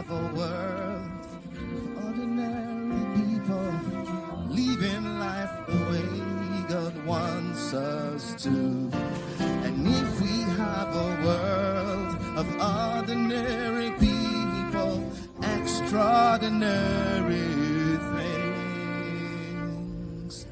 have a world of ordinary people living life the way God wants us to. And if we have a world of ordinary people, extraordinary things.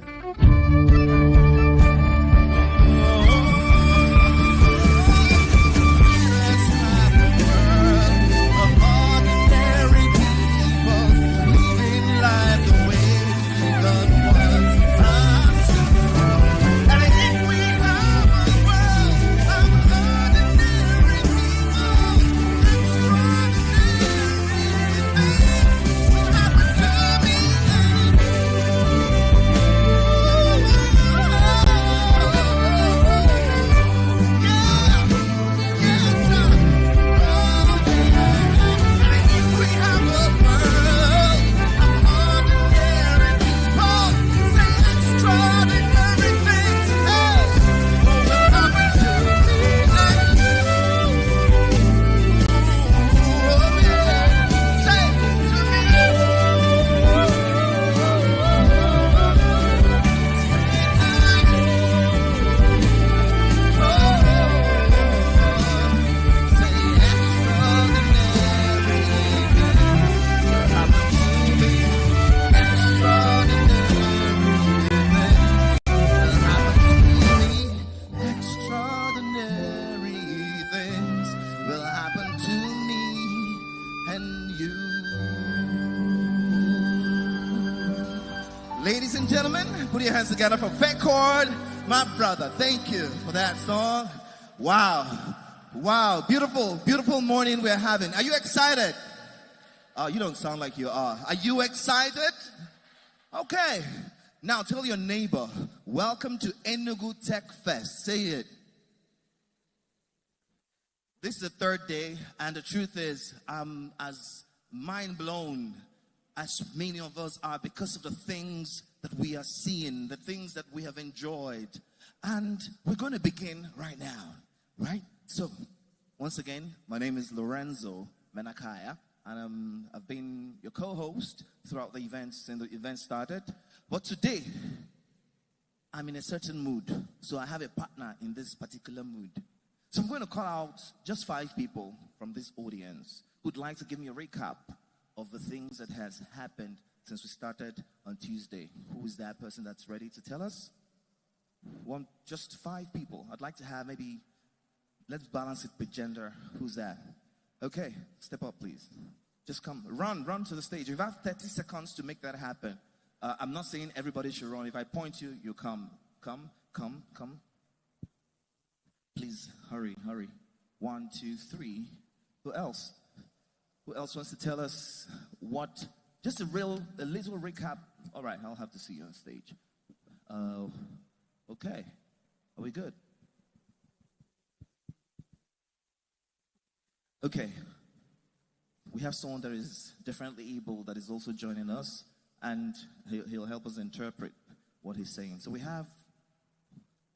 Ladies and gentlemen, put your hands together for Chord, my brother. Thank you for that song. Wow. Wow. Beautiful, beautiful morning we're having. Are you excited? You don't sound like you are. Are you excited? Okay. Now tell your neighbor, welcome to Enugu Tech Fest. Say it. This is the third day, and the truth is, I'm as mind blown as many of us are because of the things that we are seeing, the things that we have enjoyed. And we're going to begin right now, right? So, once again, my name is Lorenzo Menakaya, and I've been your co-host throughout the events since the event started. But today, I'm in a certain mood, so I have a partner in this particular mood. So I'm going to call out just 5 people from this audience who'd like to give me a recap of the things that has happened since we started on Tuesday. Who is that person that's ready to tell us? Just 5 people. I'd like to have maybe, let's balance it with gender. Who's that? Okay, step up, please. Just come, run to the stage. You have 30 seconds to make that happen. I'm not saying everybody should run. If I point you, you come. Come. Please, hurry. 1, 2, 3. Who else? Who else wants to tell us what? Just a little recap. All right, I'll have to see you on stage. Okay. Are we good? Okay. We have someone that is differently able that is also joining us, and he'll help us interpret what he's saying. So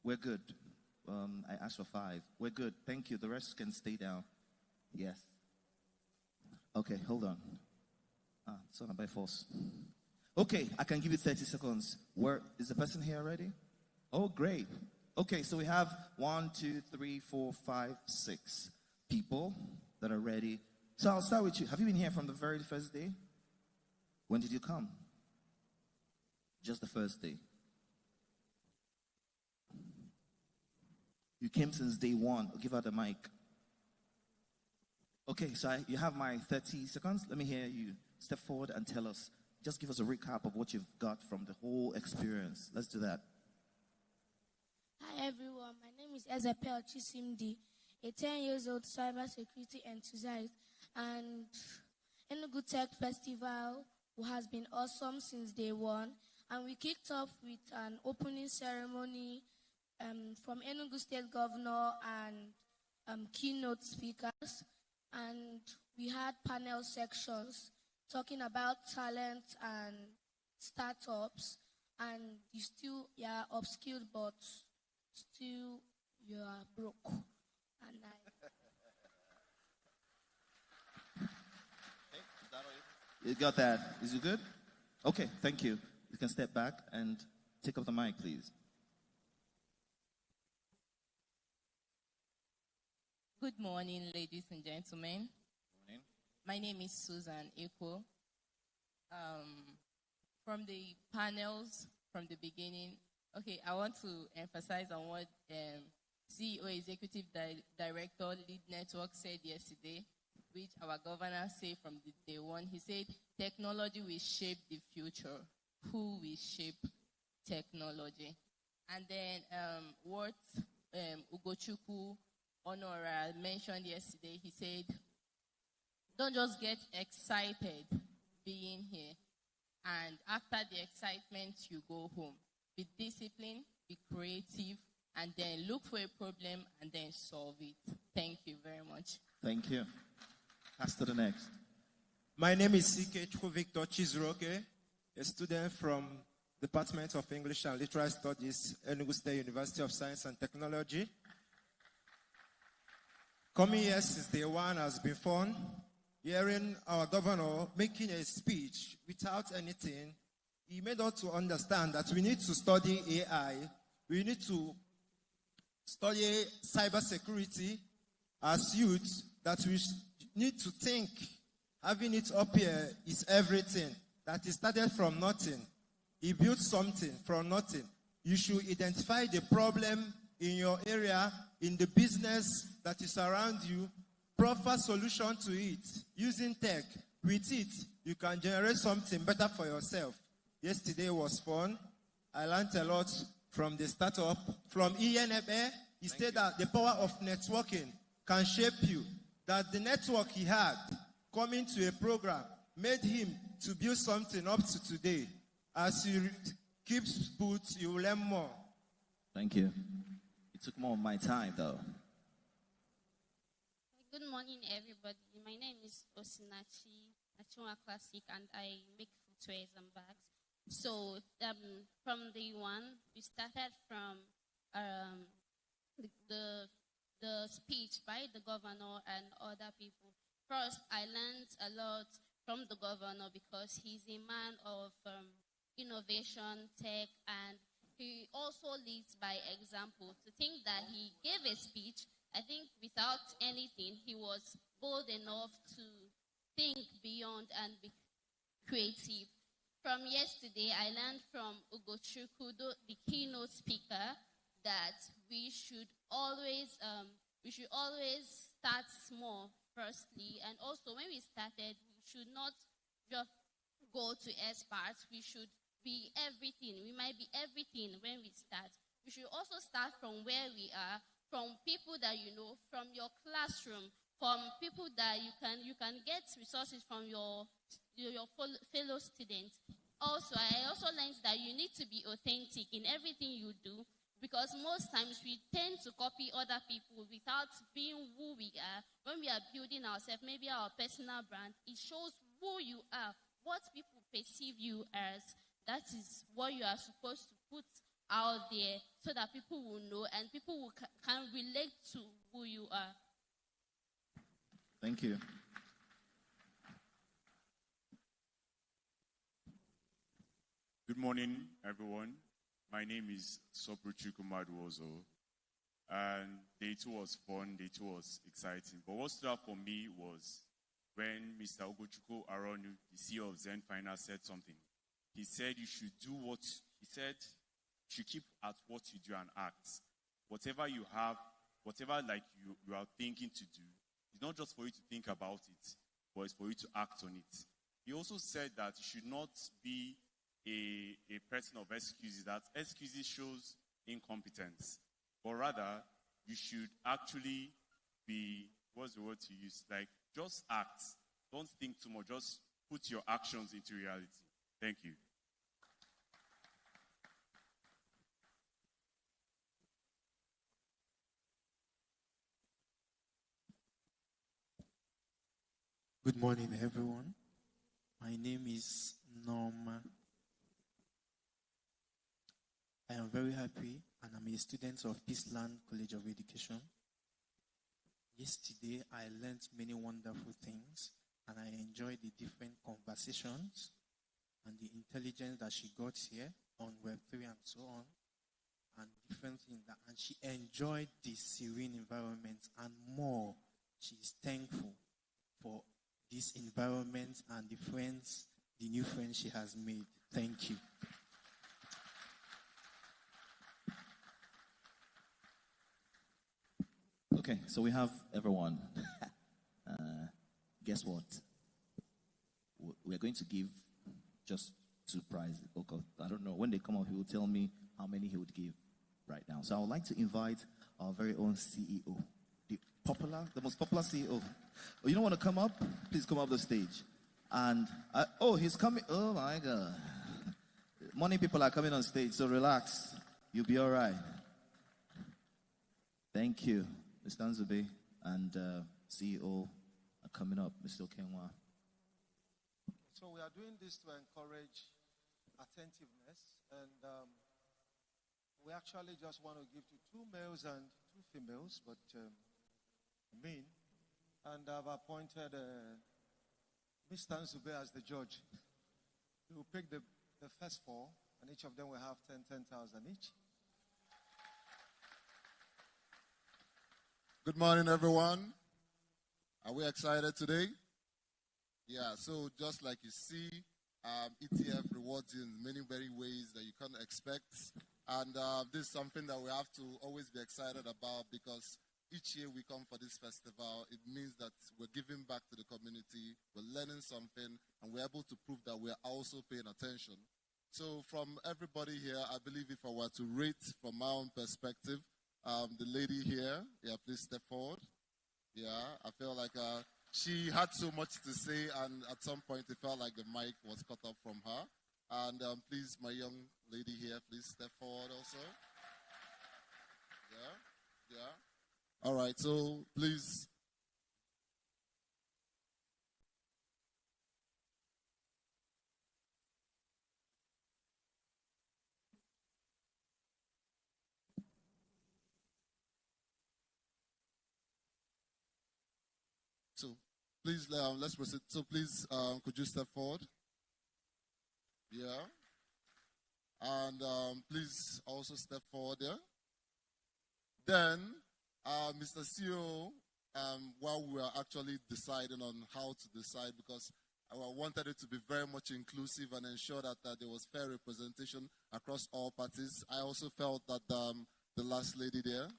we're good. I asked for 5. We're good. Thank you. The rest can stay down. Yes. Okay, hold on. It's not by force. Okay, I can give you 30 seconds. Where is the person here already? Oh, great. Okay, so we have 1, 2, 3, 4, 5, 6 people that are ready. So I'll start with you. Have you been here from the very first day? When did you come? Just the first day. You came since day 1. I'll give her the mic. Okay, so you have my 30 seconds. Let me hear you step forward and tell us. Just give us a recap of what you've got from the whole experience. Let's do that. Hi, everyone. My name is Ezekiel Chisimdi, a 10-year-old cybersecurity enthusiast. And Enugu Tech Festival has been awesome since day 1. And we kicked off with an opening ceremony from Enugu State Governor and keynote speakers. And we had panel sections talking about talent and startups. And you are upskilled, but still you are broke. And You got that? Is it good? Okay, thank you. You can step back and take up the mic, please. Good morning, ladies and gentlemen. Morning. My name is Susan Eko. From the panels, from the beginning, okay, I want to emphasize on what CEO Executive Director Lead Network said yesterday, which our governor said from the day one. He said, technology will shape the future. Who will shape technology? And then what Ugochukwu Honora mentioned yesterday, he said, don't just get excited being here. And after the excitement, you go home. Be disciplined, be creative, and then look for a problem and then solve it. Thank you very much. Thank you. Pass to the next. My name is C.K. Victor Chizuroke, a student from Department of English and Literary Studies, Enugu State University of Science and Technology. Coming here since day one has been fun. Hearing our governor making a speech without anything, he made us to understand that we need to study AI, we need to study cybersecurity as youth, that we need to think. Having it up here is everything. That he started from nothing. He built something from nothing. You should identify the problem in your area, in the business that is around you, proper solution to it, using tech. With it, you can generate something better for yourself. Yesterday was fun. I learned a lot from the startup. From ENFA, he said that the power of networking can shape you. That the network he had coming to a program made him to build something up to today. As you keep put, you will learn more. Thank you. It took more of my time, though. Good morning, everybody. My name is Osinachi Achua Classic, and I make footwears and bags. So, from day one, we started from the speech by the governor and other people. First, I learned a lot from the governor because he's a man of innovation, tech, and he also leads by example. To think that he gave a speech, I think without anything, he was bold enough to think beyond and be creative. From yesterday, I learned from Ugochukwu, the keynote speaker, that we should always start small, firstly, and also when we started, we should not just go to experts. We should be everything. We might be everything when we start. We should also start from where we are, from people that you know, from your classroom, from people that you can get resources from your fellow students. Also, I also learned that you need to be authentic in everything you do, because most times we tend to copy other people without being who we are. When we are building ourselves, maybe our personal brand, it shows who you are, what people perceive you as. That is what you are supposed to put out there so that people will know and people can relate to who you are. Thank you. Good morning, everyone. My name is Sopruchuku Madwozo, and day two was fun, day two was exciting. But what stood out for me was when Mr. Ugochukwu Aronu, the CEO of Zen Finance, said something. He said you should do what, he said, you should keep at what you do and act. Whatever you have, whatever like you are thinking to do, it's not just for you to think about it, but it's for you to act on it. He also said that you should not be a person of excuses, that excuses shows incompetence. But rather, you should actually be, what's the word to use? Like, just act. Don't think too much. Just put your actions into reality. Thank you. Good morning, everyone. My name is Norma. I am very happy, and I'm a student of Peaceland College of Education. Yesterday, I learned many wonderful things, and I enjoyed the different conversations conversations and the intelligence that she got here on Web3 and so on, and different things. And she enjoyed the serene environment and more. She is thankful for this environment and the new friends she has made. Thank you. Okay, so we have everyone. Guess what? We're going to give just 2 prizes. Okay, I don't know. When they come up, he will tell me how many he would give right now. So I would like to invite our very own CEO, the most popular CEO. Oh, you don't want to come up? Please come up the stage. And, he's coming. Oh my God. Money people are coming on stage, so relax. You'll be all right. Thank you. Mr. Nzube and CEO are coming up, Mr. Okenwa. So we are doing this to encourage attentiveness, and we actually just want to give to 2 males and 2 females, but men, and I've appointed Mr. Nzube as the judge. He will pick the first 4, and each of them will have 10,000 each. Good morning, everyone. Are we excited today? Yeah, so just like you see, ETF rewards you in many, many ways that you can't expect. And this is something that we have to always be excited about, because each year we come for this festival, it means that we're giving back to the community, we're learning something, and we're able to prove that we're also paying attention. So from everybody here, I believe if I were to rate from my own perspective, the lady here, please step forward. I feel like she had so much to say, and at some point it felt like the mic was cut off from her. And please, my young lady here, please step forward also. All right, so please. So please, let's proceed. So please, could you step forward? And please also step forward there. Then, Mr. CEO, while we were actually deciding on how to decide, because I wanted it to be very much inclusive and ensure that there was fair representation across all parties, I also felt that the last lady there.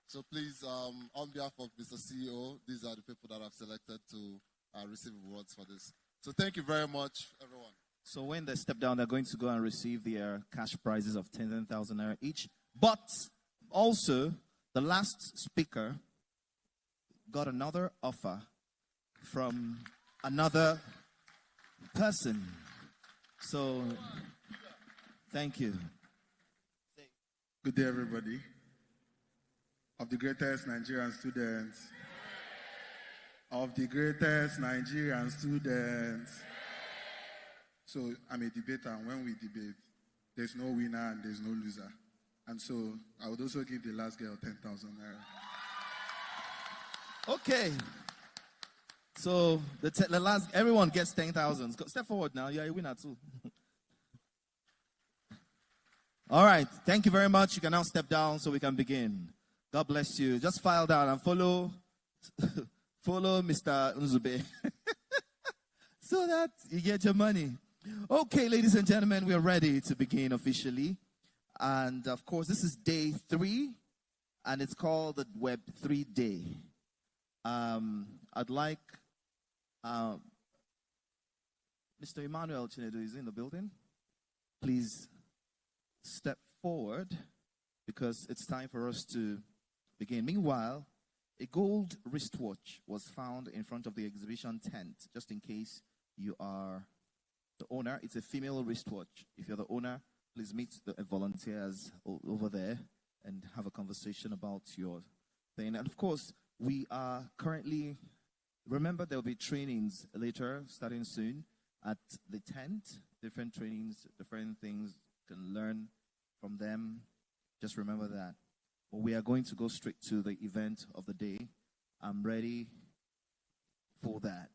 So please, on behalf of Mr. CEO, these are the people that I've selected to receive awards for this. So thank you very much, everyone. So when they step down, they're going to go and receive their cash prizes of 10,000 naira each. But also, the last speaker got another offer from another person. So, thank you. Good day, everybody. Of the greatest Nigerian students. Of the greatest Nigerian students. So I'm a debater, and when we debate, there's no winner and there's no loser. And so I would also give the last girl 10,000 naira. Okay. So the last, everyone gets 10,000. Step forward now. You're a winner too. All right. Thank you very much. You can now step down so we can begin. God bless you. Just file down and follow Mr. Nzube so that you get your money. Okay, ladies and gentlemen, we are ready to begin officially. And of course, this is day 3, and it's called the Web3 Day. I'd like Mr. Emmanuel Chinedu is in the building. Please step forward because it's time for us to begin. Meanwhile, a gold wristwatch was found in front of the exhibition tent, just in case you are the owner. It's a female wristwatch. If you're the owner, please meet the volunteers over there and have a conversation about your thing. And of course, we are currently, remember there'll be trainings later, starting soon, at the tent. Different trainings, different things, you can learn from them. Just remember that. But we are going to go straight to the event of the day. I'm ready for that.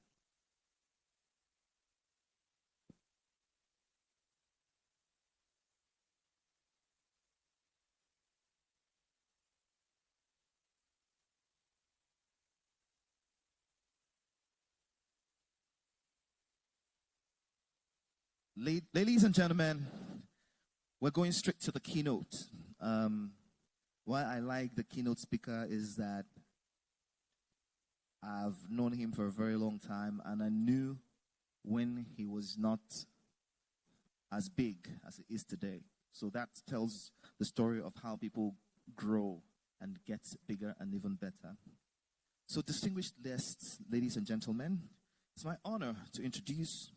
Ladies and gentlemen, we're going straight to the keynote. Why I like the keynote speaker is that I've known him for a very long time, and I knew when he was not as big as he is today. So that tells the story of how people grow and get bigger and even better. So distinguished guests, ladies and gentlemen, it's my honor to introduce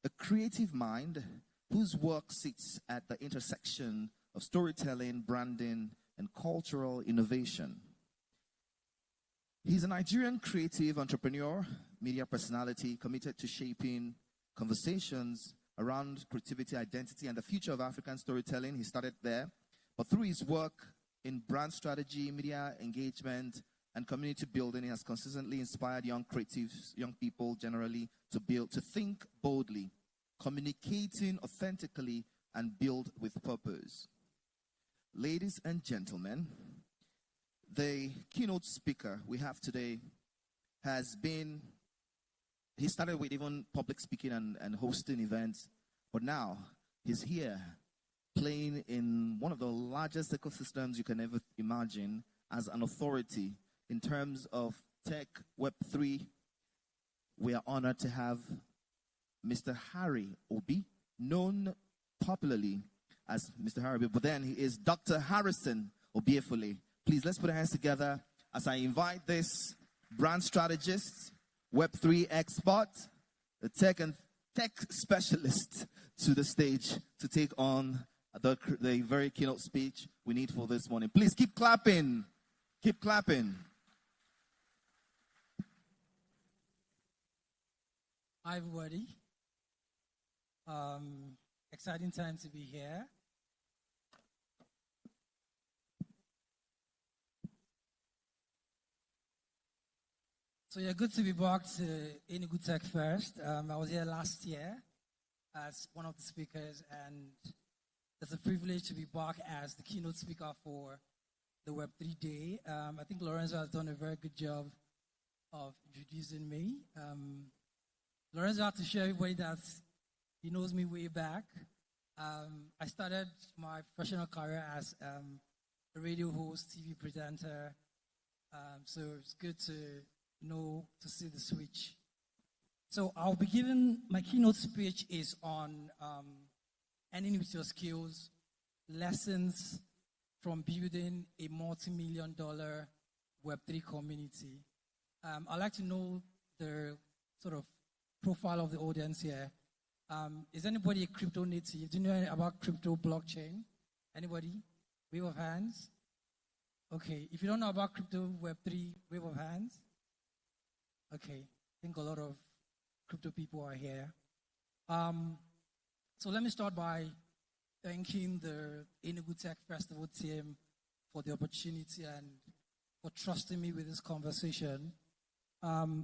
a creative mind whose work sits at the intersection of storytelling, branding, and cultural innovation. He's a Nigerian creative entrepreneur, media personality, committed to shaping conversations around creativity, identity, and the future of African storytelling. He started there, but through his work in brand strategy, media engagement, and community building, he has consistently inspired young creatives, young people generally, to think boldly, communicating authentically, and build with purpose. Ladies and gentlemen, the keynote speaker we have today he started with even public speaking and hosting events, but now he's here playing in one of the largest ecosystems you can ever imagine as an authority in terms of tech, Web3. We are honored to have Mr. Harry Obi, known popularly as Mr. Harry Obi, but then he is Dr. Harrison Obiefule. Please, let's put our hands together as I invite this brand strategist, Web3 expert, the tech specialist to the stage to take on the very keynote speech we need for this morning. Please keep clapping. Keep clapping. Hi, everybody. Exciting time to be here. So yeah, good to be back to Enugu Tech First. I was here last year as one of the speakers, and it's a privilege to be back as the keynote speaker for the Web3 Day. I think Lorenzo has done a very good job of introducing me. Lorenzo had to share everybody that he knows me way back. I started my professional career as a radio host, TV presenter. So it's good to see the switch. So I'll be giving, my keynote speech is on ending with your skills, lessons from building a multi-million-dollar Web3 community. I'd like to know the sort of profile of the audience here. Is anybody a crypto native? Do you know about crypto blockchain? Anybody? Wave of hands. Okay, if you don't know about crypto Web3, wave of hands. Okay, I think a lot of crypto people are here. So let me start by thanking the Enugu Tech Festival team for the opportunity and for trusting me with this conversation.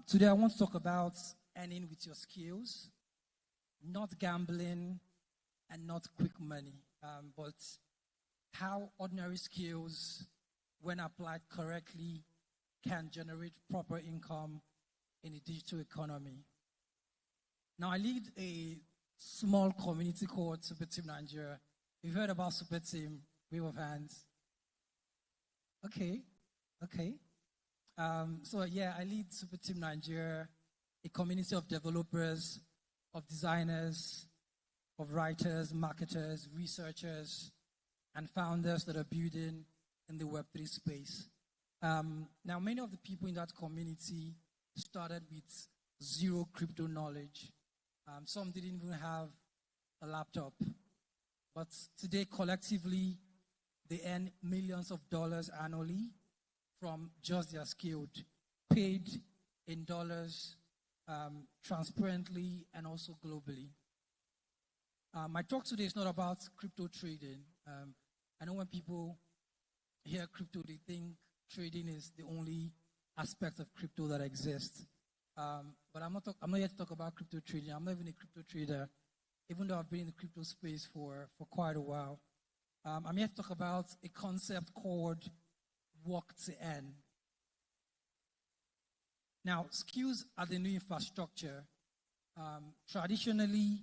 Today I want to talk about earning with your skills, not gambling and not quick money, but how ordinary skills, when applied correctly, can generate proper income in a digital economy. Now, I lead a small community called Super Team Nigeria. You've heard about Super Team, wave of hands. Okay. So yeah, I lead Super Team Nigeria, a community of developers, of designers, of writers, marketers, researchers, and founders that are building in the Web3 space. Now, many of the people in that community started with zero crypto knowledge. Some didn't even have a laptop. But today, collectively, they earn millions of dollars annually from just their skills, paid in dollars, transparently, and also globally. My talk today is not about crypto trading. I know when people hear crypto, they think trading is the only aspect of crypto that exists. But I'm not here to talk about crypto trading. I'm not even a crypto trader, even though I've been in the crypto space for quite a while. I'm here to talk about a concept called work to earn. Now, skills are the new infrastructure. Traditionally,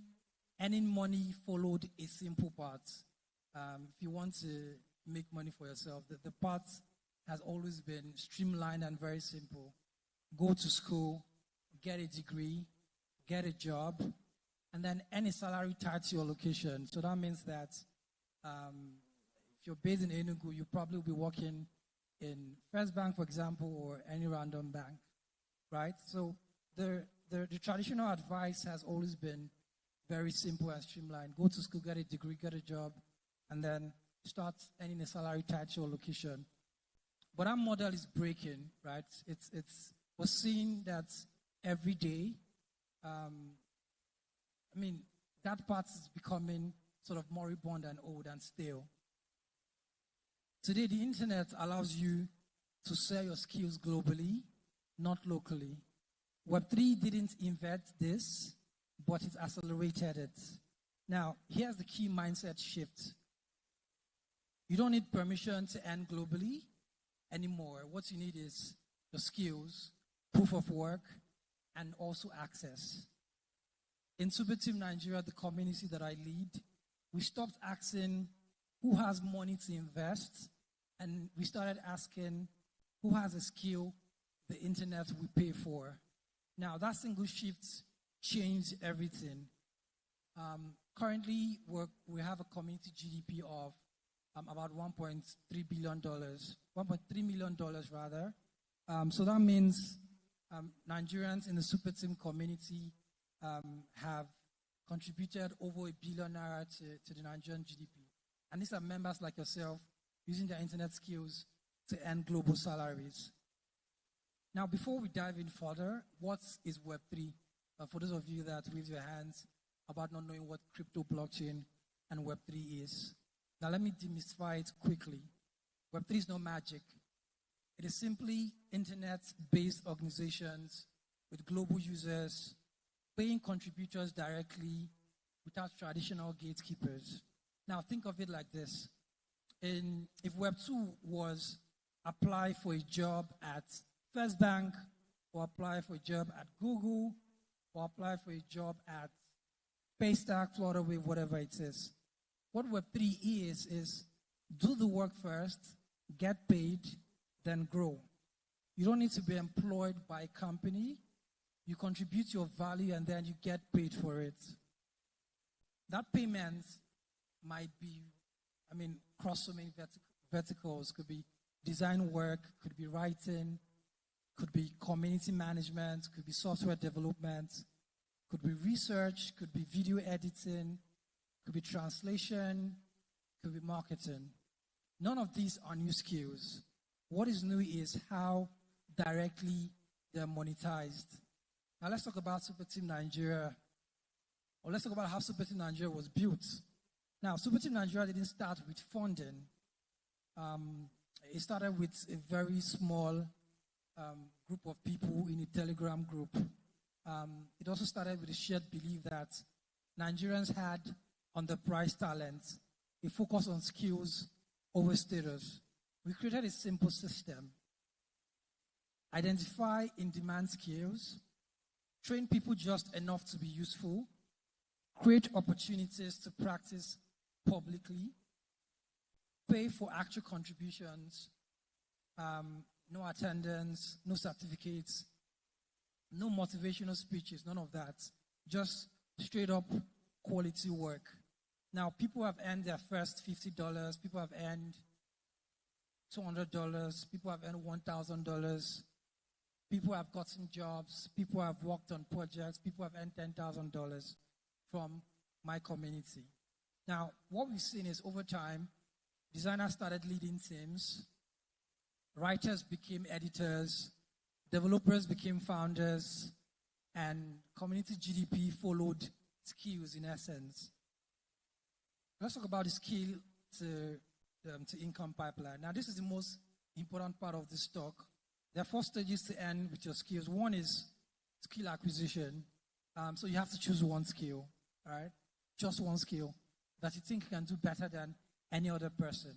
earning money followed a simple path. If you want to make money for yourself, the path has always been streamlined and very simple. Go to school, get a degree, get a job, and then earn a salary tied to your location. So that means that if you're based in Enugu, you probably will be working in First Bank, for example, or any random bank, right? So the traditional advice has always been very simple and streamlined. Go to school, get a degree, get a job, and then start earning a salary tied to your location. But our model is breaking, right? We're seeing that every day. That part is becoming sort of moribund and old and stale. Today, the internet allows you to sell your skills globally, not locally. Web3 didn't invent this, but it accelerated it. Now, here's the key mindset shift. You don't need permission to earn globally anymore. What you need is your skills, proof of work, and also access. In Super Team Nigeria, the community that I lead, we stopped asking who has money to invest, and we started asking who has a skill the internet will pay for. Now, that single shift changed everything. Currently, we have a community GDP of about $1.3 billion, $1.3 million rather. So that means Nigerians in the Super Team community have contributed over $1 billion to the Nigerian GDP. And these are members like yourself using their internet skills to earn global salaries. Now, before we dive in further, what is Web3? For those of you that raise your hands about not knowing what crypto, blockchain, and Web3 is. Now, let me demystify it quickly. Web3 is not magic. It is simply internet-based organizations with global users paying contributors directly without traditional gatekeepers. Now, think of it like this. If Web2 was apply for a job at First Bank, or apply for a job at Google, or apply for a job at Paystack, Flutterwave, whatever it is. What Web3 is do the work first, get paid, then grow. You don't need to be employed by a company. You contribute your value, and then you get paid for it. That payment might be, cross so many verticals. Could be design work, could be writing, could be community management, could be software development, could be research, could be video editing, could be translation, could be marketing. None of these are new skills. What is new is how directly they're monetized. Now let's talk about Super Team Nigeria, or let's talk about how Super Team Nigeria was built. Now, Super Team Nigeria didn't start with funding. It started with a very small group of people in a Telegram group. It also started with a shared belief that Nigerians had underpriced talent, a focus on skills over status. We created a simple system. Identify in-demand skills, train people just enough to be useful, create opportunities to practice publicly, pay for actual contributions, no attendance, no certificates, no motivational speeches, none of that. Just straight up quality work. Now, people have earned their first $50, people have earned $200, people have earned $1,000, people have gotten jobs, people have worked on projects, people have earned $10,000 from my community. Now, what we've seen is over time, designers started leading teams, writers became editors, developers became founders, and community GDP followed skills in essence. Let's talk about the skill to income pipeline. Now, this is the most important part of this talk. There are 4 stages to earn with your skills. One is skill acquisition. So you have to choose one skill, right? Just one skill that you think you can do better than any other person.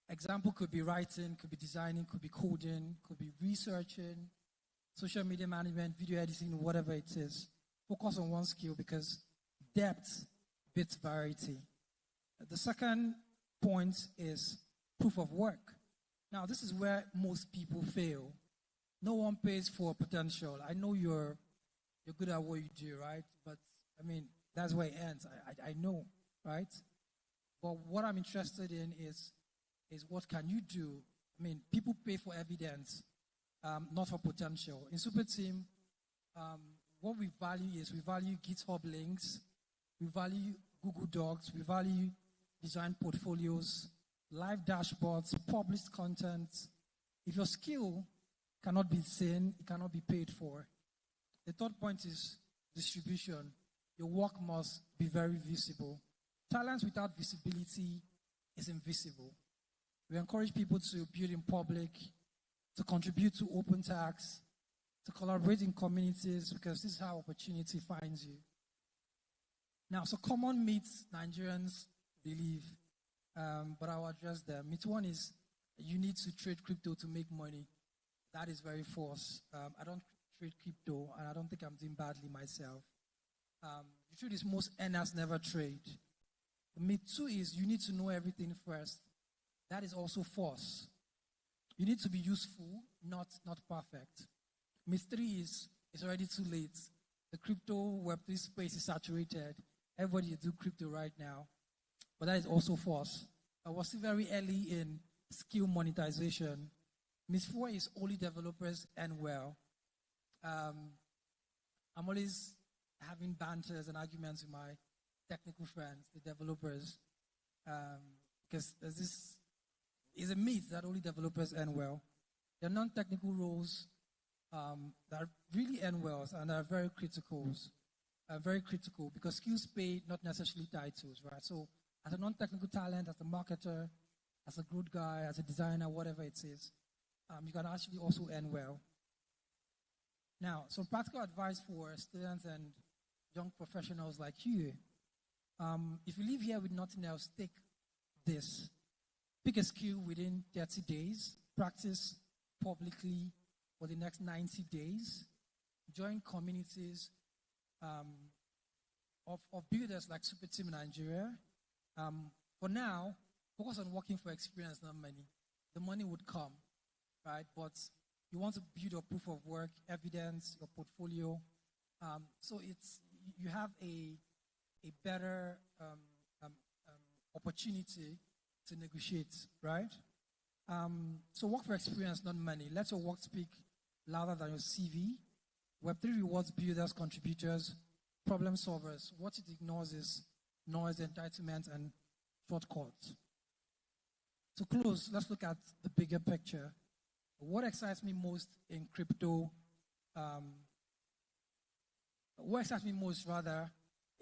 Example could be writing, could be designing, could be coding, could be researching, social media management, video editing, whatever it is. Focus on one skill because depth beats variety. The second point is proof of work. Now, this is where most people fail. No one pays for potential. I know you're good at what you do, right? But, I mean, that's where it ends. I know, right? But what I'm interested in is what can you do? I mean, people pay for evidence, not for potential. In Super Team, what we value is we value GitHub links, we value Google Docs, we value design portfolios, live dashboards, published content. If your skill cannot be seen, it cannot be paid for. The third point is distribution. Your work must be very visible. Talent without visibility is invisible. We encourage people to build in public, to contribute to open tax, to collaborate in communities, because this is how opportunity finds you. Now, so common myths Nigerians believe, but I'll address them. Myth one is you need to trade crypto to make money. That is very false. I don't trade crypto, and I don't think I'm doing badly myself. The truth is most earners never trade. Myth two is you need to know everything first. That is also false. You need to be useful, not perfect. Myth three is it's already too late. The crypto Web3 space is saturated. Everybody do crypto right now. But that is also false. I was still very early in skill monetization. Myth four is only developers earn well. I'm always having banters and arguments with my technical friends, the developers, because this is a myth that only developers earn well. There are non-technical roles that really earn well and are very critical. Because skills pay, not necessarily titles, right? So as a non-technical talent, as a marketer, as a good guy, as a designer, whatever it is, you can actually also earn well. Now, some practical advice for students and young professionals like you. If you leave here with nothing else, take this. Pick a skill within 30 days. Practice publicly for the next 90 days. Join communities of builders like Super Team in Nigeria. For now, focus on working for experience, not money. The money would come, right? But you want to build your proof of work, evidence, your portfolio. So you have a better opportunity to negotiate, right? So work for experience, not money. Let your work speak louder than your CV. Web3 rewards builders, contributors, problem solvers. What it ignores is noise, entitlement, and shortcuts. To close, let's look at the bigger picture. What excites me most in crypto,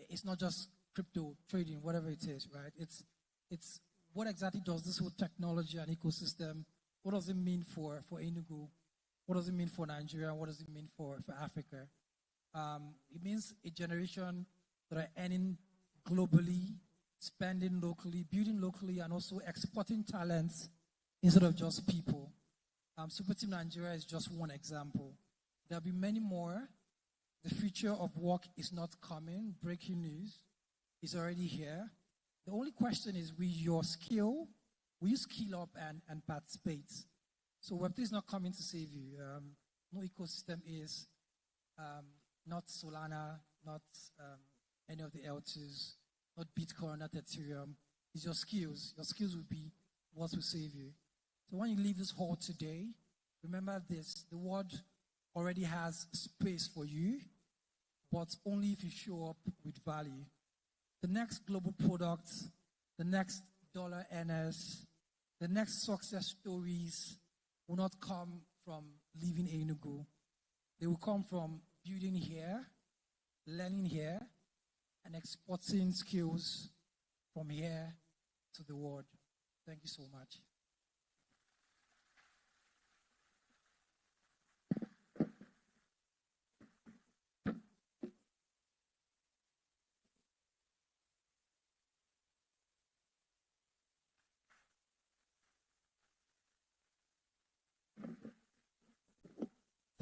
it's not just crypto trading, whatever it is, right? It's what exactly does this whole technology and ecosystem, what does it mean for Enugu? What does it mean for Nigeria? What does it mean for Africa? It means a generation that are earning globally, spending locally, building locally, and also exporting talents instead of just people. Super Team Nigeria is just one example. There'll be many more. The future of work is not coming. Breaking news is already here. The only question is, will you skill up and participate? So Web3 is not coming to save you. No ecosystem is, not Solana, not any of the L2s, not Bitcoin, not Ethereum. It's your skills. Your skills will be what will save you. So when you leave this hall today, remember this. The world already has space for you, but only if you show up with value. The next global products, the next dollar earners, the next success stories will not come from leaving Enugu. They will come from building here, learning here, and exporting skills from here to the world. Thank you so much.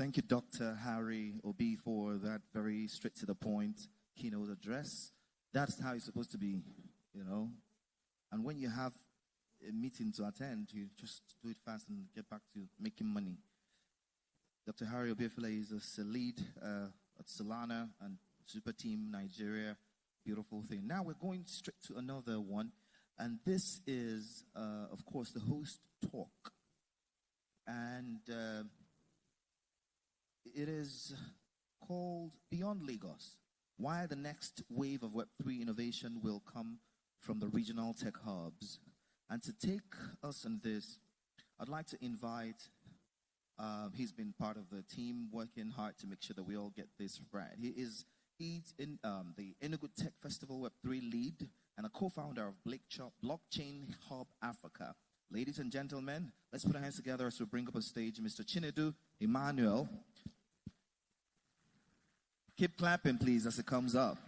Thank you, Dr. Harry Obi, for that very straight to the point keynote address. That's how it's supposed to be, you know. And when you have a meeting to attend, you just do it fast and get back to making money. Dr. Harry Obiefele is a lead at Solana and Super Team Nigeria. Beautiful thing. Now we're going straight to another one. And this is, of course, the host talk. And it is called Beyond Lagos, why the next wave of Web3 innovation will come from the regional tech hubs. And to take us on this, I'd like to invite, he's been part of the team working hard to make sure that we all get this right. He's in the Enugu Tech Festival Web3 lead and a co-founder of Blockchain Hub Africa. Ladies and gentlemen, let's put our hands together as we bring up on stage Mr. Chinedu Emmanuel. Keep clapping, please, as it comes up.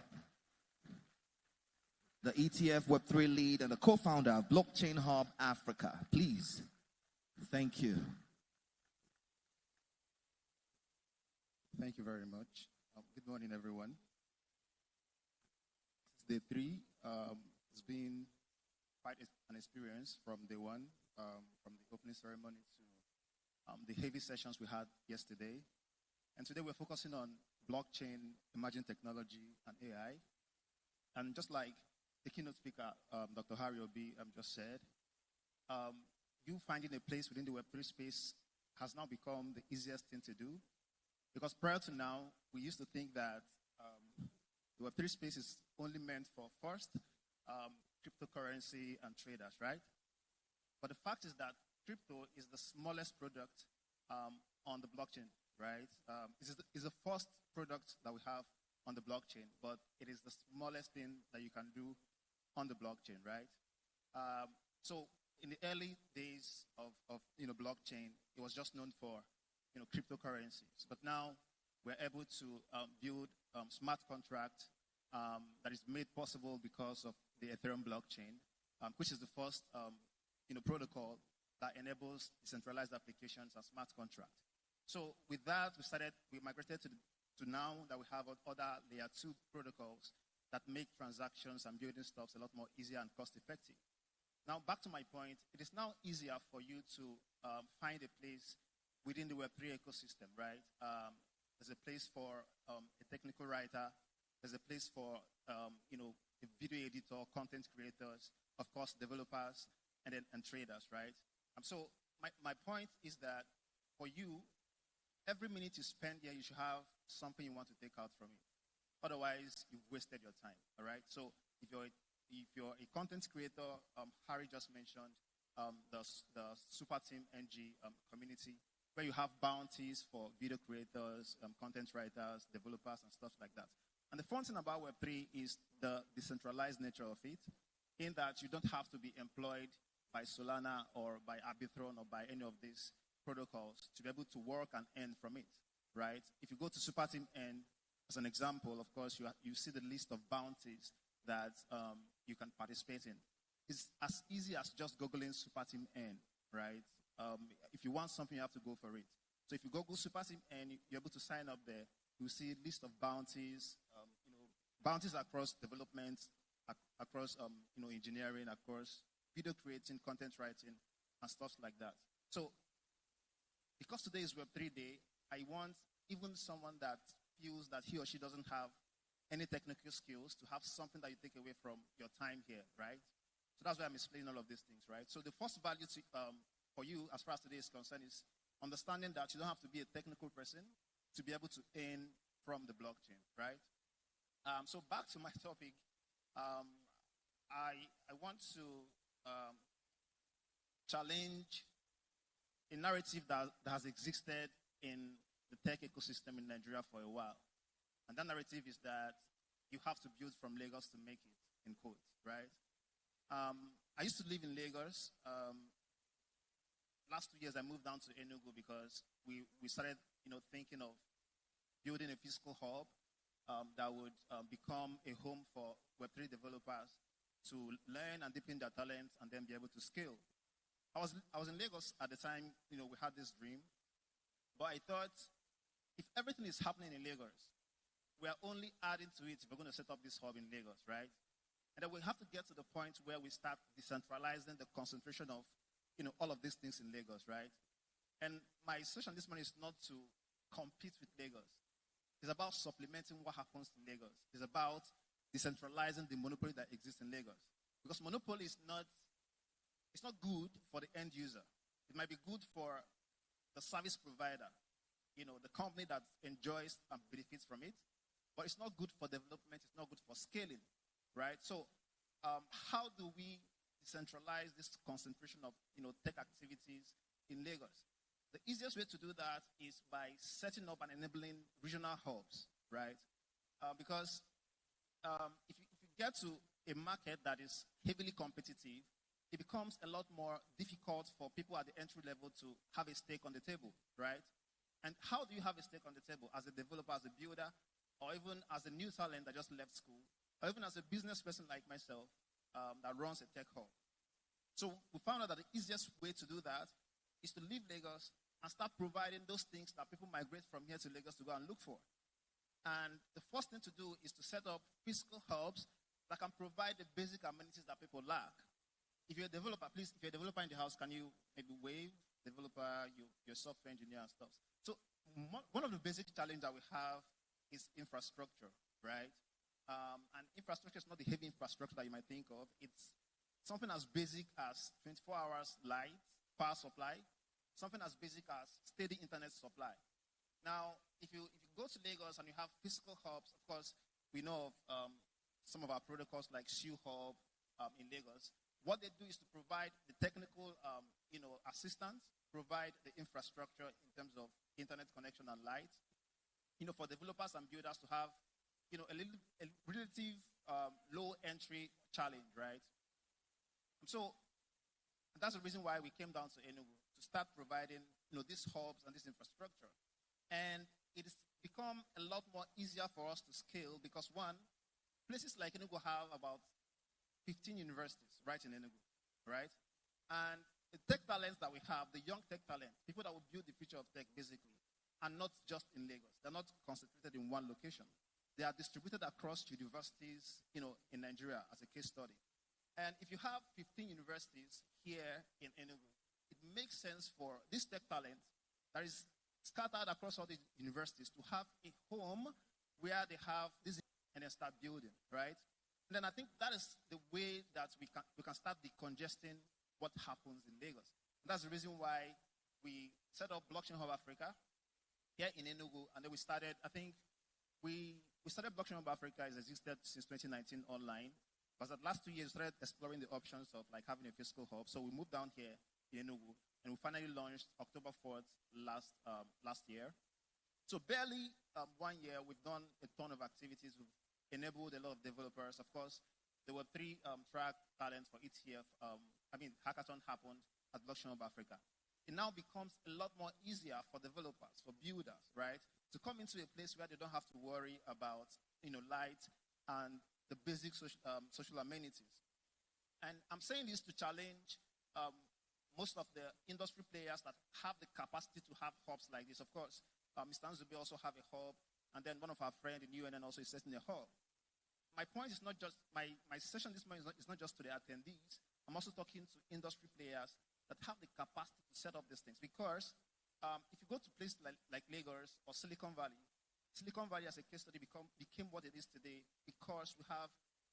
The ETF Web3 lead and the co-founder of Blockchain Hub Africa. Please. Thank you. Thank you very much. Good morning, everyone. Day 3. It's been quite an experience from day one, from the opening ceremony to the heavy sessions we had yesterday. And today we're focusing on blockchain, emerging technology, and AI. And just like the keynote speaker, Dr. Harry Obi, just said, you finding a place within the Web3 space has now become the easiest thing to do. Because prior to now, we used to think that the Web3 space is only meant for first cryptocurrency and traders, right? But the fact is that crypto is the smallest product on the blockchain, right? It's the first product that we have on the blockchain, but it is the smallest thing that you can do on the blockchain, right? So in the early days of blockchain, it was just known for cryptocurrencies. But now we're able to build smart contract that is made possible because of the Ethereum blockchain, which is the first protocol that enables decentralized applications and smart contracts. So with that, we migrated to now that we have other layer 2 protocols that make transactions and building stuff a lot more easier and cost effective. Now back to my point, it is now easier for you to find a place within the Web3 ecosystem, right? There's a place for a technical writer. There's a place for a video editor, content creators, of course, developers, and traders, right? So my point is that for you, every minute you spend here, you should have something you want to take out from it. Otherwise, you've wasted your time, all right? So if you're a content creator, Harry just mentioned the Super Team NG community, where you have bounties for video creators, content writers, developers, and stuff like that. And the fun thing about Web3 is the decentralized nature of it, in that you don't have to be employed by Solana or by Arbitron or by any of these protocols to be able to work and earn from it, right? If you go to Super Team N, as an example, of course, you see the list of bounties that you can participate in. It's as easy as just Googling Super Team N, right? If you want something, you have to go for it. So if you Google Super Team N, you're able to sign up there. You see a list of bounties, bounties across development, across engineering, across video creating, content writing, and stuff like that. So because today is Web3 Day, I want even someone that feels that he or she doesn't have any technical skills to have something that you take away from your time here, right? So that's why I'm explaining all of these things, right? So the first value for you, as far as today is concerned, is understanding that you don't have to be a technical person to be able to earn from the blockchain, right? So back to my topic, I want to challenge a narrative that has existed in the tech ecosystem in Nigeria for a while. And that narrative is that you have to build from Lagos to make it, in quotes, right? I used to live in Lagos. Last 2 years, I moved down to Enugu because we started, thinking of building a physical hub that would become a home for Web3 developers to learn and deepen their talent and then be able to scale. I was in Lagos at the time, we had this dream, but I thought if everything is happening in Lagos, we are only adding to it if we're going to set up this hub in Lagos, right? And then we have to get to the point where we start decentralizing the concentration of, all of these things in Lagos, right? And my session this morning is not to compete with Lagos. It's about supplementing what happens in Lagos. It's about decentralizing the monopoly that exists in Lagos. Because monopoly is not good for the end user. It might be good for the service provider, the company that enjoys and benefits from it, but it's not good for development, it's not good for scaling, right? So how do we decentralize this concentration of, tech activities in Lagos? The easiest way to do that is by setting up and enabling regional hubs, right? Because if you get to a market that is heavily competitive, it becomes a lot more difficult for people at the entry level to have a stake on the table, right? And how do you have a stake on the table as a developer, as a builder, or even as a new talent that just left school, or even as a business person like myself that runs a tech hub? So we found out that the easiest way to do that is to leave Lagos and start providing those things that people migrate from here to Lagos to go and look for. And the first thing to do is to set up physical hubs that can provide the basic amenities that people lack. If you're a developer, please, if you're a developer in the house, can you maybe wave, developer, your software engineer and stuff? So one of the basic challenges that we have is infrastructure, right? And infrastructure is not the heavy infrastructure that you might think of. It's something as basic as 24 hours light, power supply, something as basic as steady internet supply. Now, if you go to Lagos and you have physical hubs, of course, we know of some of our protocols like Shoe Hub in Lagos. What they do is to provide the technical, assistance, provide the infrastructure in terms of internet connection and light, for developers and builders to have, a relative low entry challenge, right? And so that's the reason why we came down to Enugu to start providing, these hubs and this infrastructure. And it has become a lot more easier for us to scale because, one, places like Enugu have about 15 universities right in Enugu, right? And the tech talents that we have, the young tech talents, people that will build the future of tech basically, are not just in Lagos. They're not concentrated in one location. They are distributed across universities, in Nigeria as a case study. And if you have 15 universities here in Enugu, it makes sense for this tech talent that is scattered across all these universities to have a home where they have this and then start building, right? And then I think that is the way that we can start decongesting what happens in Lagos. And that's the reason why we set up Blockchain Hub Africa here in Enugu, and then we started, I think, we started Blockchain Hub Africa. It's existed since 2019 online. But the last 2 years, we started exploring the options of like having a physical hub. So we moved down here in Enugu, and we finally launched October 4th last year. So barely 1 year, we've done a ton of activities. We've enabled a lot of developers. Of course, there were 3 track talents for ETF. Hackathon happened at Blockchain Hub Africa. It now becomes a lot more easier for developers, for builders, right, to come into a place where they don't have to worry about, light and the basic social amenities. And I'm saying this to challenge most of the industry players that have the capacity to have hubs like this. Of course, Mr. Nzube also have a hub, and then one of our friends in UNN also is setting a hub. My point is not just, my session this morning is not just to the attendees. I'm also talking to industry players that have the capacity to set up these things. Because if you go to places like Lagos or Silicon Valley as a case study became what it is today because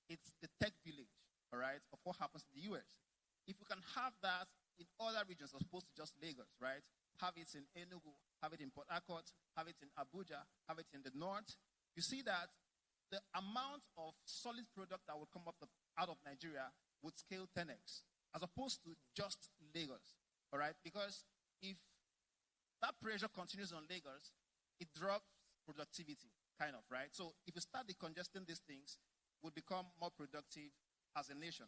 it's the tech village, all right, of what happens in the US. If we can have that in other regions as opposed to just Lagos, right? Have it in Enugu, have it in Port Harcourt, have it in Abuja, have it in the north, you see that the amount of solid product that would come out of Nigeria would scale 10x, as opposed to just Lagos, all right? Because if that pressure continues on Lagos, it drops productivity, kind of, right? So if we start decongesting these things, we'll become more productive as a nation.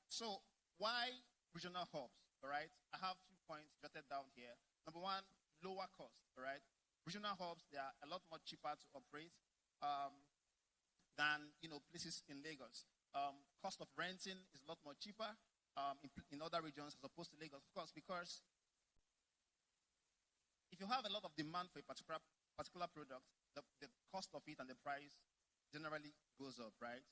So why regional hubs, all right? I have a few points jotted down here. Number one, lower cost, all right? Regional hubs, they are a lot more cheaper to operate than, places in Lagos. Cost of renting is a lot more cheaper in other regions as opposed to Lagos, of course, because if if you have a lot of demand for a particular product, the cost of it and the price generally goes up, right?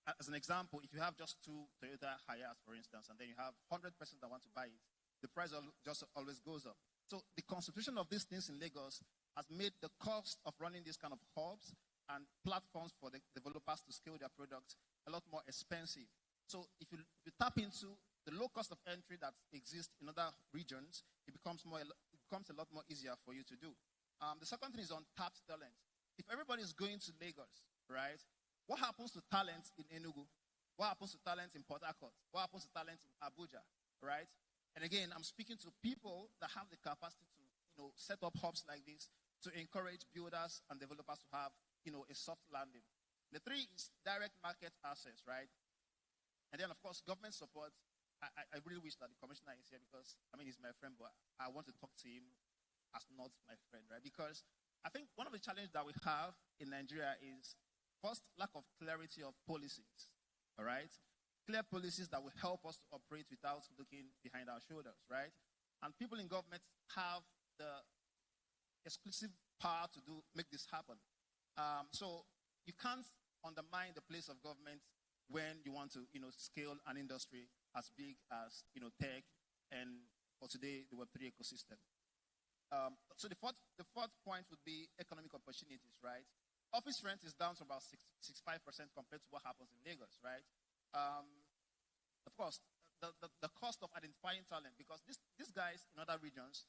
As an example, if you have just 2 Toyota Hiace, for instance, and then you have 100 persons that want to buy it, the price just always goes up. So the constitution of these things in Lagos has made the cost of running these kind of hubs and platforms for the developers to scale their products a lot more expensive. So if you tap into the low cost of entry that exists in other regions, it becomes a lot more easier for you to do. The second thing is on tapped talent. If everybody is going to Lagos, right, what happens to talent in Enugu? What happens to talent in Port Harcourt? What happens to talent in Abuja, right? And again, I'm speaking to people that have the capacity to, set up hubs like this to encourage builders and developers to have, a soft landing. The 3 is direct market access, right? And then, of course, government support. I really wish that the commissioner is here because, he's my friend, but I want to talk to him as not my friend, right? Because I think one of the challenges that we have in Nigeria is, first, lack of clarity of policies, all right? Clear policies that will help us to operate without looking behind our shoulders, right? And people in government have the exclusive power to make this happen. So you can't undermine the place of government when you want to, scale an industry as big as, tech and for today the Web3 ecosystem. So the fourth point would be economic opportunities, right? Office rent is down to about 65% compared to what happens in Lagos, right? Of course, the cost of identifying talent, because these guys in other regions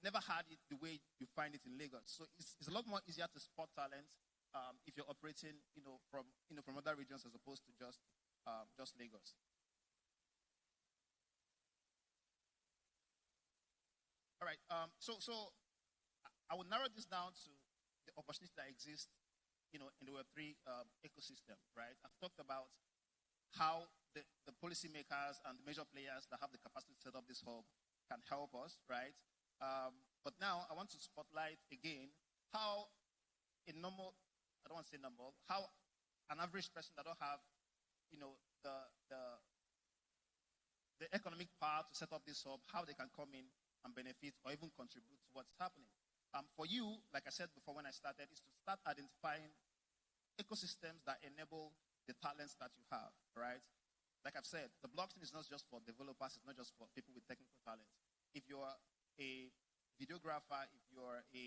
never had it the way you find it in Lagos. So it's a lot more easier to spot talent if you're operating, from other regions as opposed to just Lagos. All right. So I will narrow this down to the opportunities that exist, in the Web3 ecosystem, right? I've talked about how the policymakers and the major players that have the capacity to set up this hub can help us, right? But now I want to spotlight again how how an average person that don't have, the economic power to set up this hub, how they can come in and benefit or even contribute to what's happening. For you, like I said before when I started, is to start identifying ecosystems that enable the talents that you have, right? Like I've said, the blockchain is not just for developers, it's not just for people with technical talent. If you're a videographer, if you're a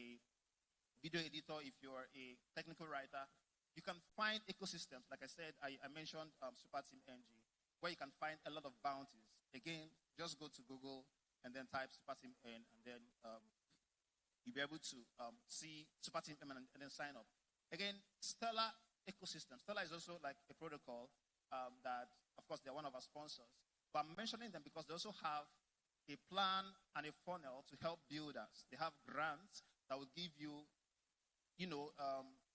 video editor, if you're a technical writer, you can find ecosystems. Like I said, I mentioned Super Team NG, where you can find a lot of bounties. Again, just go to Google and then type Super Team N, and then you'll be able to see Super Team M and then sign up. Again, Stellar ecosystem. Stellar is also like a protocol that, of course, they're one of our sponsors. But I'm mentioning them because they also have a plan and a funnel to help builders. They have grants that will give you,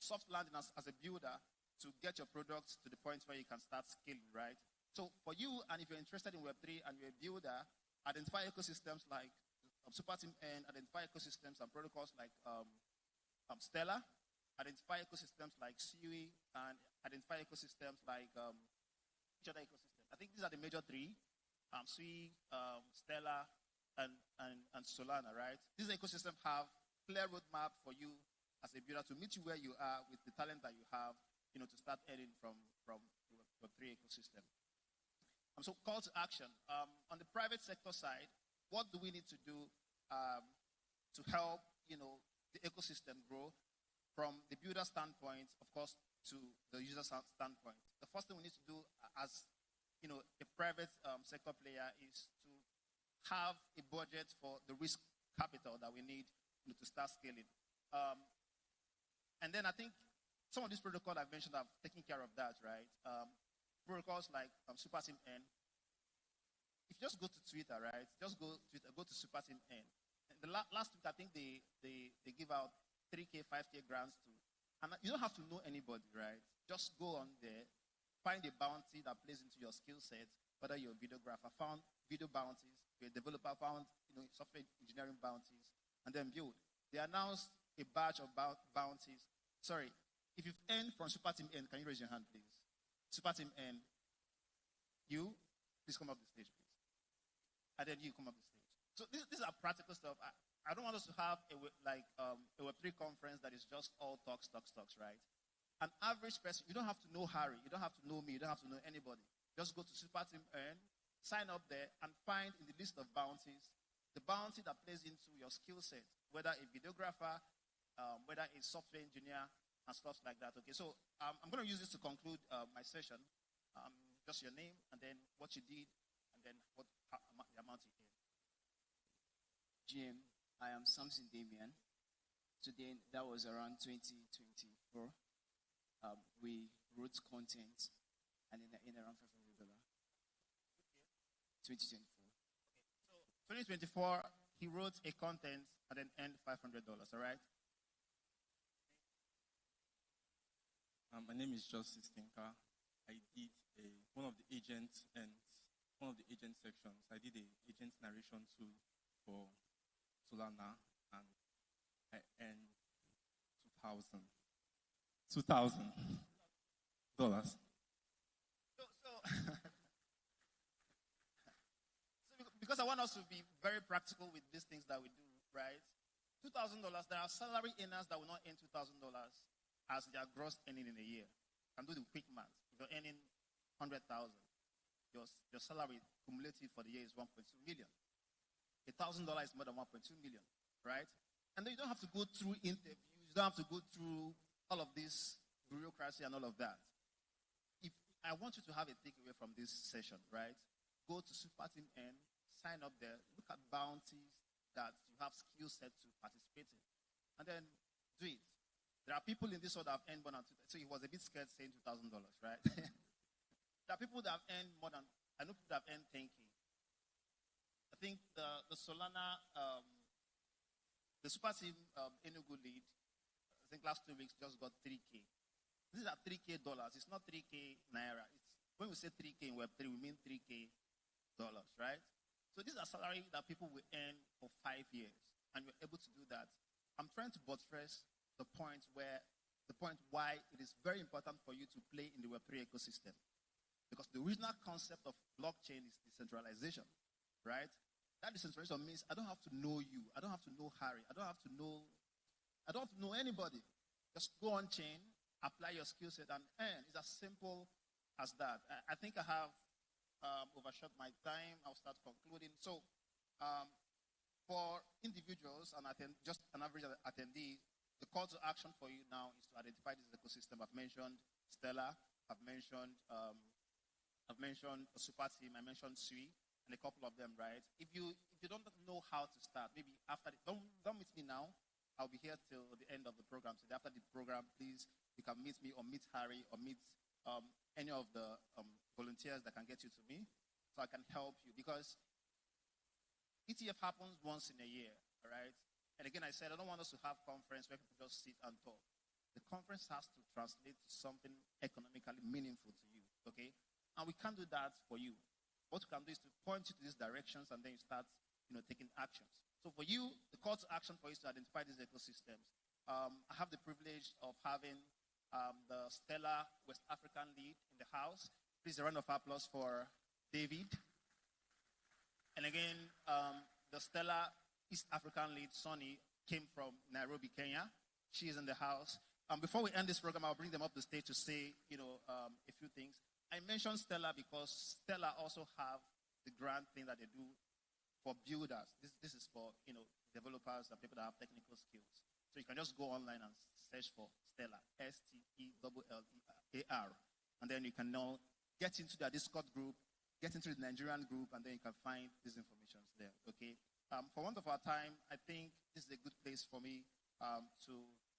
soft landing as a builder to get your products to the point where you can start scaling, right? So for you, and if you're interested in Web3 and you're a builder, identify ecosystems like Super Team N, identify ecosystems and protocols like Stellar, identify ecosystems like Sui, and identify ecosystems like which other ecosystem? I think these are the major 3: Sui, Stellar, and Solana, right? These ecosystems have clear roadmap for you as a builder to meet you where you are with the talent that you have, to start earning from the Web3 ecosystem. So call to action. On the private sector side, what do we need to do to help, the ecosystem grow from the builder standpoint, of course, to the user standpoint? The first thing we need to do as, a private sector player is to have a budget for the risk capital that we need to start scaling. And then I think some of these protocols I've mentioned have taken care of that, right? Protocols like Super Team N. If you just go to Twitter, right? Just go to Super Team N. And the last week, I think they give out 3K, 5K grants to, and you don't have to know anybody, right? Just go on there, find a bounty that plays into your skill set, whether you're a videographer, found video bounties, you're a developer, found software engineering bounties, and then build. They announced a batch of bounties. Sorry, if you've earned from Super Team N, can you raise your hand, please? Super Team N, you, please come up the stage, please. And then you come up the stage. So these are practical stuff. I don't want us to have a Web3 conference that is just all talks, right? An average person, you don't have to know Harry, you don't have to know me, you don't have to know anybody. Just go to Super Team Earn, sign up there, and find in the list of bounties the bounty that plays into your skill set, whether a videographer, whether a software engineer, and stuff like that. Okay, so I'm going to use this to conclude my session. Just your name, and then what you did, and then the amount you earned. Jim, I am Samson Damian. Today, that was around 2024. We wrote content and in around $500. 2024. So 2024, he wrote a content and then earned $500. All right. My name is Justice Tinker. I did one of the agents and one of the agent sections. I did a agent narration tool for Solana, and I earned $2,000. So because I want us to be very practical with these things that we do, right? $2,000, there are salary earners that will not earn $2,000 as their gross earning in a year. You can do the quick math. If you're earning $100,000, your salary cumulative for the year is $1.2 million. $1,000 is more than $1.2 million, right? And then you don't have to go through interviews. You don't have to go through all of this bureaucracy and all of that. If I want you to have a takeaway from this session, right? Go to Super Team N, sign up there, look at bounties that you have skill set to participate in, and then do it. There are people in this world that have earned more than so he was a bit scared saying $2,000, right? There are people that have earned more than, I know people that have earned 10K. I think the Solana, the Super Team Enugu lead, I think last 2 weeks just got 3K. These are 3K dollars. It's not 3K naira. When we say 3K in Web3, we mean 3K dollars, right? So these are salaries that people will earn for 5 years, and you're able to do that. I'm trying to buttress the point why it is very important for you to play in the Web3 ecosystem. Because the original concept of blockchain is decentralization, right? That decentralization means I don't have to know you. I don't have to know Harry. I don't have to know anybody. Just go on chain, apply your skill set, and earn. It's as simple as that. I think I have overshot my time. I'll start concluding. So for individuals and just an average attendee, the call to action for you now is to identify this ecosystem. I've mentioned Stellar. I've mentioned Super Team. I mentioned Sui, and a couple of them, right? If you don't know how to start, maybe after don't meet me now. I'll be here till the end of the program. So after the program, please, you can meet me or meet Harry or meet any of the volunteers that can get you to me, so I can help you. Because ETF happens once in a year, all right? And again, I said I don't want us to have conference where people just sit and talk. The conference has to translate to something economically meaningful to you, okay? And we can't do that for you. What we can do is to point you to these directions, and then you start, taking actions. So for you, the call to action for you is to identify these ecosystems. I have the privilege of having the Stellar West African lead in the house. Please, a round of applause for David. And again, the Stellar East African lead, Sonny, came from Nairobi, Kenya. She is in the house. Before we end this program, I'll bring them up the stage to say, a few things. I mentioned Stellar because Stellar also have the grant thing that they do for builders. This is for, developers and people that have technical skills. So you can just go online and search for Stellar, STELLER. And then you can now get into their Discord group, get into the Nigerian group, and then you can find these informations there, okay? For want of our time, I think this is a good place for me to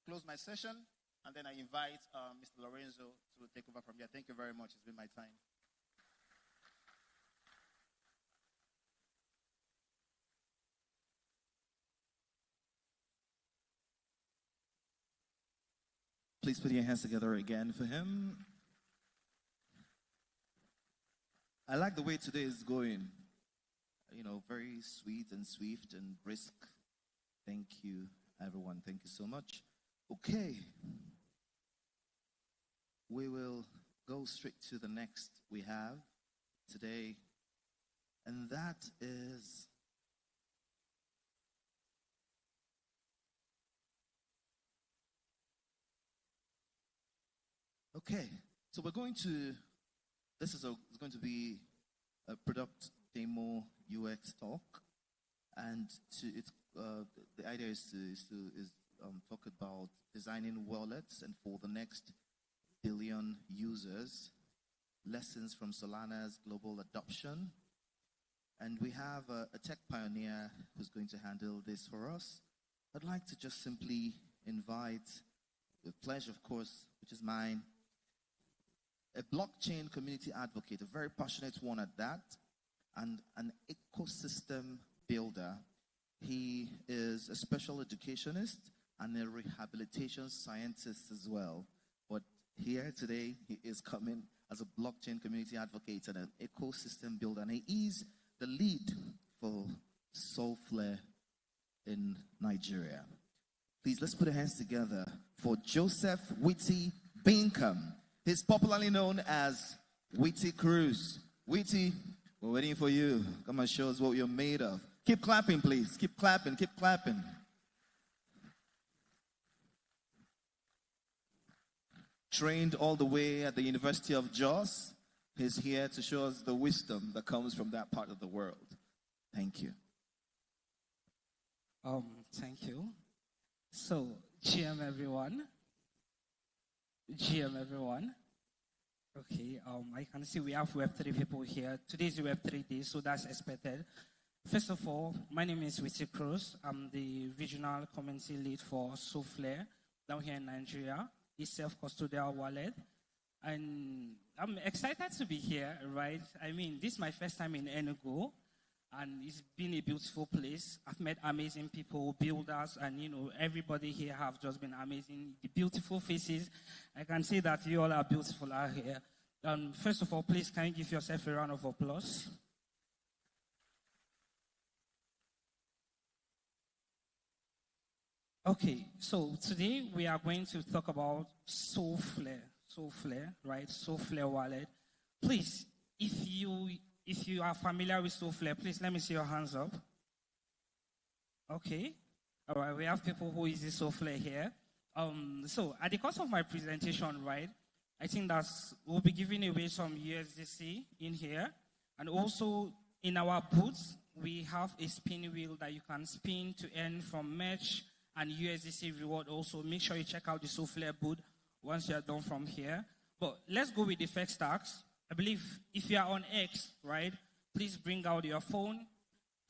close my session, and then I invite Mr. Lorenzo to take over from here. Thank you very much. It's been my time. Please put your hands together again for him. I like the way today is going. Very sweet and swift and brisk. Thank you, everyone. Thank you so much. Okay. We will go straight to the next we have today, and that is Okay, so this is going to be a product demo UX talk, and the idea is to talk about designing wallets and for the next billion users, lessons from Solana's global adoption. And we have a tech pioneer who's going to handle this for us. I'd like to just simply invite, with pleasure, of course, which is mine, a blockchain community advocate, a very passionate one at that, and an ecosystem builder. He is a special educationist and a rehabilitation scientist as well. But here today, he is coming as a blockchain community advocate and an ecosystem builder. And he is the lead for Solflare in Nigeria. Please, let's put our hands together for Joseph Witty Bingham. He's popularly known as Witty Cruz. Witty, we're waiting for you. Come and show us what you're made of. Keep clapping, please. Keep clapping, keep clapping. Trained all the way at the University of Jos. He's here to show us the wisdom that comes from that part of the world. Thank you. Thank you. So, GM everyone. GM everyone. Okay, I can see we have Web3 people here. Today is Web3 day, so that's expected. First of all, my name is Witty Cruz. I'm the regional community lead for Solflare down here in Nigeria. It's self-custodial wallet. And I'm excited to be here, right? I mean, this is my first time in Enugu, and it's been a beautiful place. I've met amazing people, builders, and, everybody here have just been amazing. The beautiful faces. I can say that you all are beautiful out here. First of all, please, can you give yourself a round of applause? Okay, so today we are going to talk about Solflare, right? Solflare wallet. Please, if you are familiar with Solflare, please let me see your hands up. Okay, all right. We have people who use Solflare here. So at the course of my presentation, right, I think we'll be giving away some USDC in here, and also in our booths we have a spin wheel that you can spin to earn from merch and USDC reward. Also, make sure you check out the Solflare booth once you are done from here. But let's go with the first task. I believe if you are on X, right, please bring out your phone,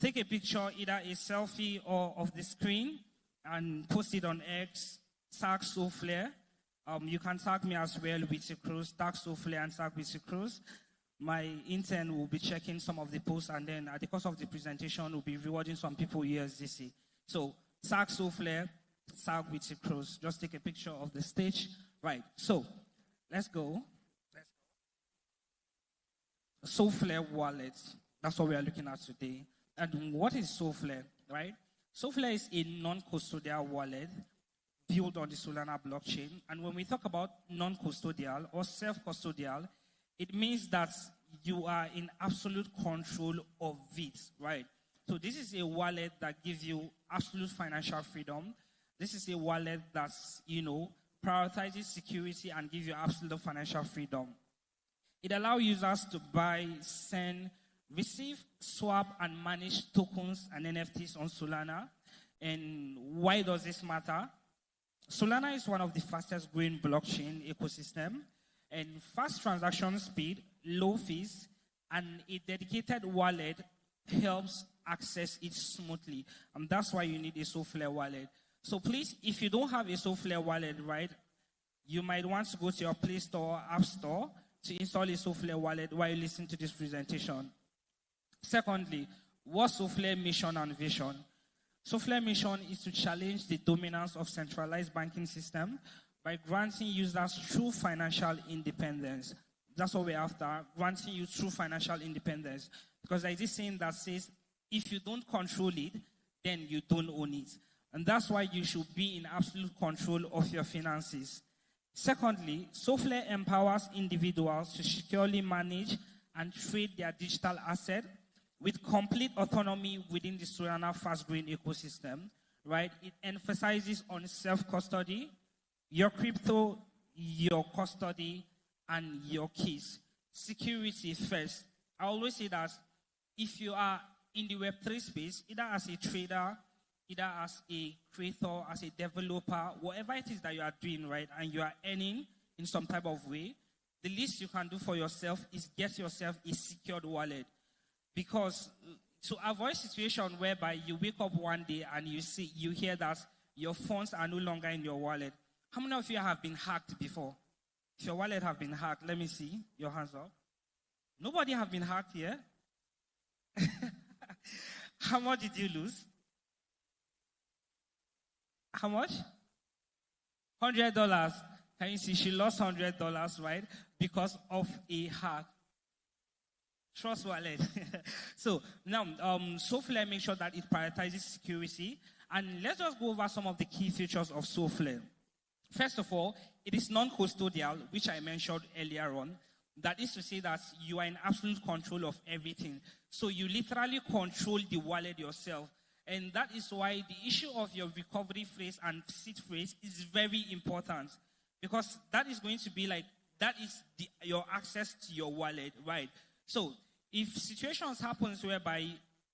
take a picture, either a selfie or of the screen, and post it on X, tag Solflare. You can tag me as well, Witty Cruz, tag Solflare and tag Witty Cruz. My intern will be checking some of the posts, and then at the course of the presentation, we'll be rewarding some people USDC. So, tag Solflare, tag Witty Cruz. Just take a picture of the stage. Right, so let's go. Solflare wallet. That's what we are looking at today. And what is Solflare, right? Solflare is a non-custodial wallet built on the Solana blockchain. And when we talk about non-custodial or self-custodial, it means that you are in absolute control of it, right? So this is a wallet that gives you absolute financial freedom. This is a wallet that's, prioritizes security and gives you absolute financial freedom. It allows users to buy, send, receive, swap, and manage tokens and NFTs on Solana. And why does this matter? Solana is one of the fastest growing blockchain ecosystem, and fast transaction speed, low fees, and a dedicated wallet helps access it smoothly. And that's why you need a Solflare wallet. So please, if you don't have a Solflare wallet, right, you might want to go to your Play Store or App Store to install a Solflare wallet while you listen to this presentation. Secondly, what's Solflare mission and vision? Solflare mission is to challenge the dominance of centralized banking system by granting users true financial independence. That's what we're after, granting you true financial independence. Because there is this saying that says, if you don't control it, then you don't own it. And that's why you should be in absolute control of your finances. Secondly, Solflare empowers individuals to securely manage and trade their digital asset with complete autonomy within the Solana fast-growing ecosystem, right? It emphasizes on self-custody. Your crypto your custody, and your keys. Security first. I always say that if you are in the Web3 space, either as a trader, either as a creator, as a developer, whatever it is that you are doing, right, and you are earning in some type of way, the least you can do for yourself is get yourself a secured wallet. Because to avoid situation whereby you wake up one day and you hear that your funds are no longer in your wallet. How many of you have been hacked before? If your wallet have been hacked, let me see your hands up. Nobody have been hacked here. How much did you lose? How much? $100. Can you see she lost $100, right? Because of a hack. Trust wallet. So now, Solflare makes sure that it prioritizes security. And let's just go over some of the key features of Solflare. First of all, it is non-custodial, which I mentioned earlier on. That is to say that you are in absolute control of everything. So you literally control the wallet yourself. And that is why the issue of your recovery phrase and seed phrase is very important. Because that is going to be like, that is your access to your wallet, right? So if situations happen whereby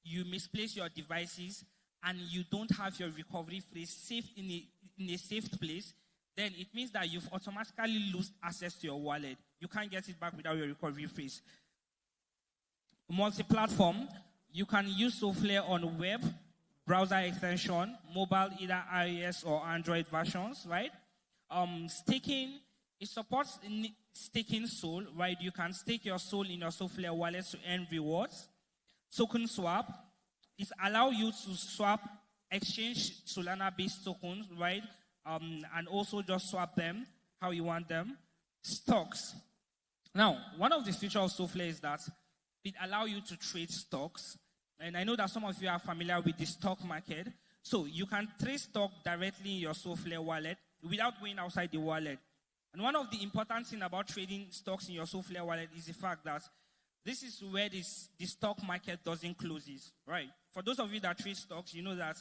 you misplace your devices and you don't have your recovery phrase safe in a safe place, then it means that you've automatically lost access to your wallet. You can't get it back without your recovery phrase. Multi-platform, you can use Solflare on web, browser extension, mobile, either iOS or Android versions, right? Staking, it supports staking Sol, right? You can stake your Sol in your Solflare wallet to earn rewards. Token swap, it allows you to swap, exchange Solana-based tokens, right? And also just swap them how you want them. Stocks. Now, one of the features of Solflare is that it allows you to trade stocks. And I know that some of you are familiar with the stock market. So you can trade stock directly in your Solflare wallet without going outside the wallet. And one of the important things about trading stocks in your Solflare wallet is the fact that this is where the stock market doesn't close, right? For those of you that trade stocks, you know that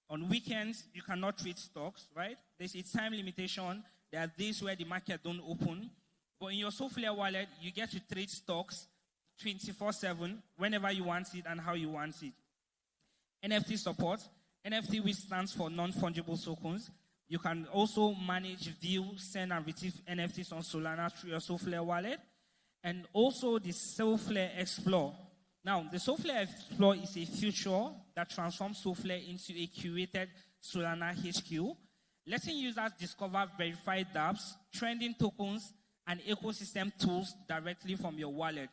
on weekends, you cannot trade stocks, right? There's a time limitation. There are days where the market don't open. But in your Solflare wallet, you get to trade stocks 24/7, whenever you want it and how you want it. NFT support. NFT, which stands for non-fungible tokens. You can also manage, view, send, and retrieve NFTs on Solana through your Solflare wallet. And also the Solflare Explore. Now, the Solflare Explore is a feature that transforms Solflare into a curated Solana HQ, letting users discover verified dApps, trending tokens, and ecosystem tools directly from your wallet.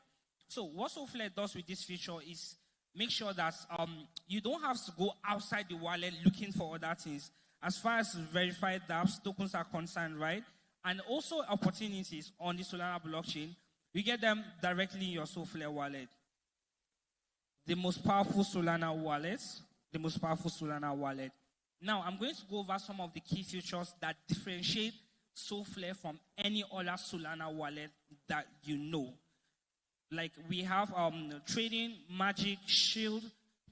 So what Solflare does with this feature is make sure that you don't have to go outside the wallet looking for other things. As far as verified dApps, tokens are concerned, right? And also opportunities on the Solana blockchain, you get them directly in your Solflare wallet. The most powerful Solana wallet. The most powerful Solana wallet. Now, I'm going to go over some of the key features that differentiate Solflare from any other Solana wallet that you know. Like we have trading, magic, shield,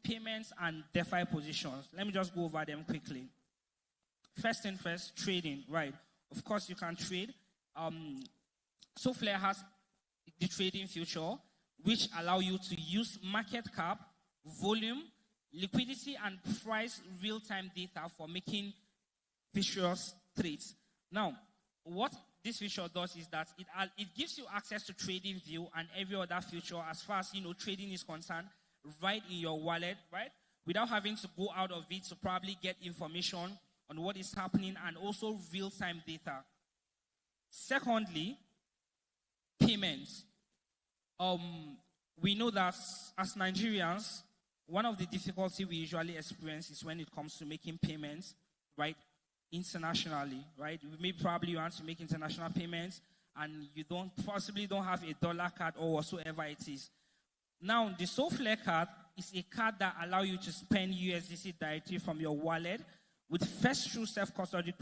payments, and DeFi positions. Let me just go over them quickly. First thing first, trading, right? Of course, you can trade. Solflare has the trading feature, which allow you to use market cap, volume, liquidity, and price real-time data for making vicious trades. Now, what this feature does is that it gives you access to trading view and every other feature as far as trading is concerned, right in your wallet, right? Without having to go out of it to probably get information on what is happening and also real-time data. Secondly, payments. We know that as Nigerians, one of the difficulties we usually experience is when it comes to making payments, right, internationally, right? Maybe probably you want to make international payments and you possibly don't have a dollar card or whatsoever it is. Now, the Solflare card is a card that allows you to spend USDC directly from your wallet with first true self-custody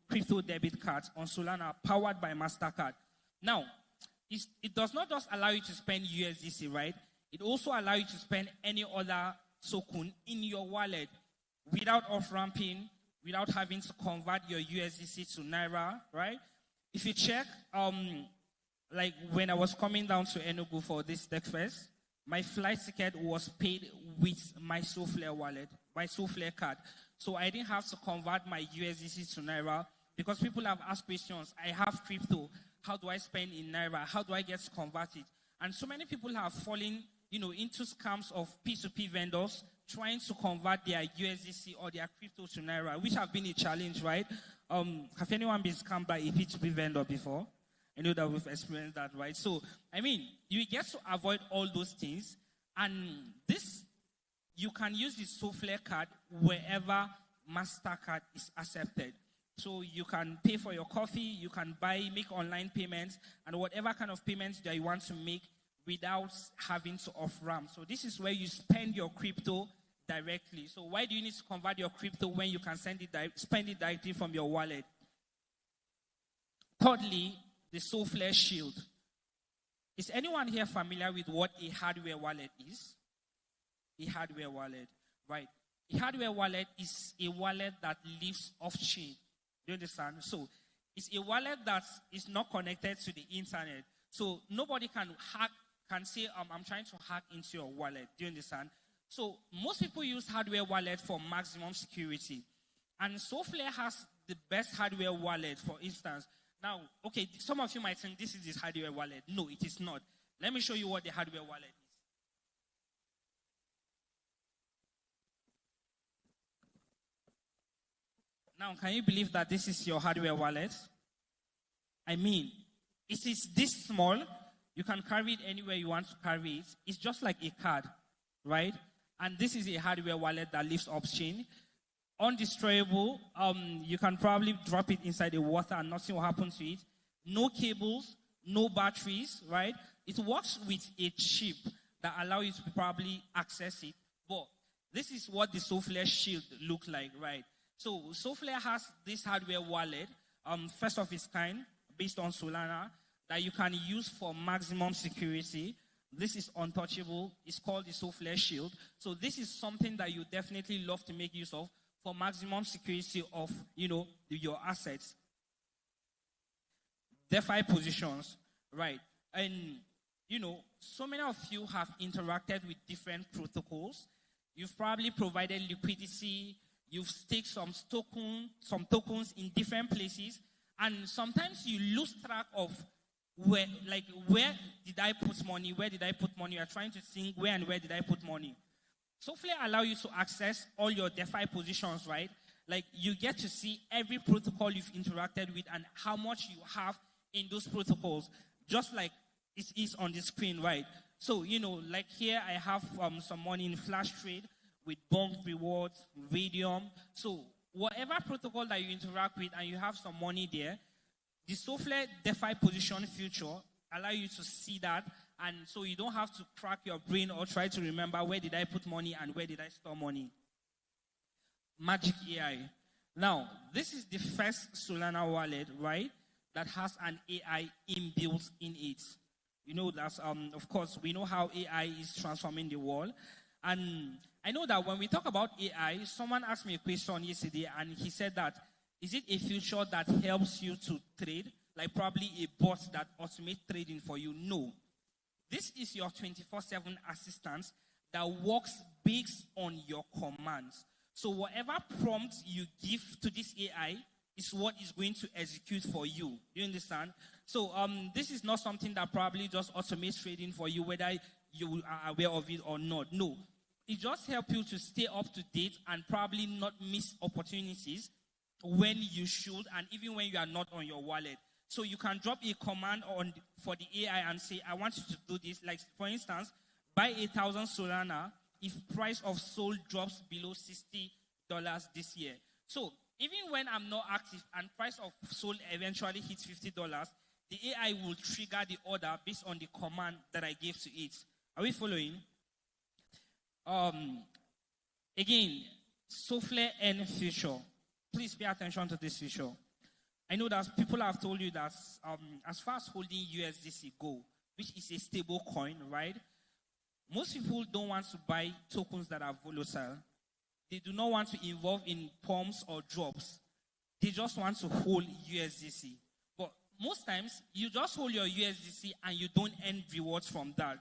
crypto debit cards on Solana powered by MasterCard. Now, it does not just allow you to spend USDC, right? It also allows you to spend any other token in your wallet without off-ramping, without having to convert your USDC to Naira, right? if you check, like when I was coming down to Enugu for this tech fest, my flight ticket was paid with my Solflare wallet, my Solflare card. So I didn't have to convert my USDC to Naira because people have asked questions. I have crypto. How do I spend in Naira? How do I get to convert it? And so many people have fallen, into scams of P2P vendors trying to convert their USDC or their crypto to Naira, which have been a challenge, right? Have anyone been scammed by a P2P vendor before? I know that we've experienced that, right? So, you get to avoid all those things. And this, you can use the Solflare card wherever MasterCard is accepted. So you can pay for your coffee, you can make online payments, and whatever kind of payments that you want to make without having to off-ramp. So this is where you spend your crypto directly. So why do you need to convert your crypto when you can spend it directly from your wallet? Thirdly, the Solflare Shield. Is anyone here familiar with what a hardware wallet is? A hardware wallet, right? A hardware wallet is a wallet that lives off-chain. Do you understand? So it's a wallet that is not connected to the internet. So nobody can say, I'm trying to hack into your wallet. Do you understand? So most people use hardware wallet for maximum security. And Solflare has the best hardware wallet, for instance. Now, okay, some of you might think this is his hardware wallet. No, it is not. Let me show you what the hardware wallet is. Now, can you believe that this is your hardware wallet? It is this small. You can carry it anywhere you want to carry it. It's just like a card, right? And this is a hardware wallet that lives off-chain. Undestroyable. You can probably drop it inside the water and nothing will happen to it. No cables, no batteries, right? It works with a chip that allows you to probably access it. But this is what the Solflare Shield looks like, right? So Solflare has this hardware wallet, first of its kind, based on Solana, that you can use for maximum security. This is untouchable. It's called the Solflare Shield. So this is something that you definitely love to make use of for maximum security of, your assets. DeFi positions, right? And, so many of you have interacted with different protocols. You've probably provided liquidity. You've staked some tokens in different places. And sometimes you lose track of where did I put money? Where did I put money? You're trying to think where did I put money? Solflare allow you to access all your DeFi positions, right? Like you get to see every protocol you've interacted with and how much you have in those protocols, just like it is on the screen, right? So, like here I have some money in Flash Trade with Bonk Rewards, Radium. So whatever protocol that you interact with and you have some money there, the Solflare DeFi position feature allow you to see that, and so you don't have to crack your brain or try to remember where did I put money and where did I store money. Magic AI. Now, this is the first Solana wallet, right, that has an AI inbuilt in it. That's, of course, we know how AI is transforming the world. And I know that when we talk about AI, someone asked me a question yesterday, and he said that, is it a feature that helps you to trade? Like probably a bot that automates trading for you? No. This is your 24/7 assistant that works based on your commands. So whatever prompt you give to this AI is what is going to execute for you. You understand? So this is not something that probably just automates trading for you, whether you are aware of it or not. No. It just helps you to stay up to date and probably not miss opportunities when you should, and even when you are not on your wallet. So you can drop a command for the AI and say, I want you to do this. Like, for instance, buy 1,000 Solana if price of Sol drops below $60 this year. So even when I'm not active and price of Sol eventually hits $50, the AI will trigger the order based on the command that I gave to it. Are we following? Again, Solflare N feature. Please pay attention to this feature. I know that people have told you that as far as holding USDC go, which is a stable coin, right? Most people don't want to buy tokens that are volatile. They do not want to involve in pumps or drops. They just want to hold USDC. But most times, you just hold your USDC and you don't earn rewards from that.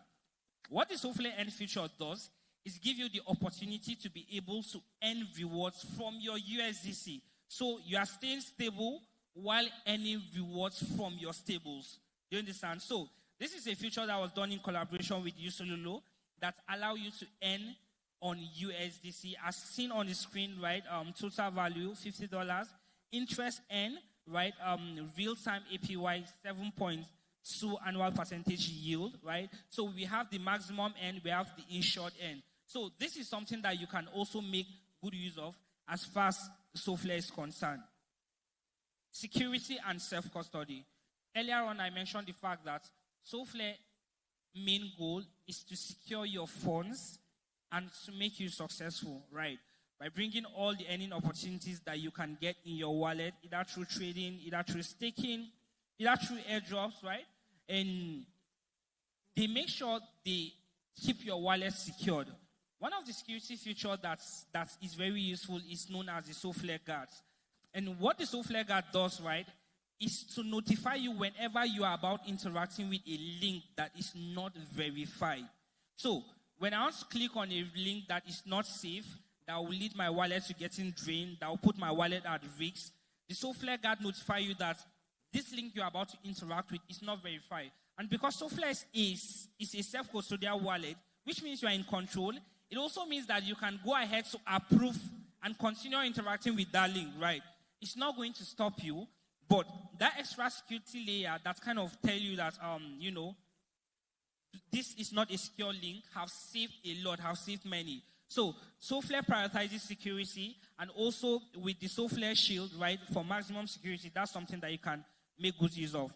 What the Solflare Earn feature does is give you the opportunity to be able to earn rewards from your USDC. So you are staying stable while earning rewards from your stables. Do you understand? So this is a feature that was done in collaboration with Usololo that allow you to earn on USDC as seen on the screen, right? Total value $50, interest earn, right? Real-time APY 7.2 annual percentage yield, right? So we have the maximum earn, we have the insured earn. So this is something that you can also make good use of as far as Solflare is concerned. Security and self-custody. Earlier on, I mentioned the fact that Solflare's main goal is to secure your funds and to make you successful, right? By bringing all the earning opportunities that you can get in your wallet, either through trading, either through staking, either through airdrops, right? And they make sure they keep your wallet secured. One of the security features that is very useful is known as the Solflare Guard. And what the Solflare Guard does, right, is to notify you whenever you are about interacting with a link that is not verified. So, when I want to click on a link that is not safe, that will lead my wallet to getting drained, that will put my wallet at risk, the Solflare Guard notify you that this link you're about to interact with is not verified. And because Solflare is a self-custodial wallet, which means you are in control, it also means that you can go ahead to approve and continue interacting with that link, right? It's not going to stop you, but that extra security layer that kind of tell you that, this is not a secure link, have saved a lot, have saved many. So, Solflare prioritizes security, and also with the Solflare Shield, right, for maximum security, that's something that you can make good use of.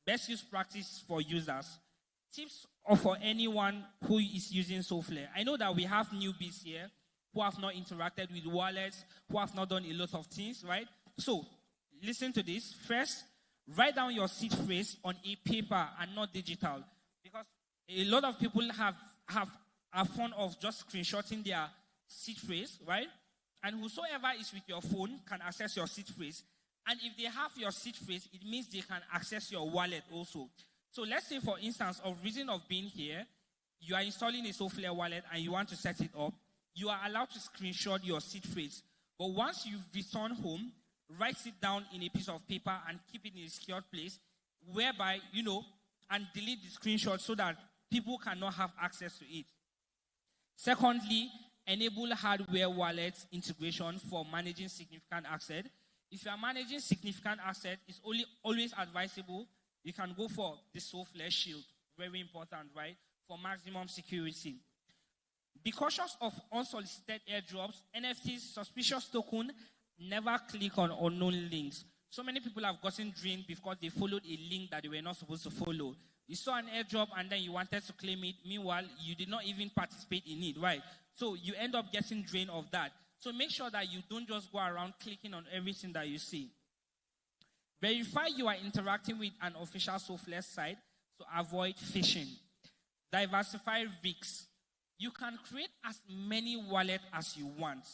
Best use practice for users. Tips for anyone who is using Solflare. I know that we have newbies here who have not interacted with wallets, who have not done a lot of things, right? So, listen to this. First, write down your seed phrase on a paper and not digital. Because a lot of people are fond of just screenshotting their seed phrase, right? And whosoever is with your phone can access your seed phrase. And if they have your seed phrase, it means they can access your wallet also. So let's say, for instance, of reason of being here, you are installing a Solflare wallet and you want to set it up, you are allowed to screenshot your seed phrase. But once you return home, write it down in a piece of paper and keep it in a secure place, whereby, and delete the screenshot so that people cannot have access to it. Secondly, enable hardware wallet integration for managing significant asset. If you are managing significant asset, it's always advisable you can go for the Solflare Shield. Very important, right? For maximum security. Be cautious of unsolicited airdrops, NFTs, suspicious token. Never click on unknown links. So many people have gotten drained because they followed a link that they were not supposed to follow. You saw an airdrop and then you wanted to claim it. Meanwhile, you did not even participate in it, right? So you end up getting drained of that. So make sure that you don't just go around clicking on everything that you see. Verify you are interacting with an official Solflare site to avoid phishing. Diversify risks. You can create as many wallets as you want.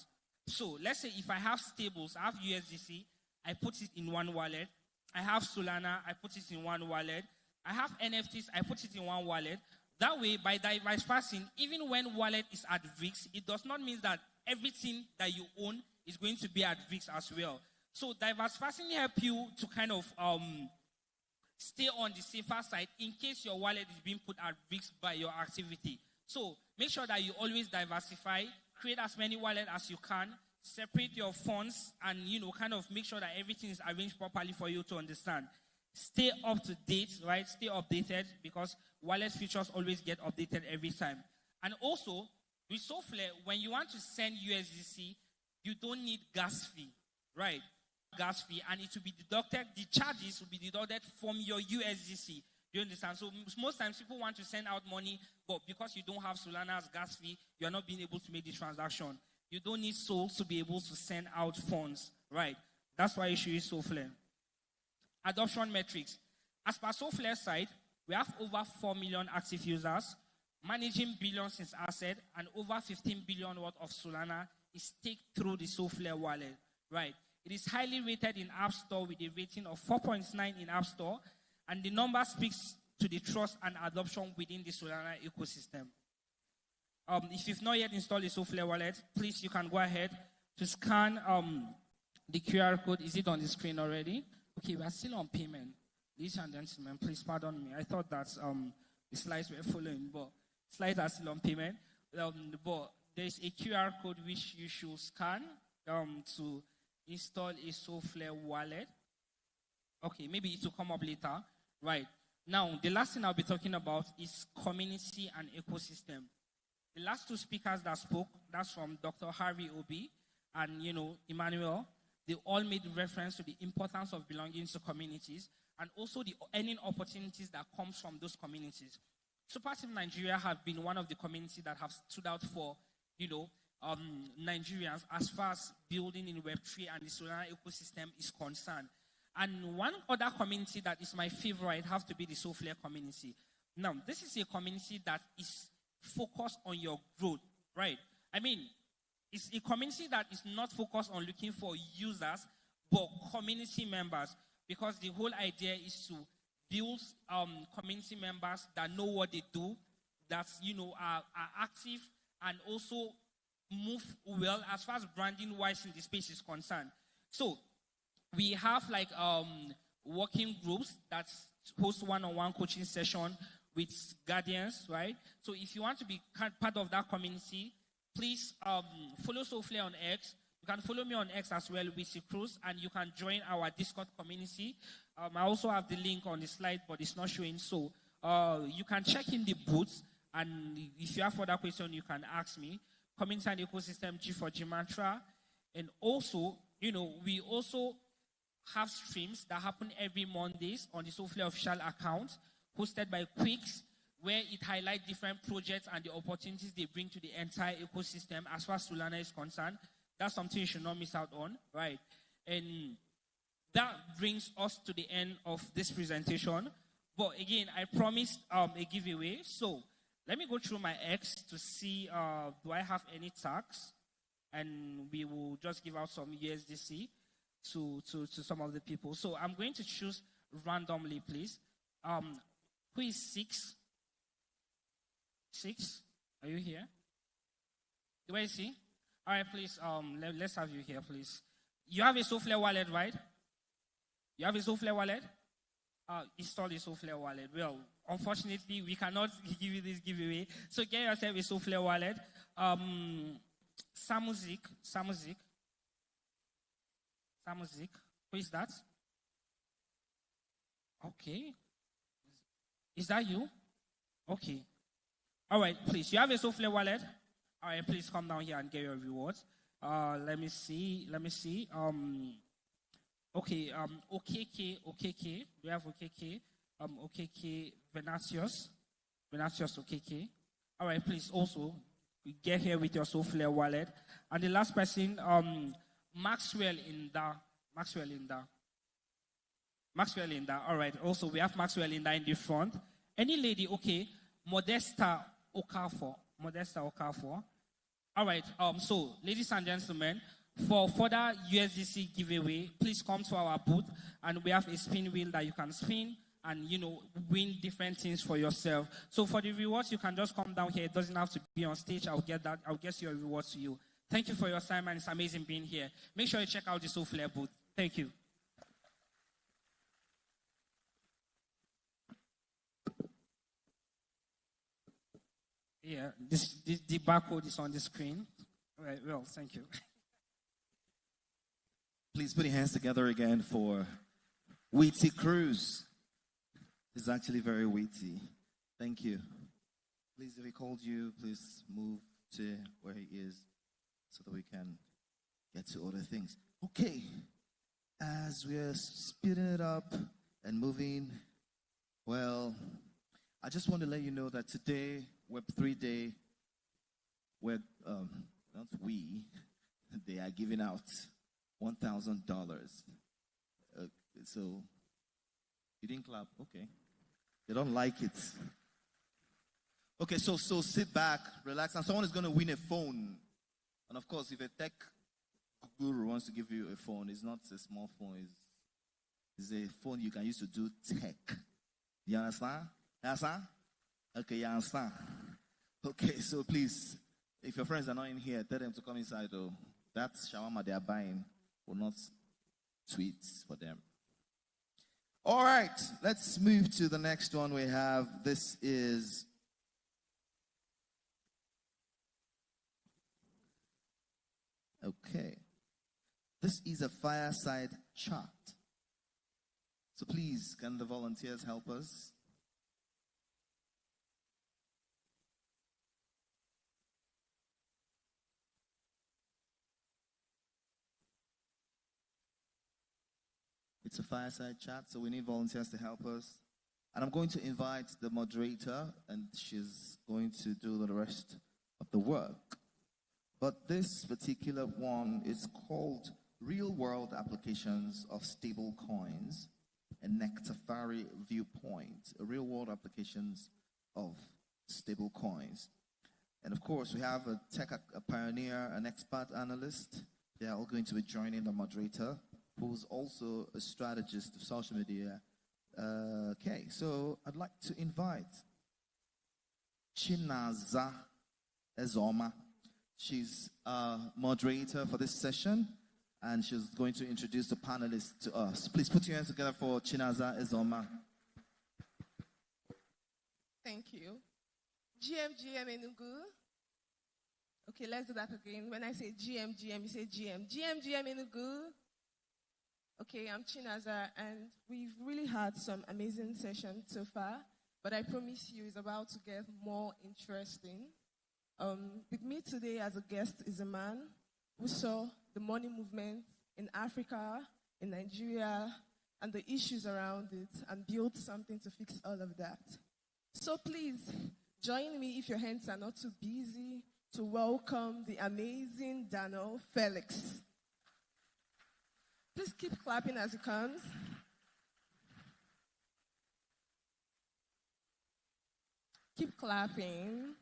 So let's say if I have stables, I have USDC, I put it in one wallet. I have Solana, I put it in one wallet. I have NFTs, I put it in one wallet. That way, by diversifying, even when wallet is at risk, it does not mean that everything that you own is going to be at risk as well. So diversifying help you to kind of stay on the safer side in case your wallet is being put at risk by your activity. So make sure that you always diversify, create as many wallets as you can, separate your funds, and kind of make sure that everything is arranged properly for you to understand. Stay up to date, right? Stay updated, because wallet features always get updated every time. And also, with Solflare, when you want to send USDC, you don't need gas fee, right? Gas fee, and it will be deducted, the charges will be deducted from your USDC. Do you understand? So most times people want to send out money, but because you don't have Solana's gas fee, you're not being able to make the transaction. You don't need Sol to be able to send out funds, right? That's why you should use Solflare. Adoption metrics. As per Solflare side, we have over 4 million active users, managing billions in assets, and over 15 billion worth of Solana is staked through the Solflare wallet, right? It is highly rated in App Store with a rating of 4.9 in App Store, and the number speaks to the trust and adoption within the Solana ecosystem. If you've not yet installed the Solflare wallet, please, you can go ahead to scan the QR code. Is it on the screen already? Okay, we are still on payment. Ladies and gentlemen, please pardon me. I thought that the slides were following, but slides are still on payment. But there's a QR code which you should scan to install a Solflare wallet. Okay, maybe it will come up later. Right. Now, the last thing I'll be talking about is community and ecosystem. The last two speakers that spoke, that's from Dr. Harvey Obi and, Emmanuel. They all made reference to the importance of belonging to communities and also the earning opportunities that comes from those communities. Superteam Nigeria have been one of the communities that have stood out for, Nigerians as far as building in Web3 and the Solana ecosystem is concerned. And one other community that is my favorite has to be the Solflare community. Now, this is a community that is focused on your growth, right? I mean, it's a community that is not focused on looking for users, but community members, because the whole idea is to build community members that know what they do, that, are active and also move well as far as branding-wise in the space is concerned. So, we have working groups that host one-on-one coaching session with guardians, right? So if you want to be part of that community, please follow Solflare on X. You can follow me on X as well, with Cruz, and you can join our Discord community. I also have the link on the slide, but it's not showing. So you can check in the booth, and if you have further questions, you can ask me. Community and ecosystem, G for G Mantra. And also, we also have streams that happen every Mondays on the Solflare official account, hosted by Quicks, where it highlights different projects and the opportunities they bring to the entire ecosystem as far as Solana is concerned. That's something you should not miss out on, right? And that brings us to the end of this presentation. But again, I promised a giveaway. So let me go through my X to see, do I have any tags? And we will just give out some USDC to some of the people. So I'm going to choose randomly, please. Who is 6? 6? Are you here? Where is he? All right, please, let's have you here, please. You have a Solflare wallet, right? You have a Solflare wallet? Install a Solflare wallet. Well, unfortunately, we cannot give you this giveaway. So get yourself a Solflare wallet. Samuzik. Who is that? Okay. Is that you? Okay. All right, please. You have a Solflare wallet? All right, please come down here and get your rewards. Let me see. Okay, OKK. We have OKK. OKK, Venatius, OKK. All right, please also get here with your Solflare wallet. And the last person, Maxwell Inda. All right. Also, we have Maxwell Inda in the front. Any lady, okay. Modesta Okafor. All right. So, ladies and gentlemen, for further USDC giveaway, please come to our booth, and we have a spin wheel that you can spin and, win different things for yourself. So for the rewards, you can just come down here. It doesn't have to be on stage. I'll get your rewards to you. Thank you for your time, and it's amazing being here. Make sure you check out the Solflare booth. Thank you. Yeah, the barcode is on the screen. All right, well, thank you. Please put your hands together again for Witty Cruz. He's actually very witty. Thank you. Please, if he called you, please move to where he is so that we can get to other things. Okay. As we are speeding it up and moving, well, I just want to let you know that today, Web3 Day, they are giving out $1,000. So, you didn't clap? Okay. They don't like it. Okay, so sit back, relax, and someone is going to win a phone. And of course, if a tech guru wants to give you a phone, it's not a small phone. It's a phone you can use to do tech. You understand? You understand? Okay, you understand? Okay, so please, if your friends are not in here, tell them to come inside, though. That shawarma they are buying will not tweet for them. All right, let's move to the next one we have. This is okay. This is a fireside chat. So please, can the volunteers help us? It's a fireside chat, so we need volunteers to help us. And I'm going to invite the moderator, and she's going to do the rest of the work. But this particular one is called Real-World Applications of Stable Coins, a Nectafari Viewpoint, real-world applications of stable coins. And of course, we have a tech a pioneer, an expert analyst. They are all going to be joining the moderator, who's also a strategist of social media. Okay, so I'd like to invite Chinaza Ezoma. She's a moderator for this session, and she's going to introduce the panelists to us. Please put your hands together for Chinaza Ezoma. Thank you. GM Enugu. Okay, let's do that again. When I say GM, you say GM. GM Enugu. Okay, I'm Chinaza, and we've really had some amazing sessions so far, but I promise you it's about to get more interesting. With me today as a guest is a man who saw the money movement in Africa, in Nigeria, and the issues around it, and built something to fix all of that. So please, join me, if your hands are not too busy, to welcome the amazing Daniel Felix. Please keep clapping as he comes. Keep clapping.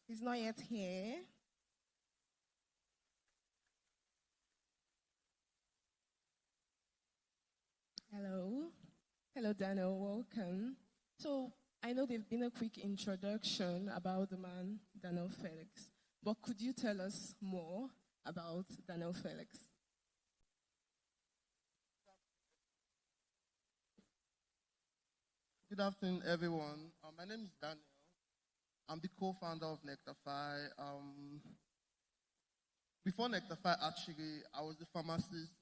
He's not yet here. Hello. Hello, Daniel. Welcome. So, I know there's been a quick introduction about the man, Daniel Felix, but could you tell us more about Daniel Felix? Good afternoon, everyone. My name is Daniel. I'm the co-founder of Nectafy. Before Nectafy, actually, I was the pharmacist.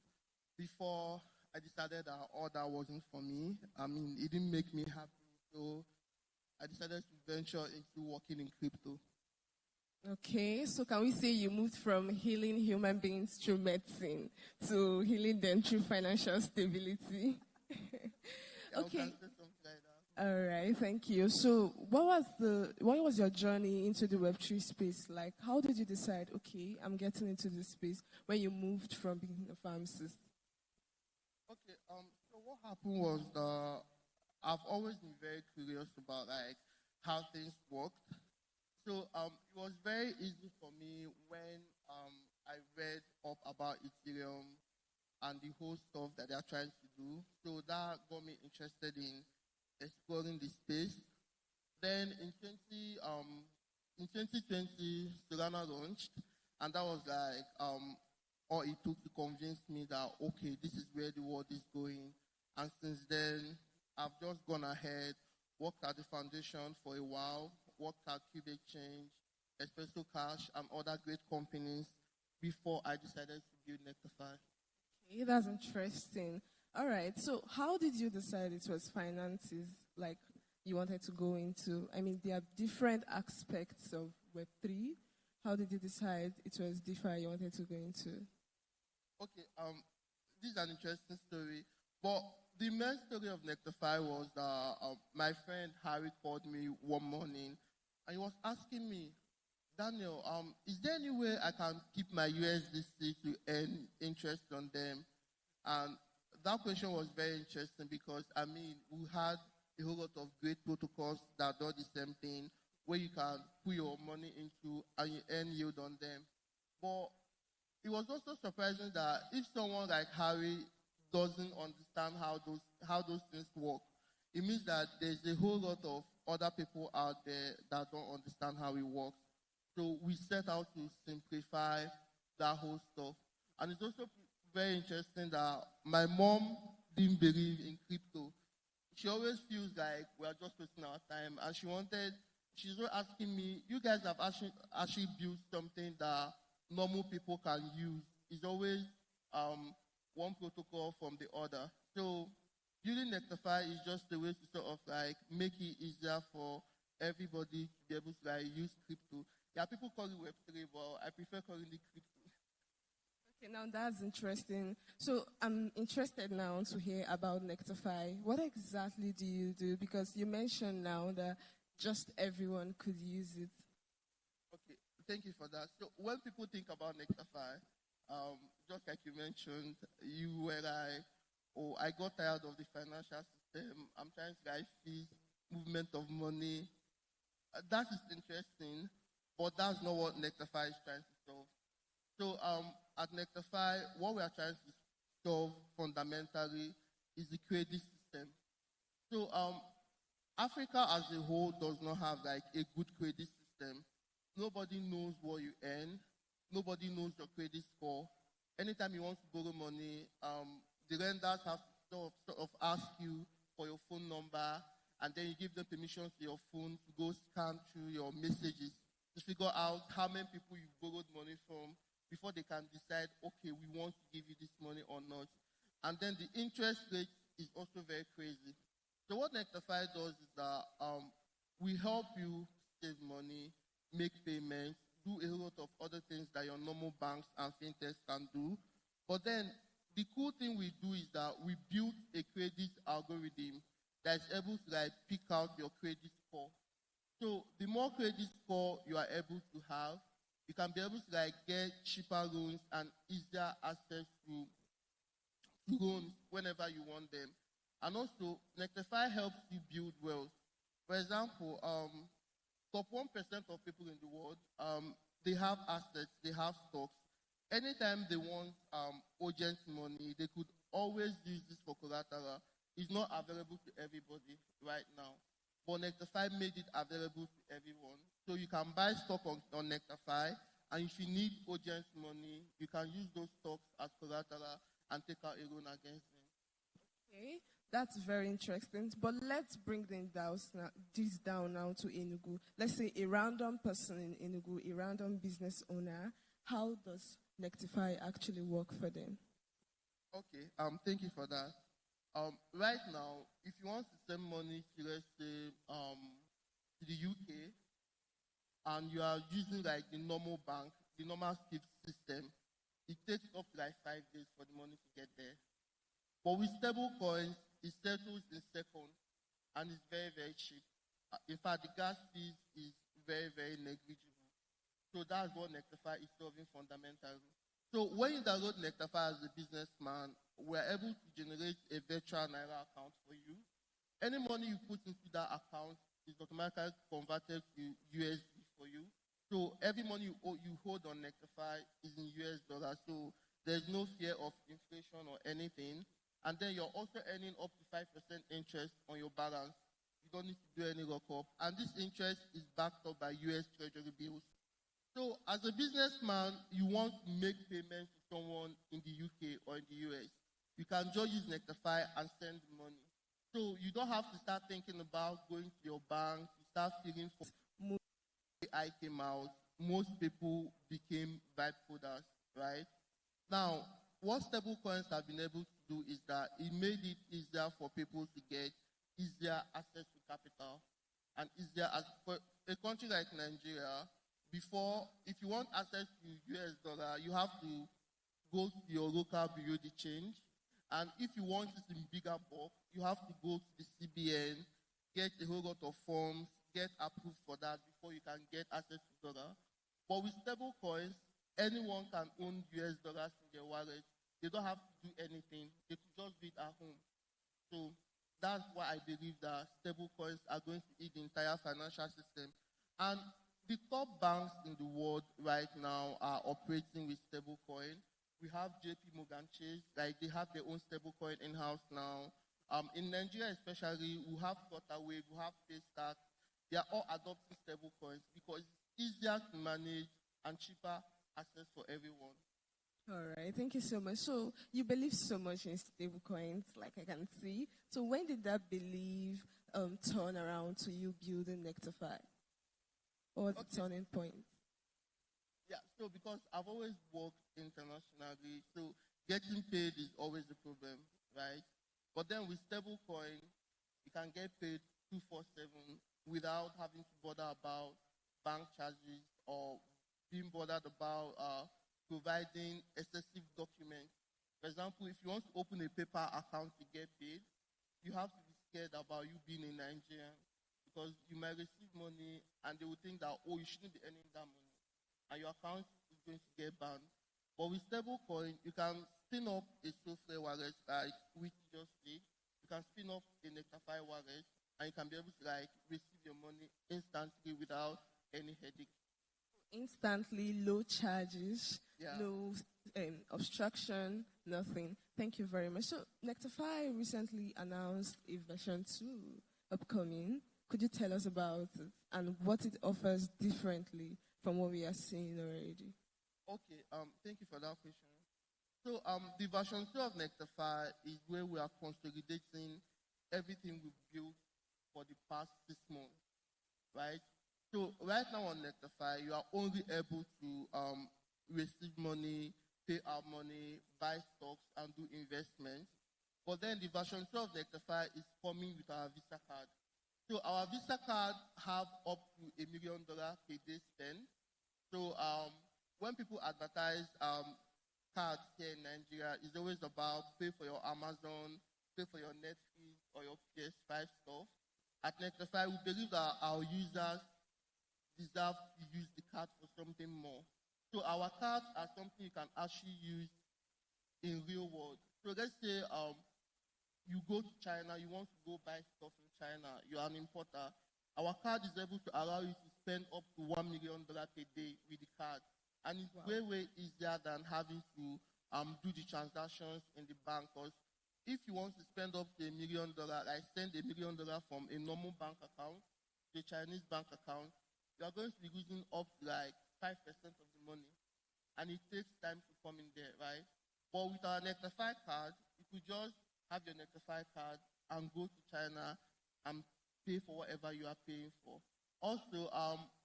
Before I decided that all that wasn't for me. I mean, it didn't make me happy, so I decided to venture into working in crypto. Okay, so can we say you moved from healing human beings through medicine to healing them through financial stability? Okay. All right, thank you. So what was your journey into the Web3 space like? How did you decide, okay, I'm getting into this space when you moved from being a pharmacist? Okay, so what happened was I've always been very curious about like how things worked. So it was very easy for me when I read up about Ethereum and the whole stuff that they are trying to do. So that got me interested in exploring the space. Then in 2020, Solana launched, and that was like all it took to convince me that, okay, this is where the world is going. And since then, I've just gone ahead, worked at the foundation for a while, worked at Cube Exchange, Espresso Cash, and other great companies before I decided to build Nectafy. Okay, that's interesting. All right, so how did you decide it was finances, like you wanted to go into? I mean, there are different aspects of Web3. How did you decide it was DeFi you wanted to go into? Okay, this is an interesting story, but the main story of Nectafy was that my friend Harry called me one morning, and he was asking me, Daniel, is there any way I can keep my USDC to earn interest on them? And that question was very interesting because, I mean, we had a whole lot of great protocols that do the same thing, where you can put your money into and you earn yield on them. But it was also surprising that if someone like Harry doesn't understand how those things work, it means that there's a whole lot of other people out there that don't understand how it works. So we set out to simplify that whole stuff. And it's also very interesting that my mom didn't believe in crypto. She always feels like we are just wasting our time. And she's always asking me, you guys have actually built something that normal people can use. It's always one protocol from the other. So building Nectify is just a way to sort of like make it easier for everybody to be able to like use crypto. Yeah, people call it Web3, but I prefer calling it crypto. Okay, now that's interesting. So I'm interested now to hear about Nectify. What exactly do you do? Because you mentioned now that just everyone could use it. Okay, thank you for that. So when people think about Nectify, just like you mentioned, you were like, oh, I got tired of the financial system. I'm trying to like fees, movement of money. That is interesting, but that's not what Nectify is trying to solve. So at Nectify, what we are trying to solve fundamentally is the credit system. So Africa as a whole does not have like a good credit system. Nobody knows what you earn. Nobody knows your credit score. Anytime you want to borrow money, the lenders have to sort of ask you for your phone number, and then you give them permission to your phone to go scan through your messages to figure out how many people you borrowed money from before they can decide, okay, we want to give you this money or not. And then the interest rate is also very crazy. So what Nectify does is that we help you save money, make payments, do a lot of other things that your normal banks and fintechs can do. But then the cool thing we do is that we build a credit algorithm that is able to like pick out your credit score. So the more credit score you are able to have, you can be able to like get cheaper loans and easier access to loans whenever you want them. And also, Nectify helps you build wealth. For example, top 1% of people in the world, they have assets, they have stocks. Anytime they want urgent money, they could always use this for collateral. It's not available to everybody right now. But Nectify made it available to everyone. So you can buy stock on Nectify, and if you need urgent money, you can use those stocks as collateral and take out a loan against them. Okay, that's very interesting. But let's bring this down now to Enugu. Let's say a random person in Enugu, a random business owner. How does Nectify actually work for them? Okay, thank you for that. Right now, if you want to send money to, let's say, to the UK, and you are using like the normal bank, the normal SWIFT system, it takes up to like 5 days for the money to get there. But with stable coins, it settles in seconds, and it's very, very cheap. In fact, the gas fees is very, very negligible. So that's what Nectify is solving fundamentally. So when you download Nectify as a businessman, we're able to generate a virtual Naira account for you. Any money you put into that account is automatically converted to USD for you. So every money you hold on Nectify is in US dollars. So there's no fear of inflation or anything. And then you're also earning up to 5% interest on your balance. You don't need to do any lockup. And this interest is backed up by US Treasury bills. So as a businessman, you want to make payments to someone in the UK or in the US, you can just use Nectify and send money. So you don't have to start thinking about going to your bank, you start feeling for AI came out, most people became vibe coders, right? Now, what stablecoins have been able to do is that it made it easier for people to get easier access to capital and easier as for a country like Nigeria. Before, if you want access to US dollar, you have to go to your local bureau de change. And if you want it in bigger bulk, you have to go to the CBN, get a whole lot of forms, get approved for that before you can get access to dollar. But with stable coins, anyone can own US dollars in their wallet. They don't have to do anything. They could just do it at home. So That's why I believe that stable coins are going to eat the entire financial system. And the top banks in the world right now are operating with stable coin. We have JP Morgan Chase, like they have their own stable coin in-house now. In Nigeria especially, we have Flutterwave, we have Paystack. They are all adopting stable coins because it's easier to manage and cheaper access for everyone. All right, thank you so much. So you believe so much in stable coins, like I can see. So when did that belief turn around to you building Nectify? Or the turning point? Yeah, so because I've always worked internationally, so getting paid is always a problem, right? But then with stablecoin, you can get paid 247 without having to bother about bank charges or being bothered about providing excessive documents. For example, if you want to open a paper account to get paid, you have to be scared about you being a Nigerian because you might receive money and they will think that, oh, you shouldn't be earning that money and your account is going to get banned. But with stablecoin, you can spin up a Solflare wallet like we just did. You can spin up a Nectify wallet and you can be able to like receive your money instantly without any headache. Instantly, low charges, no obstruction, nothing. Thank you very much. So Nectify recently announced a version 2 upcoming. Could you tell us about it and what it offers differently from what we are seeing already? Okay, thank you for that question. So the version 2 of Nectify is where we are consolidating everything we've built for the past 6 months, right? So right now on Nectify, you are only able to receive money, pay out money, buy stocks, and do investments. But then the version 2 of Nectify is coming with our Visa card. So our Visa card have up to $1 million per day spend. So when people advertise cards here in Nigeria, it's always about pay for your Amazon, pay for your Netflix or your PS5 stuff. At Nectify, we believe that our users deserve to use the card for something more. So our cards are something you can actually use in real world. So let's say you go to China, you want to go buy stuff in China, you're an importer. Our card is able to allow you to spend up to $1 million per day with the card. And it's way, way easier than having to do the transactions in the bank. Because if you want to spend up to $1 million, like send $1 million from a normal bank account to a Chinese bank account, you are going to be losing up to like 5% of the money. And it takes time to come in there, right? But with our Nectify card, you could just have your Nectify card and go to China and pay for whatever you are paying for. Also,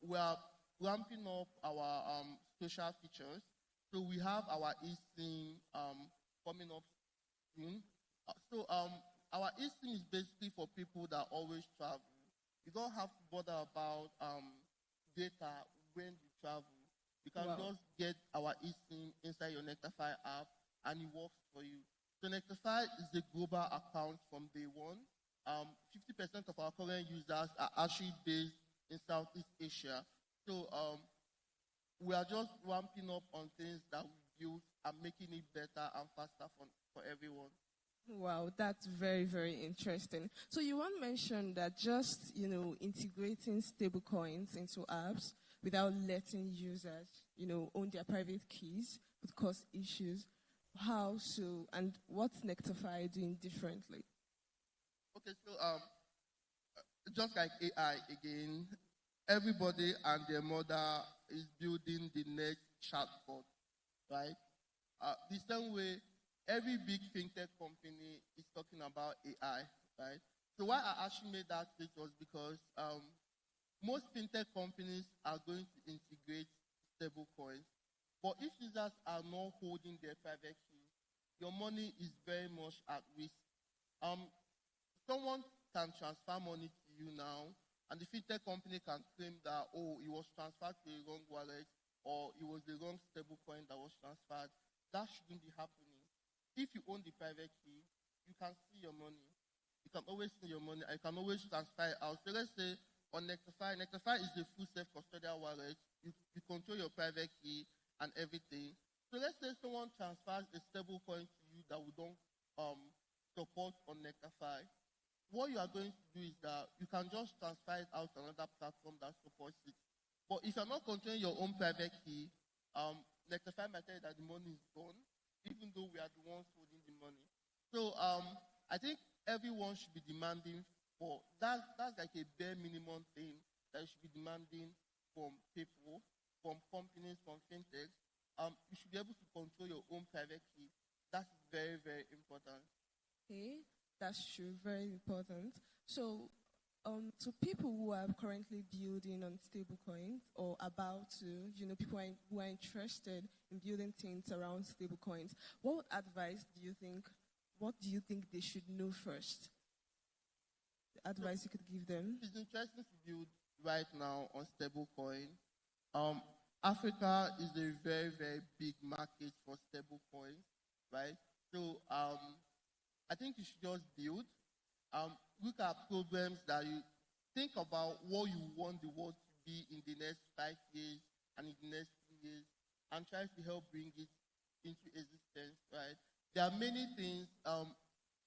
we are ramping up our social features. So we have our eSIM coming up soon. Our eSIM is basically for people that always travel. You don't have to bother about data when you travel. You can just get our eSIM inside your Nectify app and it works for you. So Nectify is a global account from day one. 50% of our current users are actually based in Southeast Asia. So we are just ramping up on things that we built and making it better and faster for everyone. Wow, that's very, very interesting. So you want to mention that just, integrating stable coins into apps without letting users, own their private keys would cause issues. How so, and what's Nectify doing differently? Okay, so just like AI again, everybody and their mother is building the next chatbot, right? The same way, every big fintech company is talking about AI, right? So why I actually made that tweet was because most fintech companies are going to integrate stable coins. But if users are not holding their private keys, your money is very much at risk. Someone can transfer money to you now, and the fintech company can claim that, oh, it was transferred to a wrong wallet, or it was the wrong stable coin that was transferred. That shouldn't be happening. If you own the private key, you can see your money. You can always see your money. I can always transfer it out. So let's say on Nectify is a full self-custodial wallet. You control your private key and everything. So let's say someone transfers a stable coin to you that we don't support on Nectify. what you are going to do is that you can just transfer it out to another platform that supports it. But if you're not controlling your own private key, Electrify might tell you that the money is gone, even though we are the ones holding the money. So I think everyone should be demanding for that. That's like a bare minimum thing that you should be demanding from people, from companies, from fintechs. You should be able to control your own private key. That's very, very important. Okay, that's true. Very important. So, to people who are currently building on stablecoins or about to, people who are interested in building things around stablecoins, what advice do you think? What do you think they should know first? The advice you could give them. It's interesting to build right now on stablecoin. Africa is a very, very big market for stablecoins, right? So I think you should just build. Look at problems that you think about what you want the world to be in the next 5 years and in the next 2 years, and try to help bring it into existence, right? There are many things.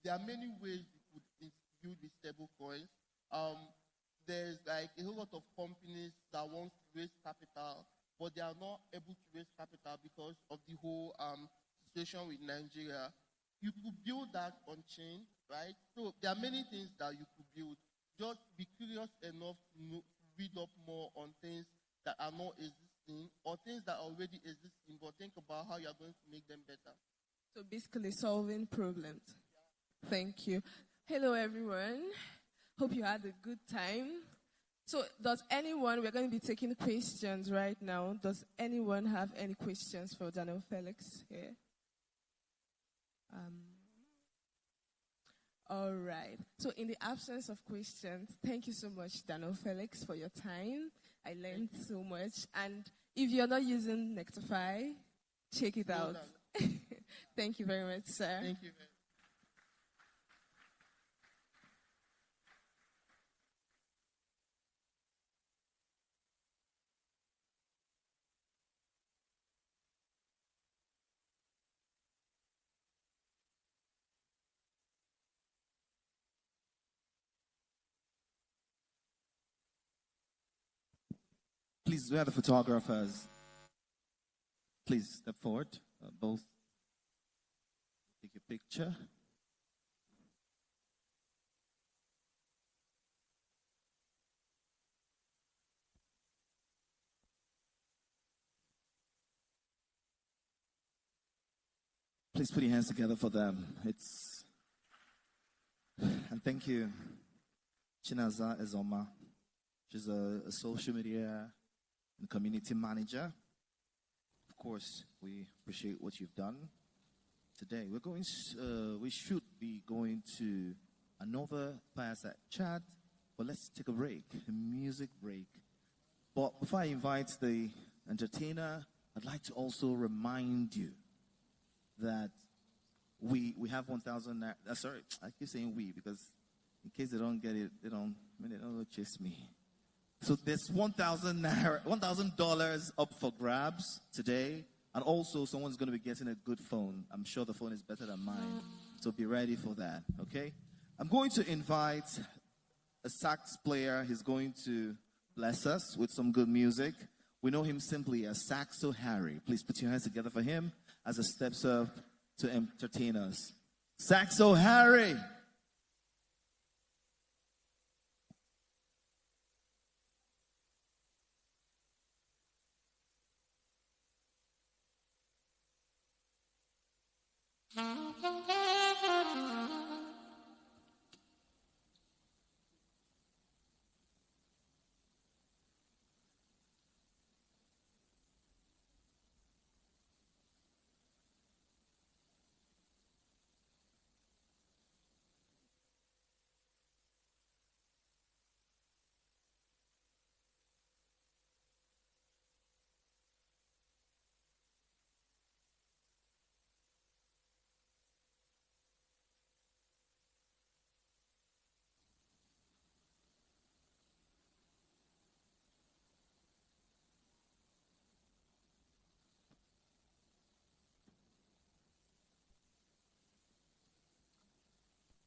There are many ways you could build with stablecoins. There's like a whole lot of companies that want to raise capital, but they are not able to raise capital because of the whole situation with Nigeria. You could build that on chain, right? So there are many things that you could build. Just be curious enough to read up more on things that are not existing or things that are already existing, but think about how you are going to make them better. So basically solving problems. Thank you. Hello, everyone. Hope you had a good time. So we're going to be taking questions right now. Does anyone have any questions for Daniel Felix here? All right. So in the absence of questions, thank you so much, Daniel Felix, for your time. I learned so much. And if you're not using Nectify, check it out. Thank you very much, sir. Thank you. Please, where are the photographers? Please step forward. Both take a picture. Please put your hands together for them. And thank you, Chinaza Ezoma. She's a social media and community manager. Of course, we appreciate what you've done today. We should be going to another Fireside chat, but let's take a break, a music break. But before I invite the entertainer, I'd like to also remind you that we have 1,000. Sorry, I keep saying we because in case they don't get it, they don't chase me. So there's $1,000 up for grabs today, and also someone's going to be getting a good phone. I'm sure the phone is better than mine, so be ready for that. Okay, I'm going to invite a sax player. He's going to bless us with some good music. We know him simply as Saxo Harry. Please put your hands together for him as a steps up to entertain us. Saxo Harry.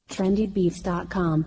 trendybeats.com.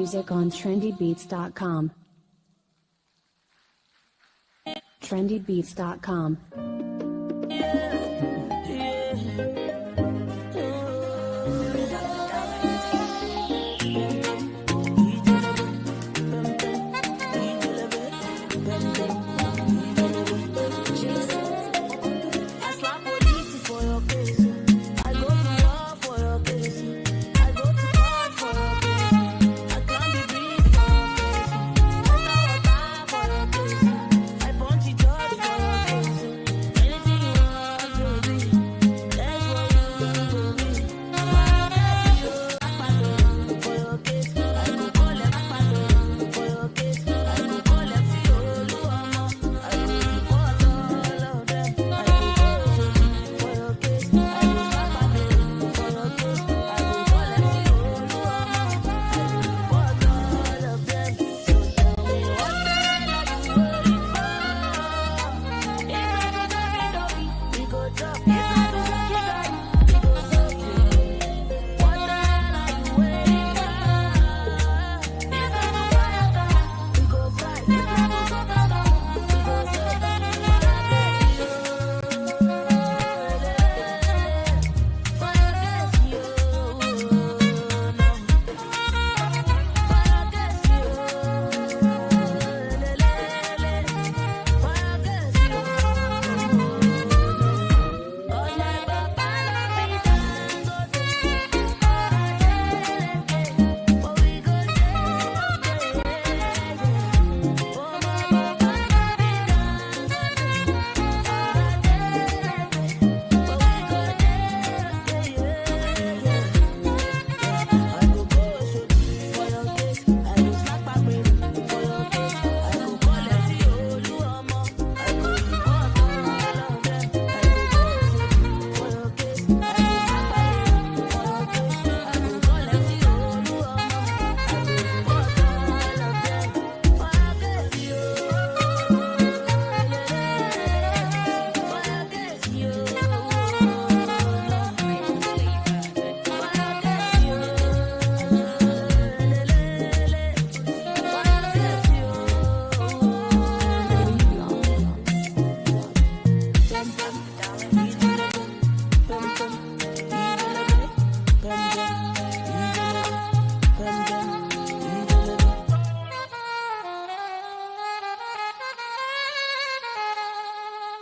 Music on trendybeats.com. trendybeats.com.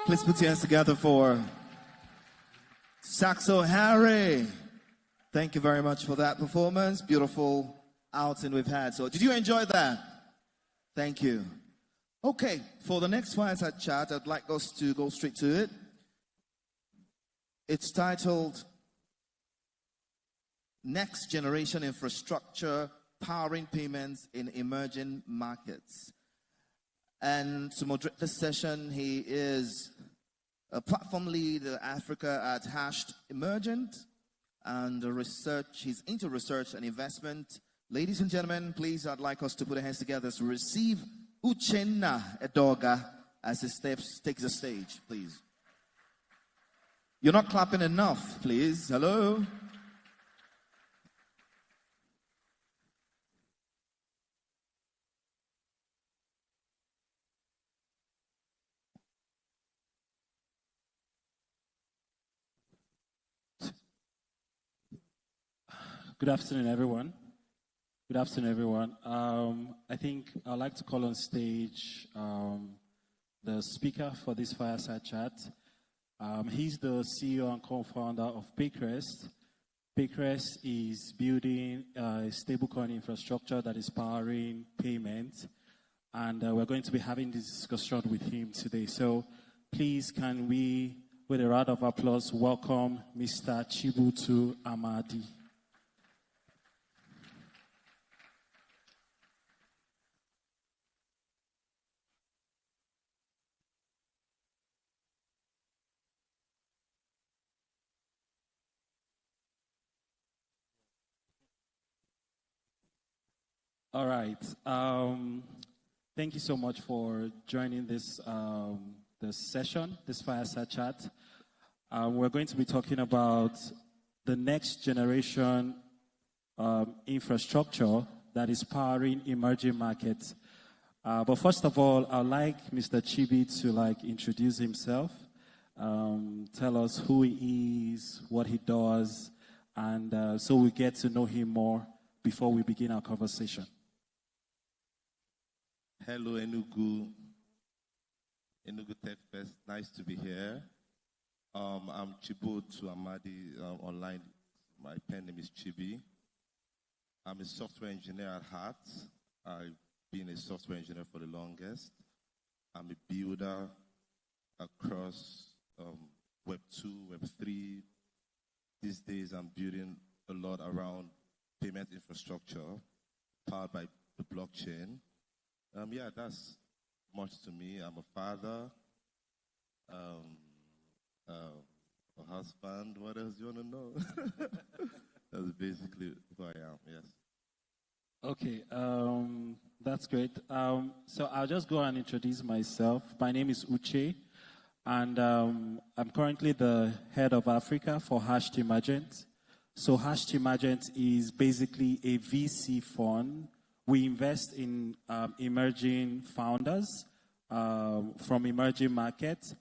Please put your hands together for Saxo Harry. Thank you very much for that performance. Beautiful outing we've had. So did you enjoy that? Thank you. Okay, for the next Fireside Chat, I'd like us to go straight to it. It's titled Next Generation Infrastructure Powering Payments in Emerging Markets. And to moderate this session, he is a platform lead in Africa at Hashed Emergent, and he's into research and investment. Ladies and gentlemen, please, I'd like us to put our hands together to receive Uchenna Edoga as he takes the stage, please. You're not clapping enough, please. Hello? Good afternoon, everyone. Good afternoon, everyone. I think I'd like to call on stage the speaker for this Fireside Chat. He's the CEO and co-founder of Paycrest. Paycrest is building a stablecoin infrastructure that is powering payments, and we're going to be having this discussion with him today. So please, can we, with a round of applause, welcome Mr. Chibutu Amadi. All right. Thank you so much for joining this session, this Fireside Chat. We're going to be talking about the next generation infrastructure that is powering emerging markets. But first of all, I'd like Mr. Chibi to introduce himself, tell us who he is, what he does, and so we get to know him more before we begin our conversation. Hello, Enugu Tech Fest. Nice to be here. I'm Chibutu Amadi online. My pen name is Chibi. I'm a software engineer at heart. I've been a software engineer for the longest. I'm a builder across Web 2, Web 3. These days, I'm building a lot around payment infrastructure powered by the blockchain. Yeah, that's much to me. I'm a father, a husband. What else do you want to know? That's basically who I am, yes. Okay, that's great. So I'll just go and introduce myself. My name is Uche, and I'm currently the head of Africa for Hashed Emergent. So Hashed Emergent is basically a VC fund. We invest in emerging founders from emerging markets.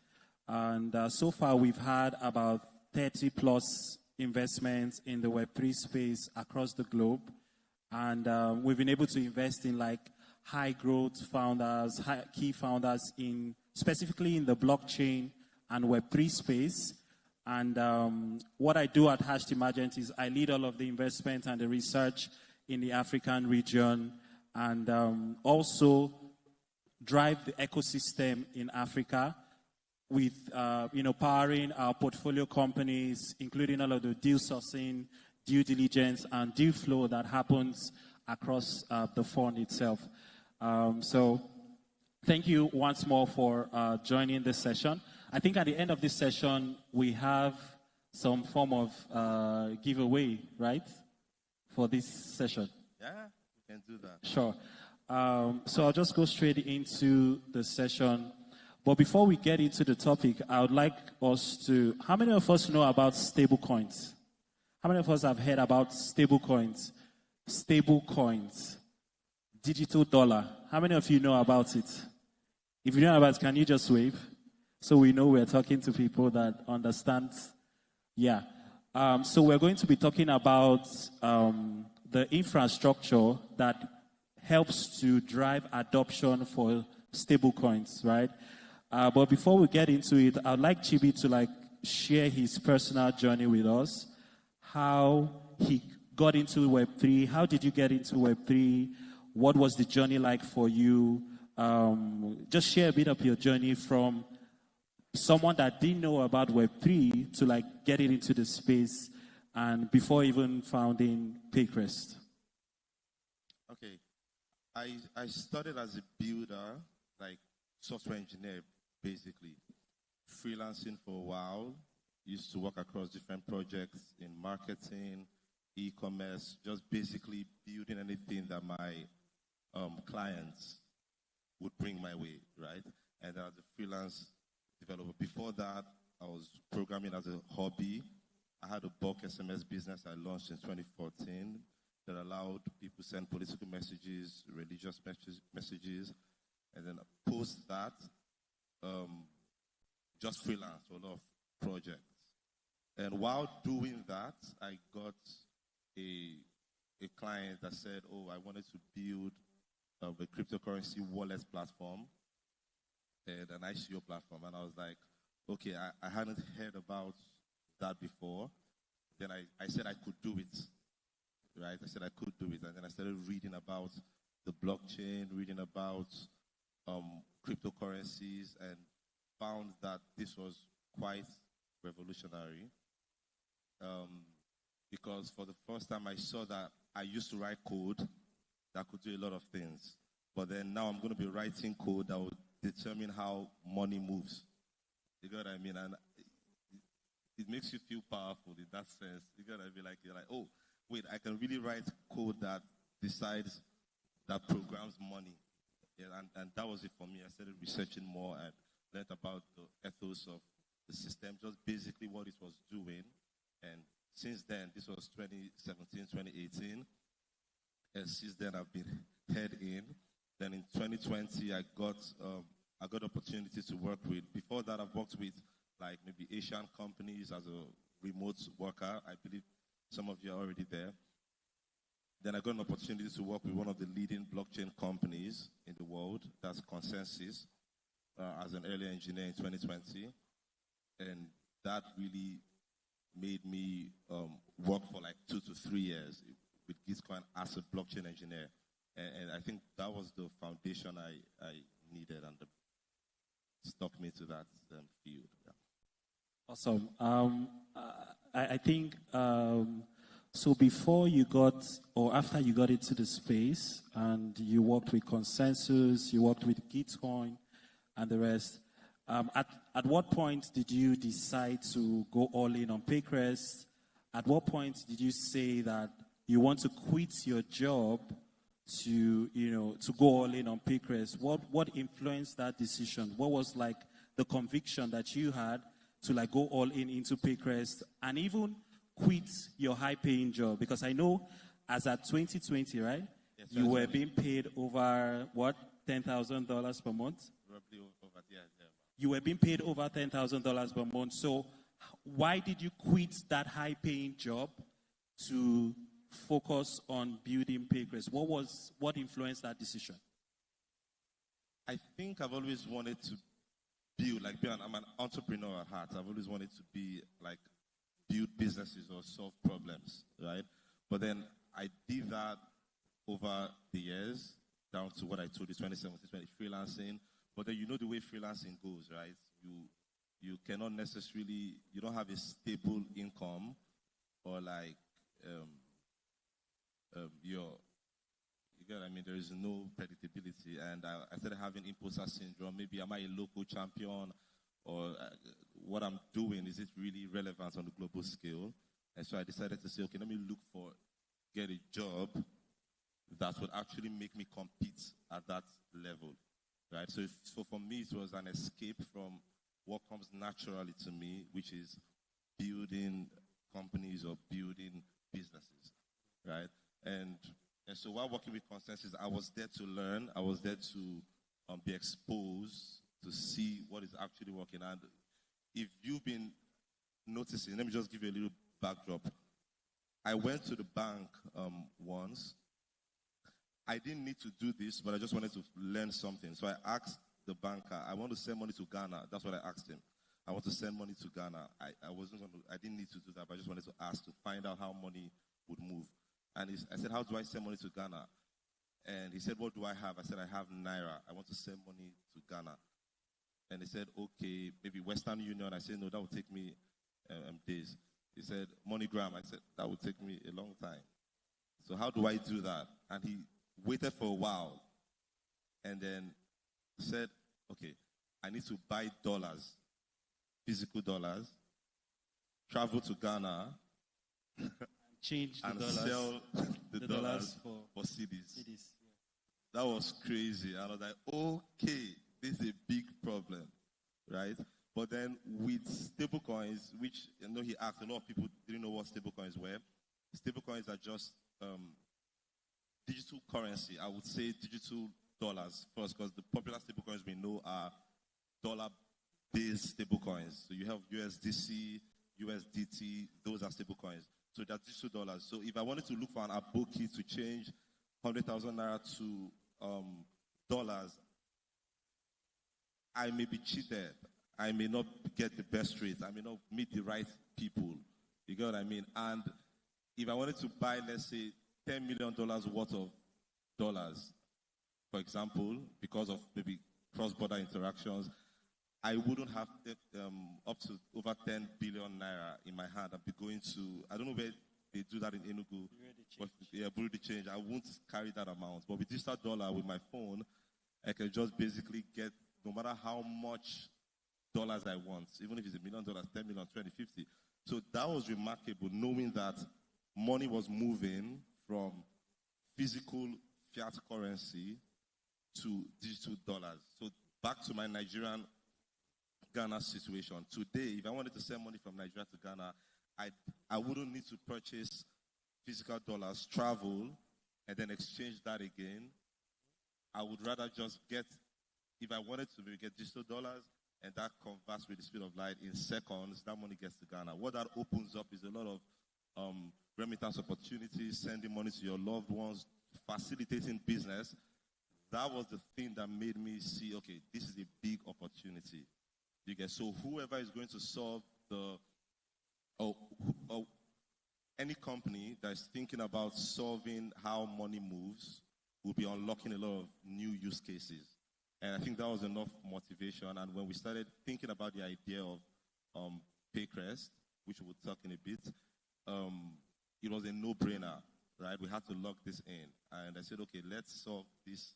And so far, we've had about 30 plus investments in the Web3 space across the globe. And we've been able to invest in high growth founders, key founders specifically in the blockchain and Web3 space. And what I do at Hashed Emergent is I lead all of the investment and the research in the African region, and also drive the ecosystem in Africa with powering our portfolio companies, including all of the deal sourcing, due diligence, and deal flow that happens across the fund itself. So thank you once more for joining this session. I think at the end of this session, we have some form of giveaway, right? For this session. Yeah, we can do that. Sure. So I'll just go straight into the session. But before we get into the topic, I would like us to... How many of us know about stablecoins? How many of us have heard about stablecoins? Stablecoins. Digital dollar. How many of you know about it? If you know about it, can you just wave? So we know we're talking to people that understand. Yeah. So we're going to be talking about the infrastructure that helps to drive adoption for stablecoins, right? But before we get into it, I'd like Chibi to like share his personal journey with us, how he got into Web3. How did you get into Web3? What was the journey like for you? Just share a bit of your journey from someone that didn't know about Web3 to like getting into the space and before even founding Paycrest. Okay. I started as a builder, like software engineer, basically. Freelancing for a while. Used to work across different projects in marketing, e-commerce, just basically building anything that my clients would bring my way, right? And as a freelance developer. Before that, I was programming as a hobby. I had a bulk SMS business I launched in 2014 that allowed people to send political messages, religious messages, and then post that, just freelance for a lot of projects. And while doing that, I got a client that said, oh, I wanted to build a cryptocurrency wallet platform and an ICO platform. And I was like, okay, I hadn't heard about that before. Then I said I could do it, right? I said I could do it. And then I started reading about the blockchain, reading about cryptocurrencies, and found that this was quite revolutionary. Because for the first time I saw that I used to write code that could do a lot of things. But then now I'm going to be writing code that will determine how money moves. You get what I mean? And it makes you feel powerful in that sense. You get what I mean? Like, you're like, oh, wait, I can really write code that decides, that programs money. Yeah, and that was it for me. I started researching more and learned about the ethos of the system, just basically what it was doing. And since then, this was 2017, 2018. And since then, I've been head in. Then in 2020, I got opportunity to work with. Before that, I've worked with like maybe Asian companies as a remote worker. I believe some of you are already there. Then I got an opportunity to work with one of the leading blockchain companies in the world. That's Consensus, as an early engineer in 2020. And that really made me work for like 2 to 3 years with Gitcoin as a blockchain engineer. And I think that was the foundation I needed and stuck me to that field. Yeah. Awesome. I think, so before you got, or after you got into the space and you worked with Consensus, you worked with Gitcoin and the rest, at what point did you decide to go all in on Paycrest? At what point did you say that you want to quit your job to go all in on Paycrest? What influenced that decision? What was like the conviction that you had to like go all in into Paycrest and even quit your high-paying job? Because I know as at 2020, right, yes, you were being paid over, what, $10,000 per month? Roughly over, yeah. You were being paid over $10,000 per month. So why did you quit that high-paying job to focus on building Paycrest? What influenced that decision? I think I've always wanted to build, I'm an entrepreneur at heart. I've always wanted to be like build businesses or solve problems, right? But then I did that over the years, down to what I told you, 2017, freelancing. But then you know the way freelancing goes, right? You cannot necessarily, you don't have a stable income or like you get what I mean? There is no predictability. And I started having imposter syndrome. Maybe am I a local champion? Or what I'm doing, is it really relevant on the global scale? And so I decided to say, okay, let me get a job that would actually make me compete at that level, right? So for me, it was an escape from what comes naturally to me, which is building companies or building businesses, right? And so while working with Consensus, I was there to learn. I was there to be exposed, to see what is actually working. And if you've been noticing, let me just give you a little backdrop. I went to the bank once. I didn't need to do this, but I just wanted to learn something. So I asked the banker, I want to send money to Ghana. That's what I asked him. I want to send money to Ghana. I didn't need to do that, but I just wanted to ask to find out how money would move. And I said, how do I send money to Ghana? And he said, what do I have? I said, I have Naira. I want to send money to Ghana. And he said, okay, maybe Western Union. I said, no, that will take me days. He said, MoneyGram. I said, that will take me a long time. So how do I do that? And he waited for a while and then said, okay, I need to buy dollars, physical dollars, travel to Ghana, change the and dollars, sell the dollars for CDs. Yeah. That was crazy. And I was like, okay, this is a big problem, right? But then with stablecoins, which he asked, a lot of people didn't know what stablecoins were. Stablecoins are just digital currency. I would say digital dollars first, because the popular stablecoins we know are dollar-based stablecoins. So you have USDC, USDT, those are stablecoins. So they're digital dollars. So if I wanted to look for an aboki to change 100,000 naira to dollars, I may be cheated. I may not get the best rates. I may not meet the right people. You get what I mean? And if I wanted to buy, let's say, $10 million worth of dollars, for example, because of maybe cross-border interactions, I wouldn't have up to over 10 billion naira in my hand. I'd be going to, I don't know where they do that in Enugu. But Bureau de change. I won't carry that amount. But with digital dollar, with my phone, I can just basically get, no matter how much dollars I want, even if it's $1 million, 10 million, 20, 50. So that was remarkable, knowing that money was moving from physical fiat currency to digital dollars. So back to my Nigerian Ghana situation. Today, if I wanted to send money from Nigeria to Ghana, I wouldn't need to purchase physical dollars, travel, and then exchange that again. I would rather just get, if I wanted to get digital dollars, and that converts with the speed of light in seconds, that money gets to Ghana. What that opens up is a lot of remittance opportunities, sending money to your loved ones, facilitating business. That was the thing that made me see, okay, this is a big opportunity. You get, so whoever is going to solve any company that is thinking about solving how money moves will be unlocking a lot of new use cases. And I think that was enough motivation. And when we started thinking about the idea of Paycrest, which we'll talk in a bit, it was a no-brainer, right? We had to lock this in. And I said, okay, let's solve this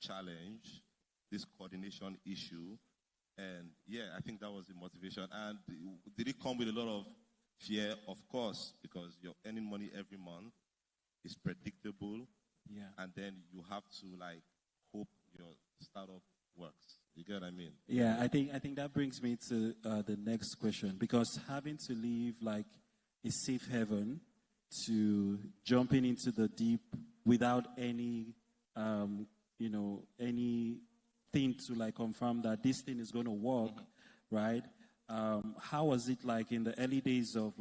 challenge, this coordination issue. And yeah, I think that was the motivation. And did it come with a lot of fear? Of course, because you're earning money every month. It's predictable. Yeah. And then you have to hope your startup works. You get what I mean? Yeah, I think that brings me to the next question, because having to leave a safe haven to jumping into the deep without any anything to confirm that this thing is going to work, right? How was it in the early days of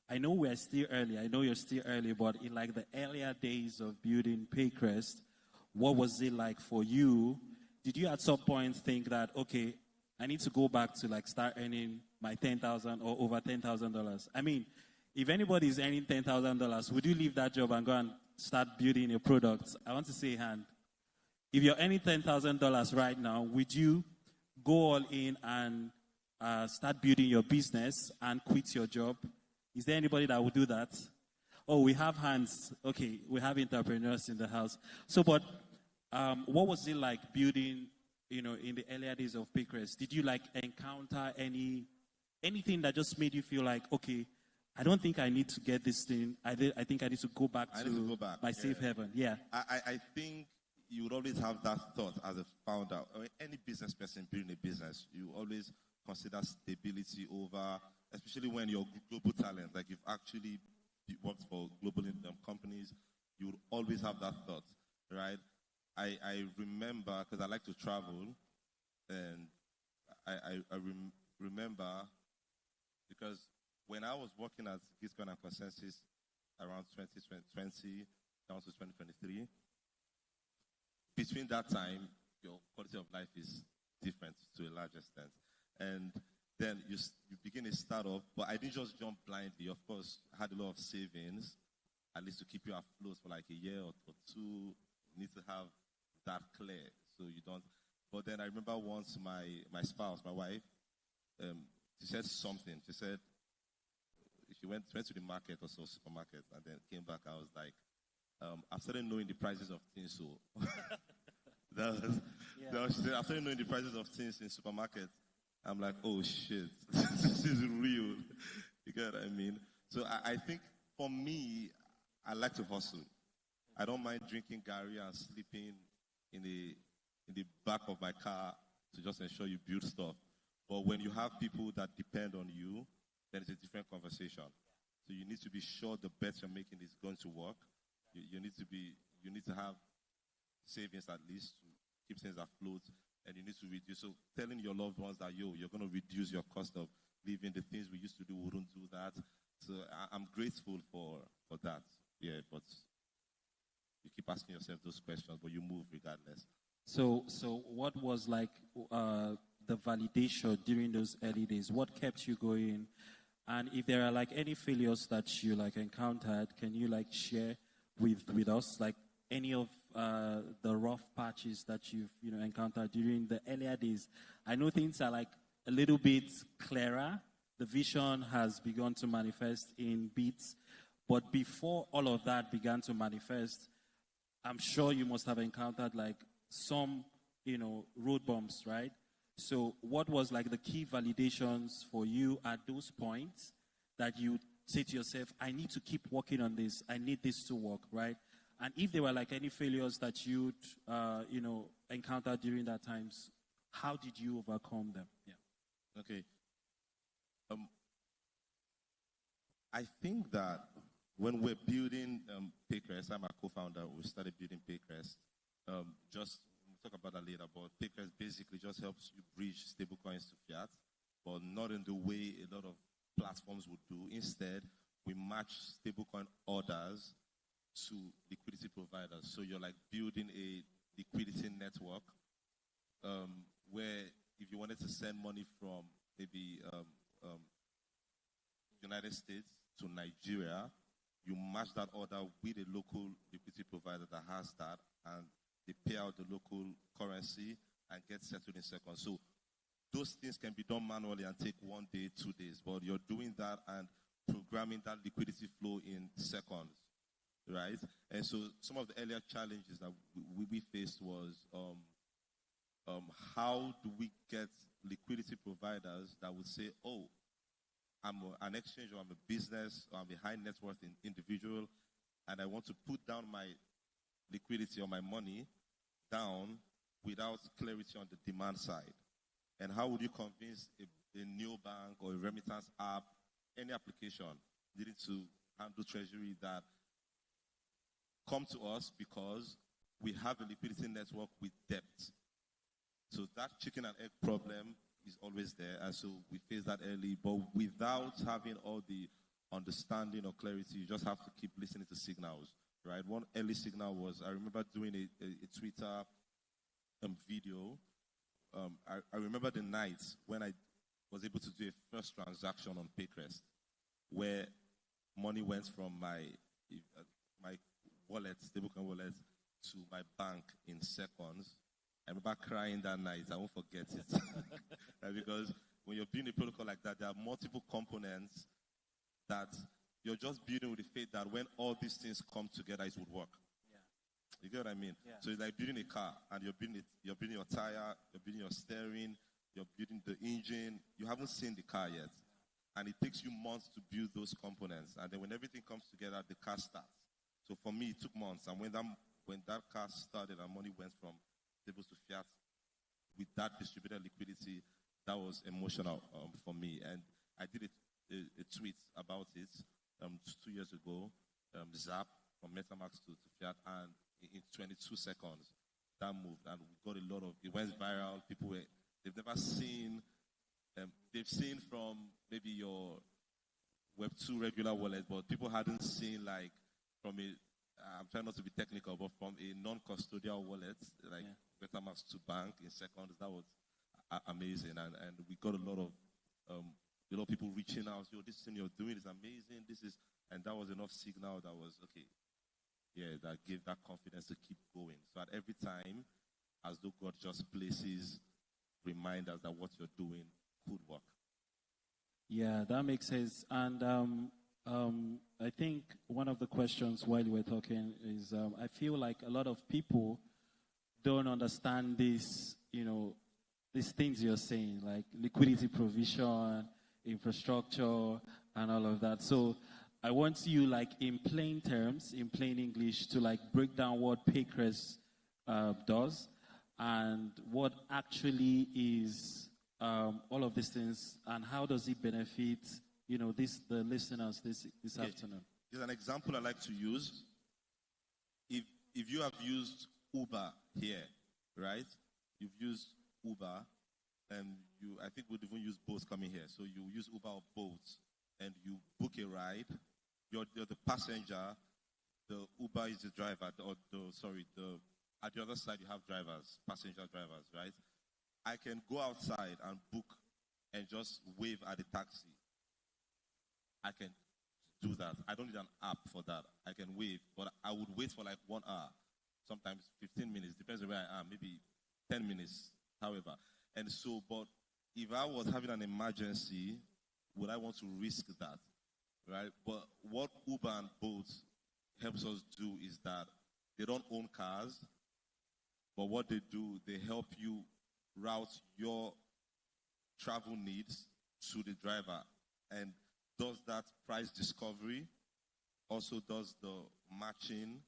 I know we're still early, I know you're still early, but in the earlier days of building Paycrest, what was it like for you? Did you at some point think that, okay, I need to go back to start earning my $10,000 or over $10,000? I mean, if anybody is earning $10,000, would you leave that job and go and start building your products? I want to say hand. If you're earning $10,000 right now, would you go all in and start building your business and quit your job? Is there anybody that would do that? Oh, we have hands. Okay, we have entrepreneurs in the house. So, but what was it like building, in the earlier days of Paycrest? Did you encounter anything that just made you feel okay, I don't think I need to get this thing. I think I need to go back to my safe haven. Yeah. I think you would always have that thought as a founder. Any business person building a business, you always consider stability over, especially when you're global talent. You've actually worked for global companies, you would always have that thought, right? I remember, because I like to travel, and I remember, because when I was working at Gizcon and Consensus around 2020 down to 2023, between that time, your quality of life is different to a large extent. And then you begin a startup, but I didn't just jump blindly. Of course, I had a lot of savings, at least to keep you afloat for like a year or two. You need to have that clear so you don't. But then I remember once my spouse, my wife, she said something. She said she went to the market or so, supermarket, and then came back. I was like, I started knowing the prices of things. So she said, I started knowing the prices of things in supermarket. I'm like, oh shit, this is real. You get what I mean? So I think for me, I like to hustle. I don't mind drinking Gary and sleeping in the back of my car to just ensure you build stuff. But when you have people that depend on you, then it's a different conversation. So you need to be sure the bet you're making is going to work. You need to have savings at least to keep things afloat, and you need to reduce. So telling your loved ones that, you're going to reduce your cost of living, the things we used to do, we wouldn't do that. So I'm grateful for that. Yeah, but you keep asking yourself those questions, but you move regardless. So what was like the validation during those early days? What kept you going? And if there are like any failures that you like encountered, can you like share with us like any of the rough patches that you've encountered during the earlier days? I know things are like a little bit clearer. The vision has begun to manifest in bits, but before all of that began to manifest, I'm sure you must have encountered like some road bumps, right? So what was like the key validations for you at those points that you say to yourself, I need to keep working on this, I need this to work, right? And if there were like any failures that you'd encountered during that times, how did you overcome them? Yeah. Okay. I think that when we're building Paycrest, I'm a co-founder, we started building Paycrest. We'll talk about that later, but Paycrest basically just helps you bridge stablecoins to fiat, but not in the way a lot of platforms would do. Instead, we match stablecoin orders to liquidity providers. So you're like building a liquidity network where if you wanted to send money from maybe United States to Nigeria, you match that order with a local liquidity provider that has that, and they pay out the local currency and get settled in seconds. So those things can be done manually and take 1 day, 2 days, but you're doing that and programming that liquidity flow in seconds, right? And so some of the earlier challenges that we faced was how do we get liquidity providers that would say, oh, I'm an exchange, or I'm a business, or I'm a high net worth individual, and I want to put down my liquidity or my money down without clarity on the demand side. And how would you convince a neobank or a remittance app, any application needing to handle treasury, that come to us because we have a liquidity network with depth? So that chicken and egg problem is always there, and so we face that early, but without having all the understanding or clarity, you just have to keep listening to signals, right? One early signal was, I remember doing a Twitter video. I remember the night when I was able to do a first transaction on Paycrest, where money went from my wallet, stablecoin wallet, to my bank in seconds. I remember crying that night. I won't forget it. Right? Because when you're building a protocol like that, there are multiple components that you're just building with the faith that when all these things come together, it would work. Yeah. You get what I mean? Yeah. So it's like building a car, and you're building your tire, you're building your steering, you're building the engine. You haven't seen the car yet. And it takes you months to build those components. And then when everything comes together, the car starts. So for me, it took months. And when that car started and money went from stable to fiat with that distributed liquidity, that was emotional for me. And I did a tweet about it 2 years ago, Zap from MetaMask to fiat, and in 22 seconds, that moved. And we got a lot of, it went viral. They've never seen, they've seen from maybe your Web2 regular wallet, but people hadn't seen like from I'm trying not to be technical, but from a non-custodial wallet, like MetaMask to bank in seconds, that was amazing. And we got a lot of people reaching out, yo, this thing you're doing is amazing, and that was enough signal that was, okay, yeah, that gave that confidence to keep going. So at every time, as though God just places reminders that what you're doing could work. Yeah, that makes sense. And I think one of the questions while we're talking is I feel like a lot of people don't understand this, these things you're saying, like liquidity provision, infrastructure, and all of that. So I want you, like, in plain terms, in plain English, to, like, break down what Paycrest does and what actually is all of these things, and how does it benefit, the listeners this afternoon. There's an example I like to use. If you have used Uber here, right? You've used Uber, and I think we'd even use both coming here. So you use Uber or Bolt, and you book a ride. You're the passenger. The Uber is the driver, at the other side you have drivers, passenger drivers, right? I can go outside and book and just wave at the taxi. I can do that. I don't need an app for that. I can wave, but I would wait for like 1 hour, sometimes 15 minutes, depends on where I am, maybe 10 minutes, however. And so, but if I was having an emergency, would I want to risk that, right? But what Uber and Bolt helps us do is that they don't own cars, but what they do, they help you route your travel needs to the driver, and does that price discovery, also does the matching,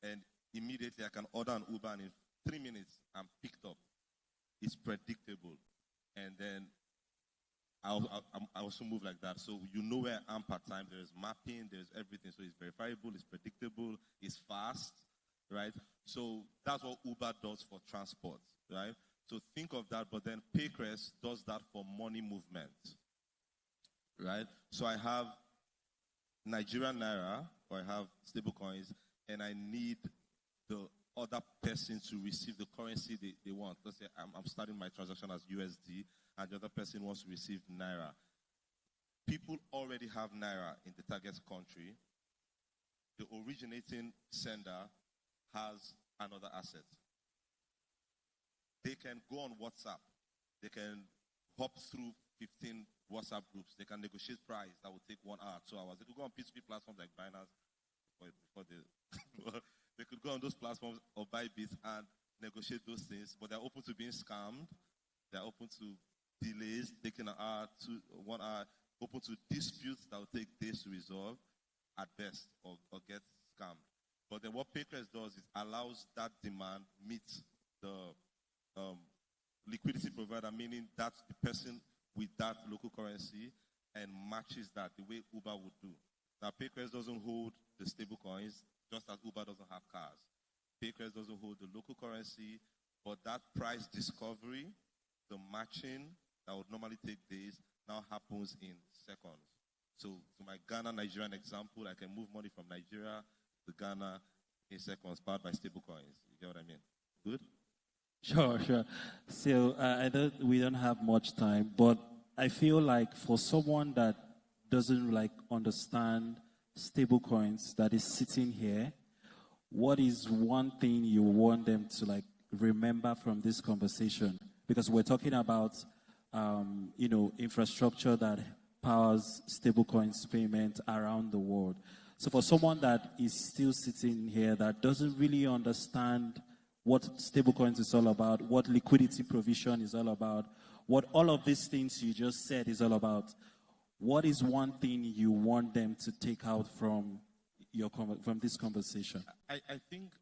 and immediately I can order an Uber, and in 3 minutes I'm picked up. It's predictable, and then I also move like that. So you know where I am per time. There's mapping, there's everything. So it's verifiable, it's predictable, it's fast, right? So that's what Uber does for transport, right? So think of that, but then Paycrest does that for money movement, right? So I have Nigerian Naira, or I have stablecoins, and I need the other person to receive the currency they want. Let's say I'm starting my transaction as USD, and the other person wants to receive Naira. People already have Naira in the target country. The originating sender has another asset. They can go on WhatsApp. They can hop through 15 WhatsApp groups. They can negotiate price that will take 1 hour, 2 hours. They could go on P2P platforms like Binance they could go on those platforms or Bybit and negotiate those things, but they're open to being scammed. They're open to delays, taking an hour, 1 hour, open to disputes that will take days to resolve at best, or get scammed. But then what Paycrest does is allows that demand meet the liquidity provider, meaning that's the person with that local currency, and matches that the way Uber would do. Now, Paycrest doesn't hold the stable coins, just as Uber doesn't have cars. Paycrest doesn't hold the local currency, but that price discovery, the matching that would normally take days, now happens in seconds. So to my Ghana-Nigerian example, I can move money from Nigeria to Ghana in seconds, powered by stable coins. You get what I mean? Good? Sure. So we don't have much time, but I feel like for someone that doesn't understand stable coins, that is sitting here, what is one thing you want them to remember from this conversation? Because we're talking about infrastructure that powers stablecoins payment around the world. So for someone that is still sitting here that doesn't really understand what stablecoins is all about, what liquidity provision is all about, what all of these things you just said is all about, what is one thing you want them to take out from this conversation? I think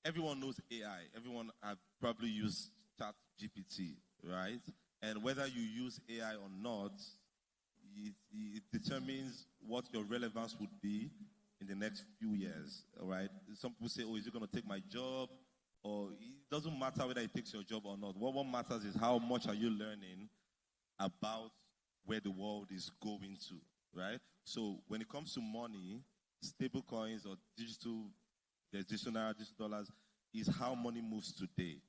everyone knows AI. Everyone have probably used ChatGPT, right? And whether you use AI or not, it determines what your relevance would be in the next few years, all right? Some people say, is it going to take my job? Or it doesn't matter whether it takes your job or not. What matters is how much are you learning about where the world is going to, right? So when it comes to money, stable coins or digital, there's digital naira, digital dollars, is how money moves today.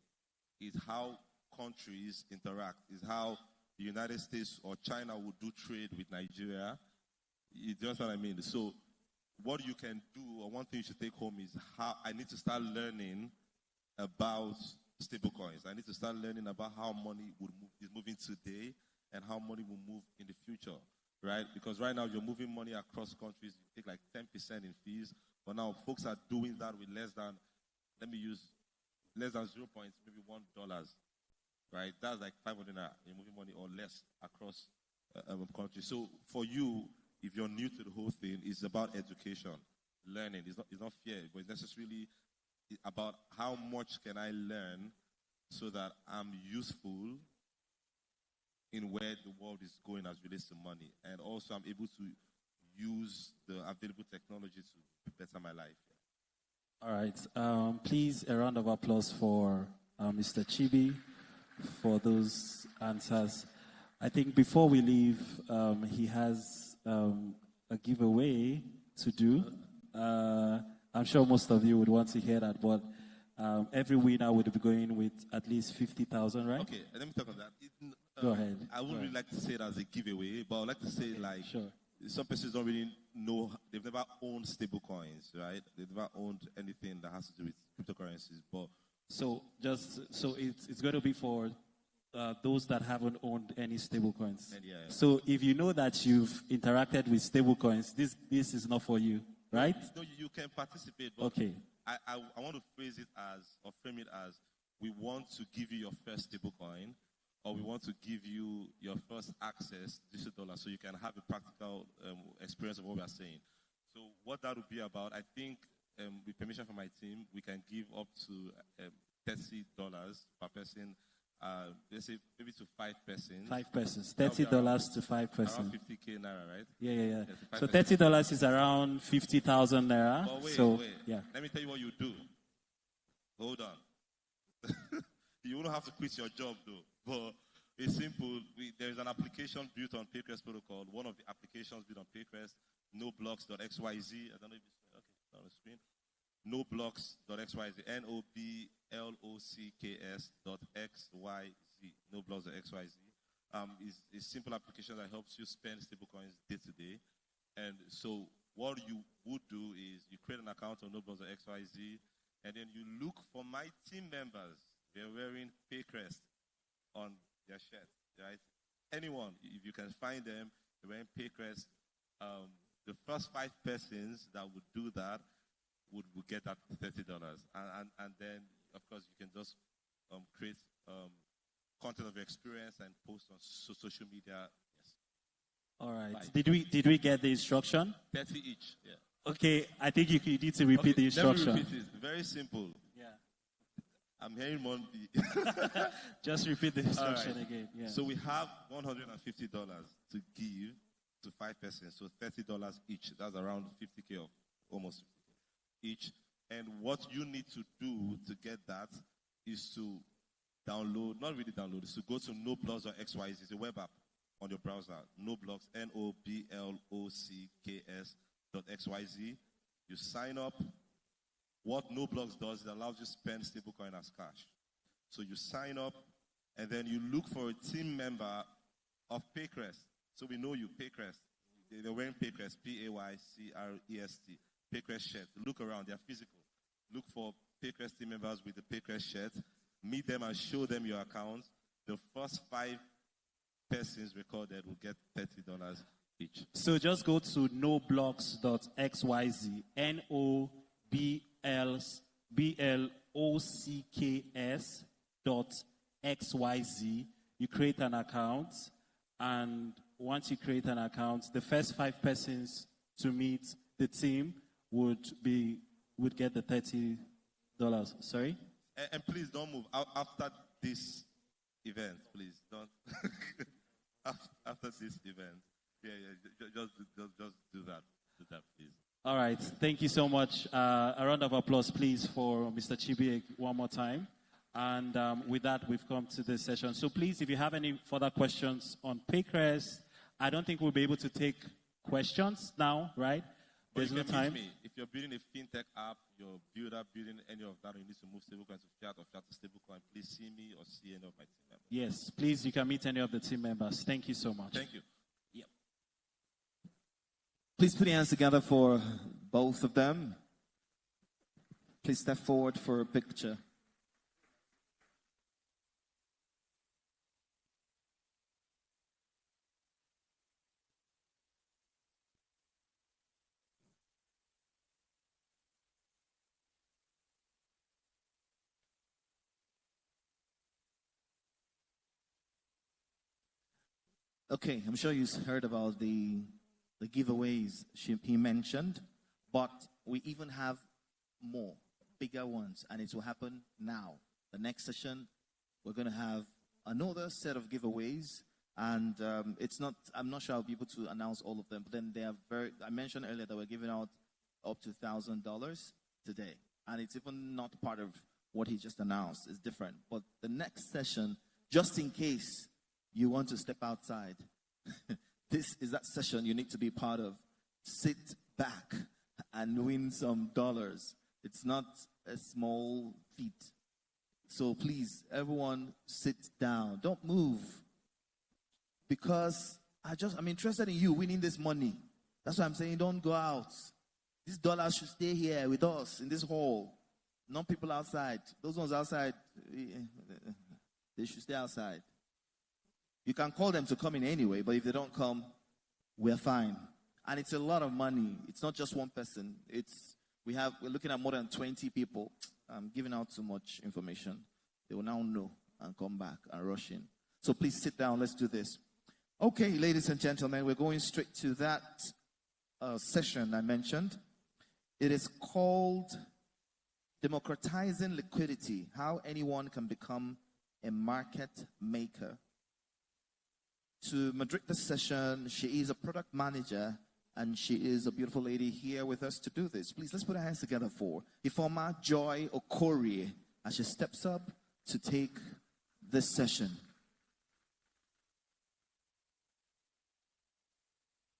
Is how countries interact. Is how the United States or China would do trade with Nigeria. You know what I mean? So what you can do, or one thing you should take home, is how I need to start learning about stable coins. I need to start learning about how money is moving today and how money will move in the future, right? Because right now you're moving money across countries, you take like 10% in fees, but now folks are doing that with less than 0. Maybe $1, right? That's like 500 naira. You're moving money or less across countries. So for you, if you're new to the whole thing, it's about education, learning. It's not fear, but it's necessarily about how much can I learn so that I'm useful in where the world is going as relates to money. And also I'm able to use the available technology to better my life. All right. Please, a round of applause for Mr. Chibi for those answers. I think before we leave, he has a giveaway to do. I'm sure most of you would want to hear that, but every winner would be going with at least 50,000, right? Okay, let me talk on that. Go ahead. I wouldn't really like to say it as a giveaway, but I would like to say, sure. Some persons don't really know, they've never owned stable coins, right? They've never owned anything that has to do with cryptocurrencies. But it's going to be for those that haven't owned any stable coins. Yeah. So if you know that you've interacted with stable coins, this is not for you, right? No, you can participate. But okay. I want to phrase it as, or frame it as, we want to give you your first stable coin, or we want to give you your first access to digital dollar so you can have a practical experience of what we are saying. So what that would be about, I think, with permission from my team, we can give up to $30 per person. Let's say maybe to 5 persons. 5 persons. $30 to 5 persons. Around 50K naira, right? Yeah. So $30 is around 50,000 naira. But wait. Yeah. Let me tell you what you do. Hold on. You won't have to quit your job though. But it's simple. There is an application built on Paycrest protocol. One of the applications built on Paycrest, noblocks.xyz. I don't know if it's on the screen. Noblocks.xyz. Noblocks.xyz. Noblocks.xyz. Is a simple application that helps you spend stablecoins day to day. And so what you would do is you create an account on noblocks.xyz, and then you look for my team members. They're wearing Paycrest on their shirt, right? Anyone, if you can find them, they're wearing Paycrest. The first 5 persons that would do that would get that $30. And then, of course, you can just create content of your experience and post on social media. Yes. All right. Did we get the instruction? 30 each. Yeah. Okay. I think you need to repeat the instruction. Let me repeat it. Very simple. Yeah. I'm hearing one. Just repeat the instruction again. Yeah. So we have $150 to give to 5 persons. So $30 each. That's around 50K or almost 50K each. And what you need to do to get that is to download, not really download, is to go to noblocks.xyz. It's a web app on your browser. Noblocks, noblocks.xyz. You sign up. What Noblocks does, it allows you to spend stablecoin as cash. So you sign up, and then you look for a team member of Paycrest. So we know you, Paycrest. They're wearing Paycrest, Paycrest, Paycrest shirt. Look around, they're physical. Look for Paycrest team members with the Paycrest shirt. Meet them and show them your account. The first 5 persons recorded will get $30 each. So just go to noblocks.xyz, noblocks.xyz. You create an account, and once you create an account, the first 5 persons to meet the team would get the $30. Sorry? And please don't move after this event. Please don't. After this event, just do that. Do that, please. All right. Thank you so much. A round of applause, please, for Mr. Chibi one more time. And with that, we've come to this session. So please, if you have any further questions on Paycrest, I don't think we'll be able to take questions now, right? But There's you no can meet time. me. If you're building a fintech app, you're building any of that, you need to move stablecoin to fiat or fiat to stablecoin, please see me or see any of my team members. Yes, please, you can meet any of the team members. Thank you so much. Thank you. Yep. Please put your hands together for both of them. Please step forward for a picture. Okay, I'm sure you heard about the giveaways he mentioned, but we even have more, bigger ones, and it will happen now. The next session, we're going to have another set of giveaways, and I'm not sure I'll be able to announce all of them, but then they are I mentioned earlier that we're giving out up to $1,000 today, and it's even not part of what he just announced. It's different, but the next session, just in case you want to step outside, this is that session you need to be part of. Sit back and win some dollars. It's not a small feat. So please, everyone, sit down. Don't move. Because I'm interested in you winning this money. That's why I'm saying don't go out. These dollars should stay here with us in this hall. Not people outside. Those ones outside, they should stay outside. You can call them to come in anyway, but if they don't come, we're fine. And it's a lot of money. It's not just one person. We're looking at more than 20 people. I'm giving out too much information. They will now know and come back and rush in. So please sit down. Let's do this. Okay, ladies and gentlemen, we're going straight to that session I mentioned. It is called Democratizing Liquidity, How Anyone Can Become a Market Maker. To moderate this session, she is a product manager, and she is a beautiful lady here with us to do this. Please, let's put our hands together for Ifeoma Joy Okorie as she steps up to take this session.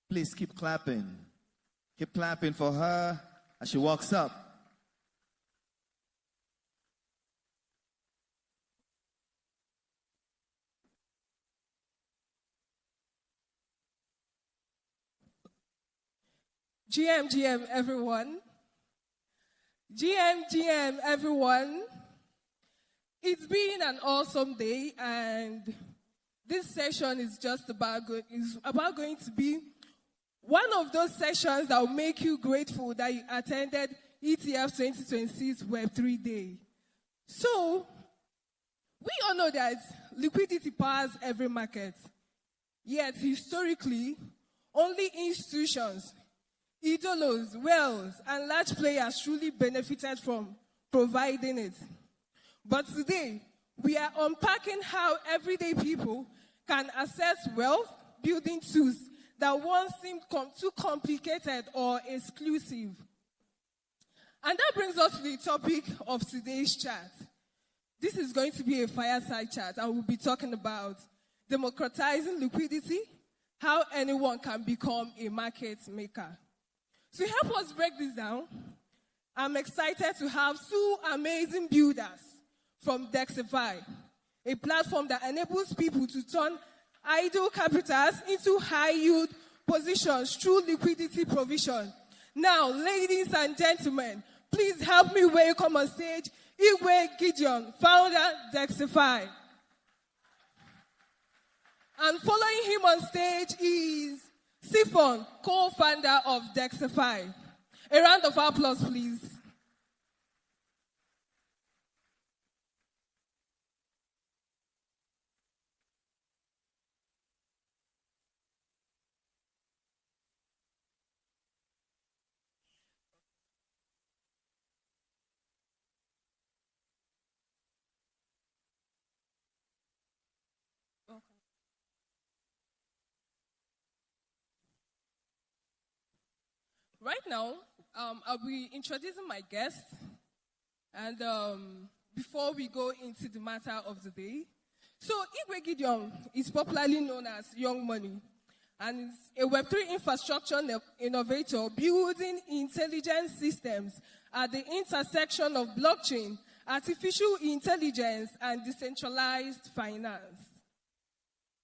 Please keep clapping. Keep clapping for her as she walks up. GM, everyone. GM, everyone. It's been an awesome day, and this session is just about going to be one of those sessions that will make you grateful that you attended ETF 2026 Web3 Day. So, we all know that liquidity powers every market. Yet, historically, only institutions, idolos, whales, and large players truly benefited from providing it. But today, we are unpacking how everyday people can access wealth building tools that once seemed too complicated or exclusive. And that brings us to the topic of today's chat. This is going to be a fireside chat, and we'll be talking about democratizing liquidity, how anyone can become a market maker. To help us break this down, I'm excited to have two amazing builders from Dexify, a platform that enables people to turn idle capitals into high-yield positions through liquidity provision. Now, ladies and gentlemen, please help me welcome on stage Igwe Gideon, founder Dexify. And following him on stage is Siphon, co-founder of Dexify. A round of applause, please. Right now, I'll be introducing my guest, and before we go into the matter of the day. So Igwe Gideon is popularly known as Young Money, and is a Web3 infrastructure innovator building intelligent systems at the intersection of blockchain, artificial intelligence, and decentralized finance.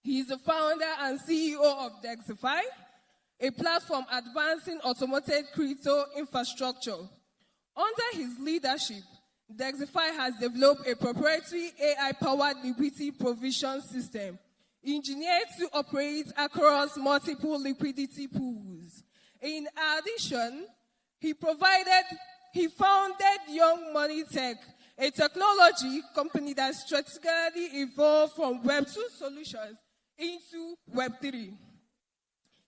He is the founder and CEO of Dexify, a platform advancing automated crypto infrastructure. Under his leadership, Dexify has developed a proprietary AI-powered liquidity provision system engineered to operate across multiple liquidity pools. In addition, he founded Young Money Tech, a technology company that strategically evolved from Web2 solutions into Web3.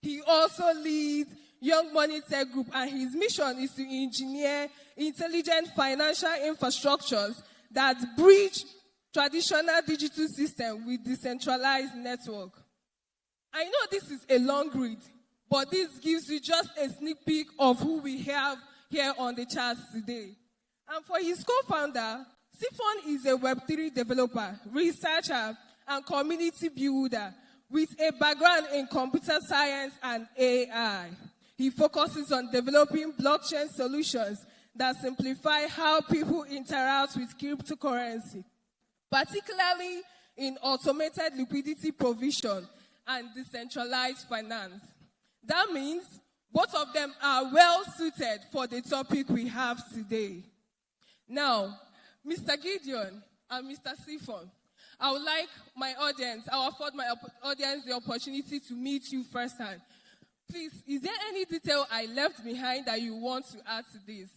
He also leads Young Money Tech Group, and his mission is to engineer intelligent financial infrastructures that bridge traditional digital systems with decentralized network. I know this is a long read, but this gives you just a sneak peek of who we have here on the charts today. And for his co-founder, Siphon is a Web3 developer, researcher, and community builder with a background in computer science and AI. He focuses on developing blockchain solutions that simplify how people interact with cryptocurrency, particularly in automated liquidity provision and decentralized finance. That means both of them are well suited for the topic we have today. Now, Mr. Gideon and Mr. Siphon, I would like my audience, I will afford my audience the opportunity to meet you firsthand. Please, is there any detail I left behind that you want to add to this?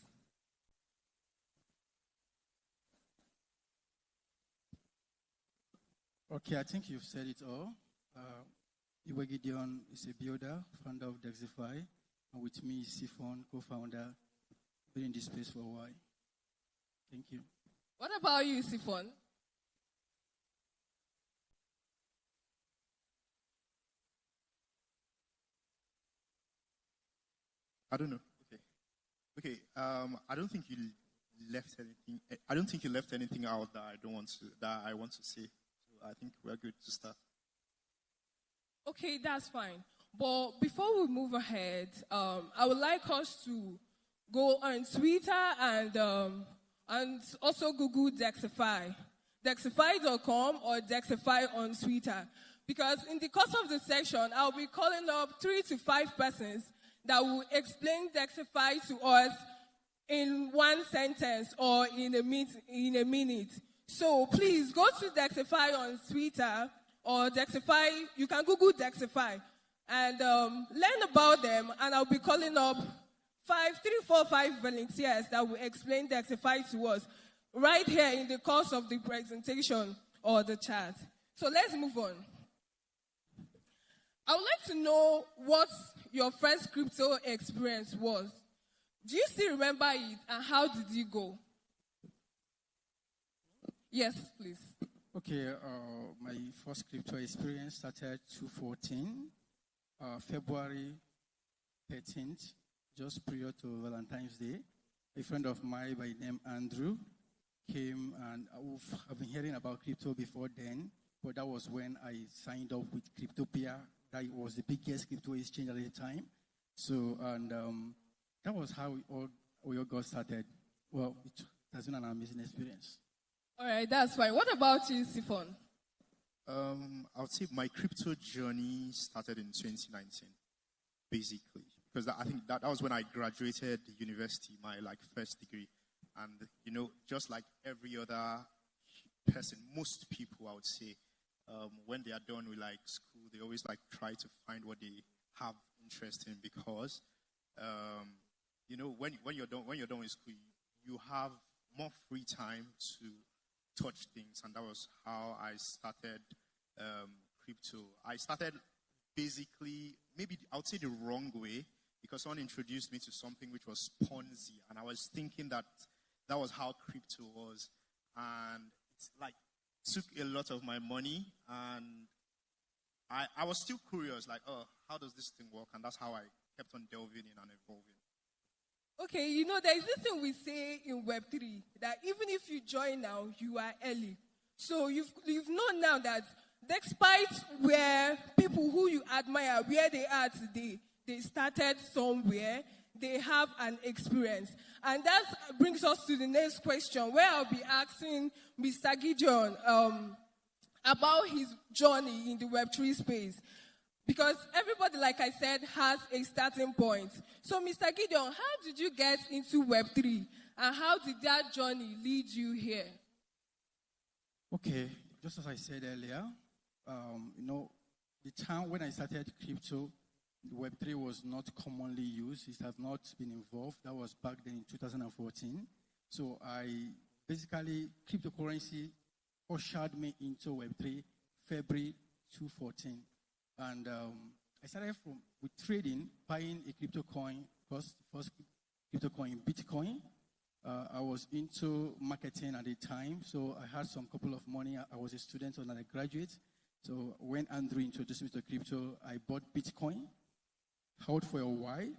Okay, I think you've said it all. Iwe Gideon is a builder, founder of Dexify, and with me is Siphon, co-founder, been in this space for a while. Thank you. What about you, Siphon? I don't know. Okay. I don't think you left anything. I don't think you left anything out that I want to say. So I think we're good to start. Okay, that's fine. But before we move ahead, I would like us to go on Twitter and also Google Dexify, Dexify.com or Dexify on Twitter, because in the course of the section, I'll be calling up 3 to 5 persons that will explain Dexify to us in one sentence or in a minute. So please go to Dexify on Twitter or Dexify. You can Google Dexify and learn about them. And I'll be calling up 3, 4, 5 volunteers that will explain Dexify to us right here in the course of the presentation or the chat. So let's move on. I would like to know what your first crypto experience was. Do you still remember it, and how did it go? Yes, please. Okay, my first crypto experience started 2014, February 13th, just prior to Valentine's Day. A friend of mine by the name Andrew came, and I've been hearing about crypto before then, but that was when I signed up with Cryptopia. That was the biggest crypto exchange at the time. So, and that was how we all got started. Well, it has been an amazing experience. All right, that's fine. What about you, Siphon? I would say my crypto journey started in 2019, basically, because I think that was when I graduated university, my first degree, and just like every other person, most people, I would say, when they are done with school, they always try to find what they have interest in, because when you're done with school, you have more free time to touch things, and that was how I started crypto. I started basically, maybe I would say the wrong way, because someone introduced me to something which was Ponzi, and I was thinking that was how crypto was, and it's took a lot of my money, and I was still curious, how does this thing work? And that's how I kept on delving in and evolving. Okay, there's this thing we say in Web3, that even if you join now, you are early. So you've known now that despite where people who you admire, where they are today, they started somewhere, they have an experience. And that brings us to the next question, where I'll be asking Mr. Gideon about his journey in the Web3 space. Because everybody, like I said, has a starting point. So, Mr. Gideon, how did you get into Web3? And how did that journey lead you here? Okay, just as I said earlier, the time when I started crypto, Web3 was not commonly used. It has not been involved. That was back then in 2014. So basically, cryptocurrency ushered me into Web3 February 2014. And I started with trading, buying a crypto coin, first crypto coin, Bitcoin. I was into marketing at the time, so I had some couple of money. I was a student and a graduate. So when Andrew introduced me to crypto, I bought Bitcoin, held for a while,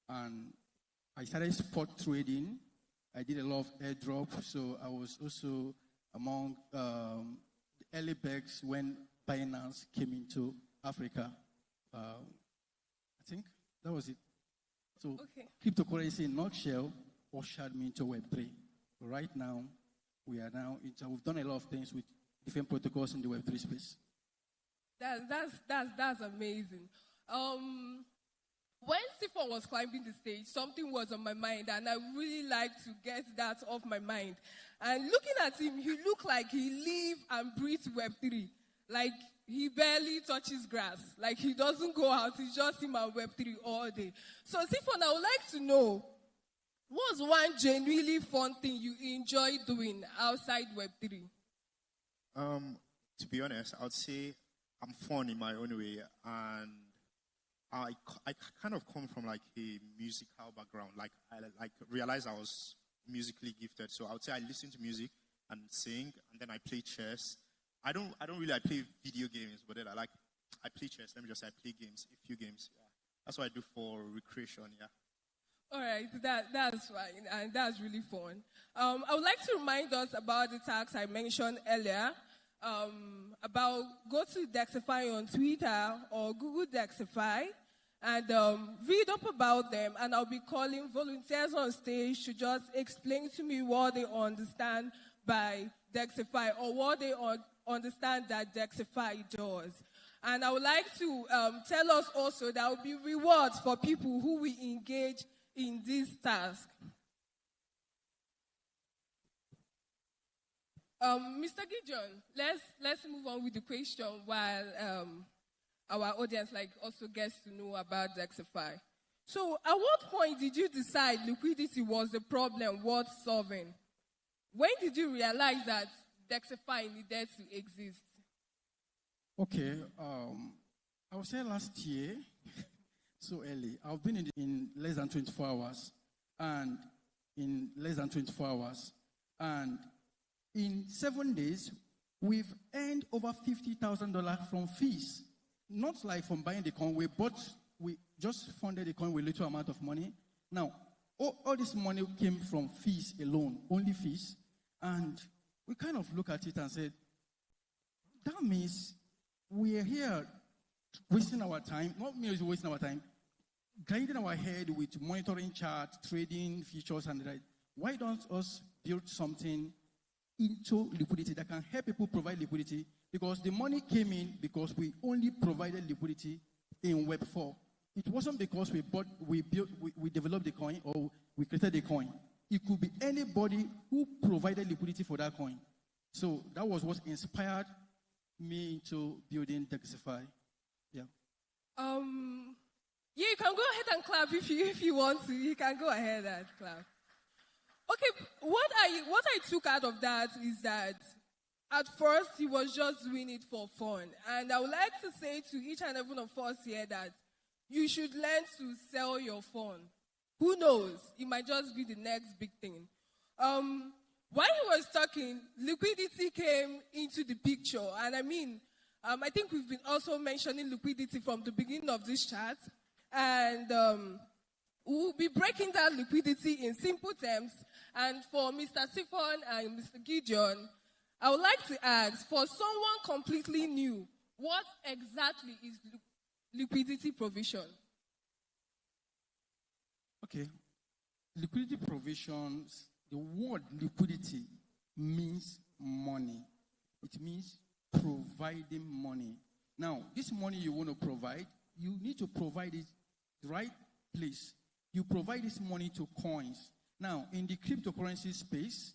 and I started spot trading. I did a lot of airdrop, so I was also among the early bags when Binance came into Africa. I think that was it. So cryptocurrency in a nutshell ushered me into Web3. Right now, we've done a lot of things with different protocols in the Web3 space. That's amazing. When Sifon was climbing the stage, something was on my mind, and I really like to get that off my mind. And looking at him, he looked like he lived and breathed Web3. Like he barely touches grass. Like he doesn't go out. He's just him and Web3 all day. So Sifon, I would like to know, what's one genuinely fun thing you enjoy doing outside Web3? To be honest, I would say I'm fun in my own way, and I kind of come from like a musical background. Like I realized I was musically gifted, so I would say I listen to music and sing, and then I play chess. I don't really play video games, but then I play chess. Let me just say I play games, a few games. Yeah. That's what I do for recreation. Yeah. All right, that's fine, and that's really fun. I would like to remind us about the tags I mentioned earlier, about go to Dexify on Twitter or Google Dexify and read up about them, and I'll be calling volunteers on stage to just explain to me what they understand by Dexify or what they understand that Dexify does. And I would like to tell us also there will be rewards for people who will engage in this task. Mr. Gideon, let's move on with the question while our audience also gets to know about Dexify. So at what point did you decide liquidity was the problem worth solving? When did you realize that Dexify needed to exist? Okay, I would say last year, so early. I've been in less than 24 hours, and in 7 days, we've earned over $50,000 from fees. Not like from buying the coin, we just funded the coin with a little amount of money. Now, all this money came from fees alone, only fees, and we kind of look at it and said, that means we are here wasting our time, not merely wasting our time, grinding our head with monitoring charts, trading features, and that. Why don't us build something into liquidity that can help people provide liquidity? Because the money came in because we only provided liquidity in Web 4. It wasn't because we developed the coin or we created the coin. It could be anybody who provided liquidity for that coin. So that was what inspired me into building Dexify. Yeah. Yeah, you can go ahead and clap if you want to. You can go ahead and clap. Okay, what I took out of that is that at first he was just doing it for fun. And I would like to say to each and every one of us here that you should learn to sell your fun. Who knows? It might just be the next big thing. While he was talking, liquidity came into the picture. And I think we've been also mentioning liquidity from the beginning of this chat. And we'll be breaking down liquidity in simple terms. And for Mr. Sifon and Mr. Gideon, I would like to ask, for someone completely new, What exactly is liquidity provision? Okay. Liquidity provisions, the word liquidity means money. It means providing money. Now, this money you want to provide, you need to provide it the right place. You provide this money to coins. Now, in the cryptocurrency space,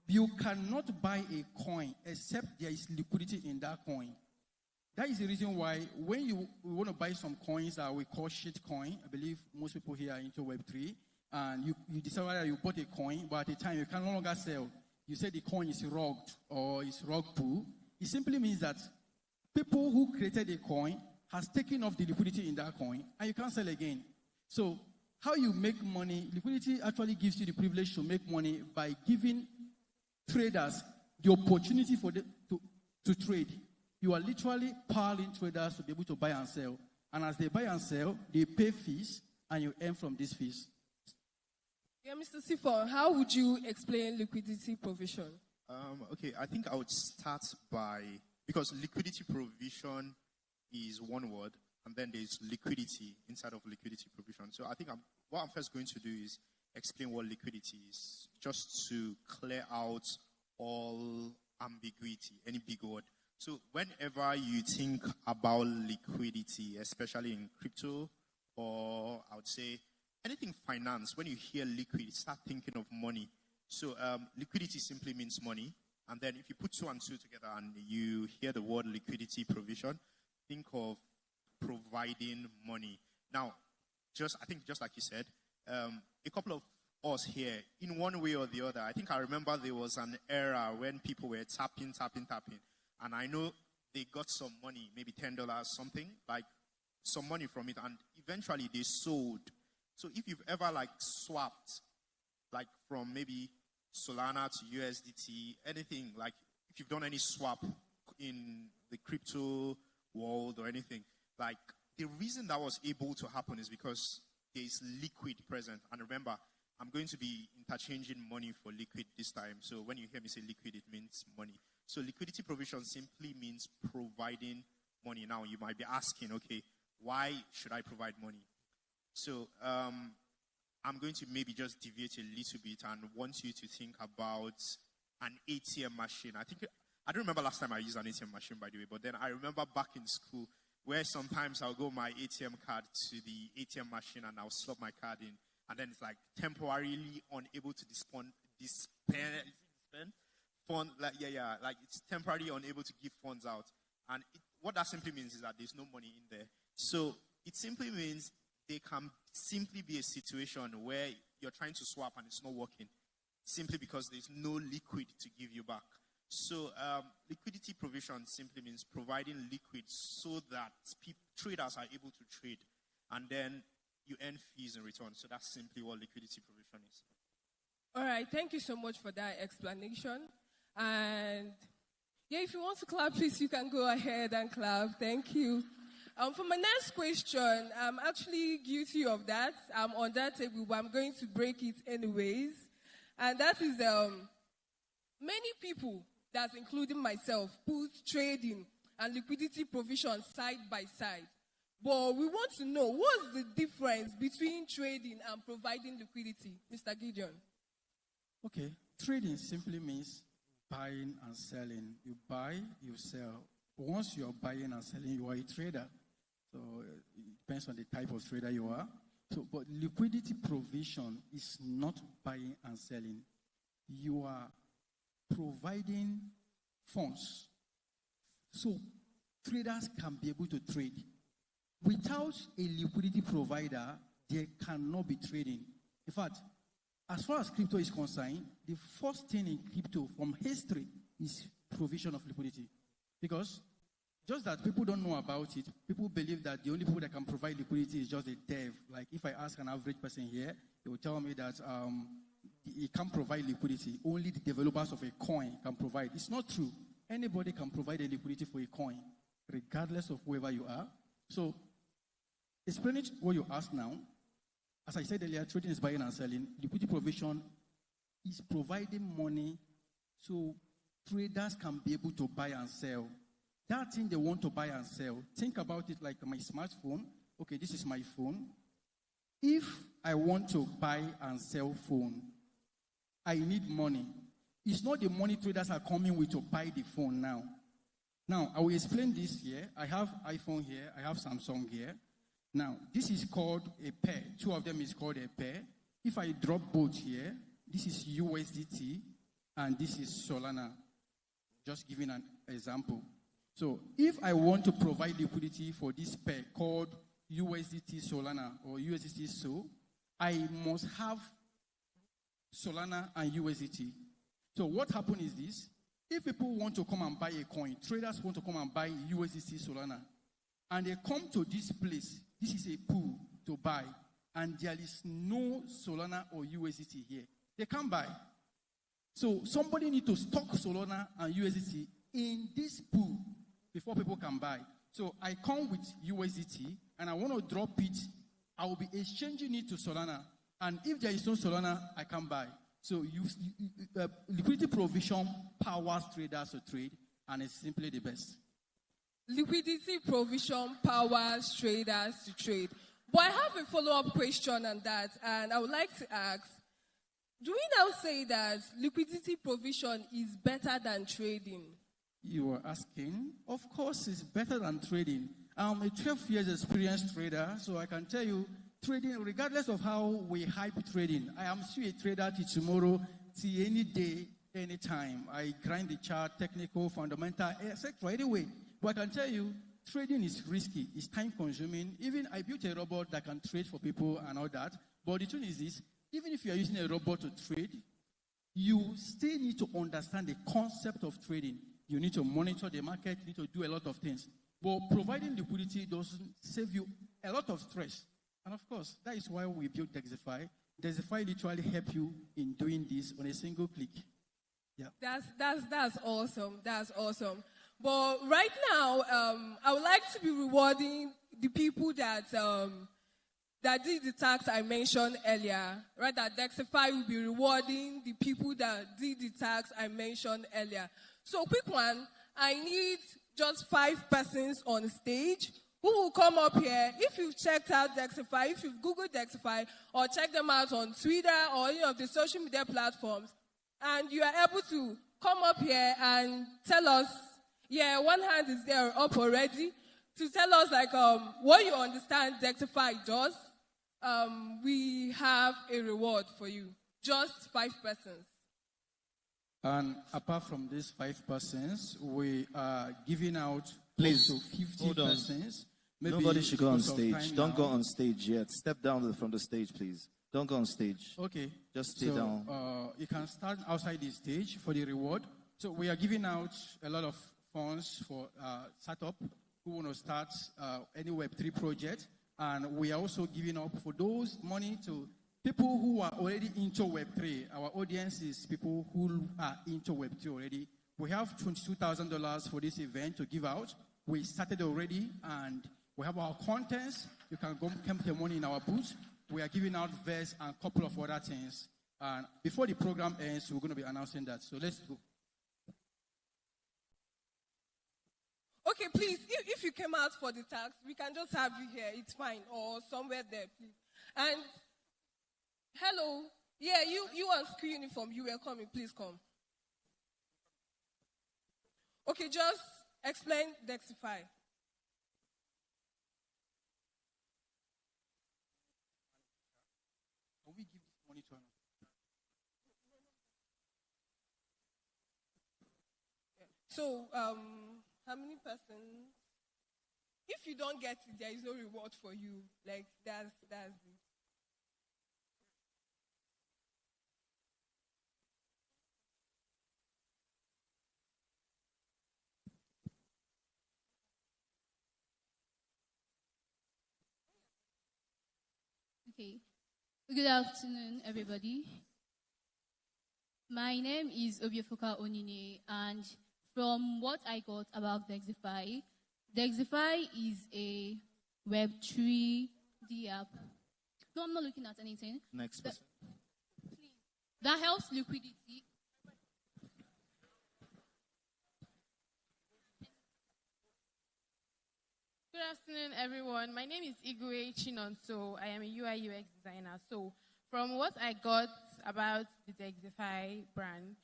you cannot buy a coin except there is liquidity in that coin. That is the reason why when you want to buy some coins that we call shit coin, I believe most people here are into Web3, and you decide whether you bought a coin, but at the time you can no longer sell. You say the coin is rogged or it's rug pull. It simply means that people who created a coin has taken off the liquidity in that coin, and you can't sell again. So how you make money, liquidity actually gives you the privilege to make money by giving traders the opportunity for them to trade. You are literally powering traders to be able to buy and sell. And as they buy and sell, they pay fees, and you earn from these fees. Yeah, Mr. Sifon, how would you explain liquidity provision? Okay, I think I would start by, because liquidity provision is one word, and then there's liquidity inside of liquidity provision. So I think what I'm first going to do is explain what liquidity is, just to clear out all ambiguity, any big word. So whenever you think about liquidity, especially in crypto, or I would say anything finance, when you hear liquid, start thinking of money. So liquidity simply means money. And then if you put two and two together and you hear the word liquidity provision, think of providing money. Now, I think just like you said, a couple of us here, in one way or the other, I think I remember there was an era when people were tapping. And I know they got some money, maybe $10, something, like some money from it. And eventually they sold. So if you've ever swapped, from maybe Solana to USDT, anything, if you've done any swap in the crypto world or anything, the reason that was able to happen is because there is liquid present. And remember, I'm going to be interchanging money for liquid this time. So when you hear me say liquid, it means money. So liquidity provision simply means providing money. Now you might be asking, okay, why should I provide money? So I'm going to maybe just deviate a little bit and want you to think about an ATM machine. I don't remember last time I used an ATM machine, by the way, but then I remember back in school where sometimes I'll go my ATM card to the ATM machine and I'll slot my card in, and then it's temporarily unable to dispense fund, it's temporarily unable to give funds out. And what that simply means is that there's no money in there. So it simply means there can simply be a situation where you're trying to swap and it's not working, simply because there's no liquid to give you back. So liquidity provision simply means providing liquid so that traders are able to trade, and then you earn fees in return. So that's simply what liquidity provision is. All right, thank you so much for that explanation. And yeah, if you want to clap, please, you can go ahead and clap. Thank you. For my next question, I'm actually guilty of that. I'm on that table, but I'm going to break it anyways. And that is many people, that's including myself, put trading and liquidity provision side by side. But we want to know, what's the difference between trading and providing liquidity? Mr. Gideon. Okay, trading simply means buying and selling. You buy, you sell. Once you are buying and selling, you are a trader. So it depends on the type of trader you are. But liquidity provision is not buying and selling. You are providing funds so traders can be able to trade. Without a liquidity provider, there cannot be trading. In fact, as far as crypto is concerned, the first thing in crypto from history is provision of liquidity. Because just that people don't know about it, people believe that the only people that can provide liquidity is just a dev. Like if I ask an average person here, they will tell me that he can't provide liquidity. Only the developers of a coin can provide. It's not true. Anybody can provide a liquidity for a coin, regardless of whoever you are. So, explaining what you asked now, as I said earlier, trading is buying and selling. Liquidity provision is providing money so traders can be able to buy and sell. that thing they want to buy and sell, think about it like my smartphone. Okay, this is my phone. If I want to buy and sell phone, I need money. It's not the money traders are coming with to buy the phone now. Now, I will explain this here. I have iPhone here. I have Samsung here. Now, this is called a pair. Two of them is called a pair. If I drop both here, this is USDT and this is Solana. Just giving an example. So, if I want to provide liquidity for this pair called USDT Solana or USDT SO, I must have Solana and USDT. So what happens is this. If people want to come and buy a coin, traders want to come and buy USDT Solana, and they come to this place, this is a pool to buy, and there is no Solana or USDT here. They can't buy. So somebody needs to stock Solana and USDT in this pool before people can buy. So I come with USDT, and I want to drop it. I will be exchanging it to Solana. And if there is no Solana, I can buy. So liquidity provision powers traders to trade, and it's simply the best. Liquidity provision powers traders to trade. But I have a follow-up question on that, and I would like to ask, do we now say that liquidity provision is better than trading? You are asking? Of course, it's better than trading. I'm a 12 years experienced trader, so I can tell you, trading, regardless of how we hype trading, I am still a trader till tomorrow, till any day, anytime. I grind the chart, technical, fundamental, etc. Anyway, but I can tell you, trading is risky. It's time-consuming. Even I built a robot that can trade for people and all that. But the truth is this, even if you are using a robot to trade, you still need to understand the concept of trading. You need to monitor the market. You need to do a lot of things. But providing liquidity doesn't save you a lot of stress. And of course, that is why we built Dexify. Dexify literally helps you in doing this on a single click. Yeah. That's awesome. That's awesome. But right now, I would like to be rewarding the people that did the task I mentioned earlier. Right, that Dexify will be rewarding the people that did the task I mentioned earlier. So, quick one. I need just 5 persons on stage who will come up here. If you've checked out Dexify, if you've Googled Dexify, or checked them out on Twitter or any of the social media platforms, and you are able to come up here and tell us, yeah, one hand is there up already, to tell us like what you understand Dexify does, we have a reward for you. Just 5 persons. And apart from these 5 persons, we are giving out Please, also 50 hold on. persons. Nobody should go on because of stage. time Don't now. go on stage yet. Step down from the stage, please. Don't go on stage. Okay. Just stay so, down. You can start outside the stage for the reward. So we are giving out a lot of funds for startup who want to start any Web3 project. And we are also giving up for those money to people who are already into Web3. Our audience is people who are into Web3 already. We have $22,000 for this event to give out. We started already, and we have our contents. You can go camp the money in our booth. We are giving out vests and a couple of other things. And before the program ends, we're going to be announcing that. So let's go. Okay, please, if you came out for the tax, we can just have you here. It's fine. Or somewhere there, please. And, hello. Yeah, you on school uniform. You were coming. Please come. Okay, just explain Dexify. Can we give this money to another? So, how many persons? If you don't get it, there is no reward for you. Like, that's it. Okay. Good afternoon, everybody. My name is Obiefoka Onine, and from what I got about Dexify, Dexify is a Web3 app. No, I'm not looking at anything. Next person. That helps liquidity. Good afternoon, everyone. My name is Igwe Chinonso. I am a UI UX designer. So, from what I got about the Dexify brand,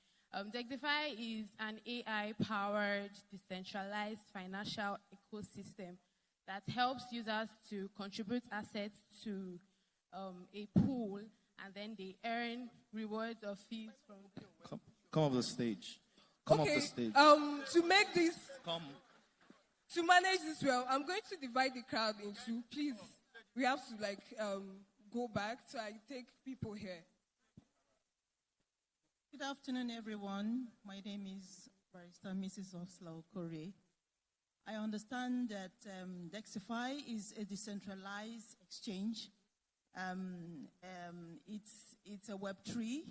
Dexify is an AI-powered, decentralized financial ecosystem that helps users to contribute assets to a pool, and then they earn rewards or fees from. Come up the stage. Come up the stage. To make this. Come. To manage this well, I'm going to divide the crowd into, please, we have to go back, so I take people here. Good afternoon, everyone. My name is Barrister Mrs. Osla Okore. I understand that Dexify is a decentralized exchange. It's a Web3,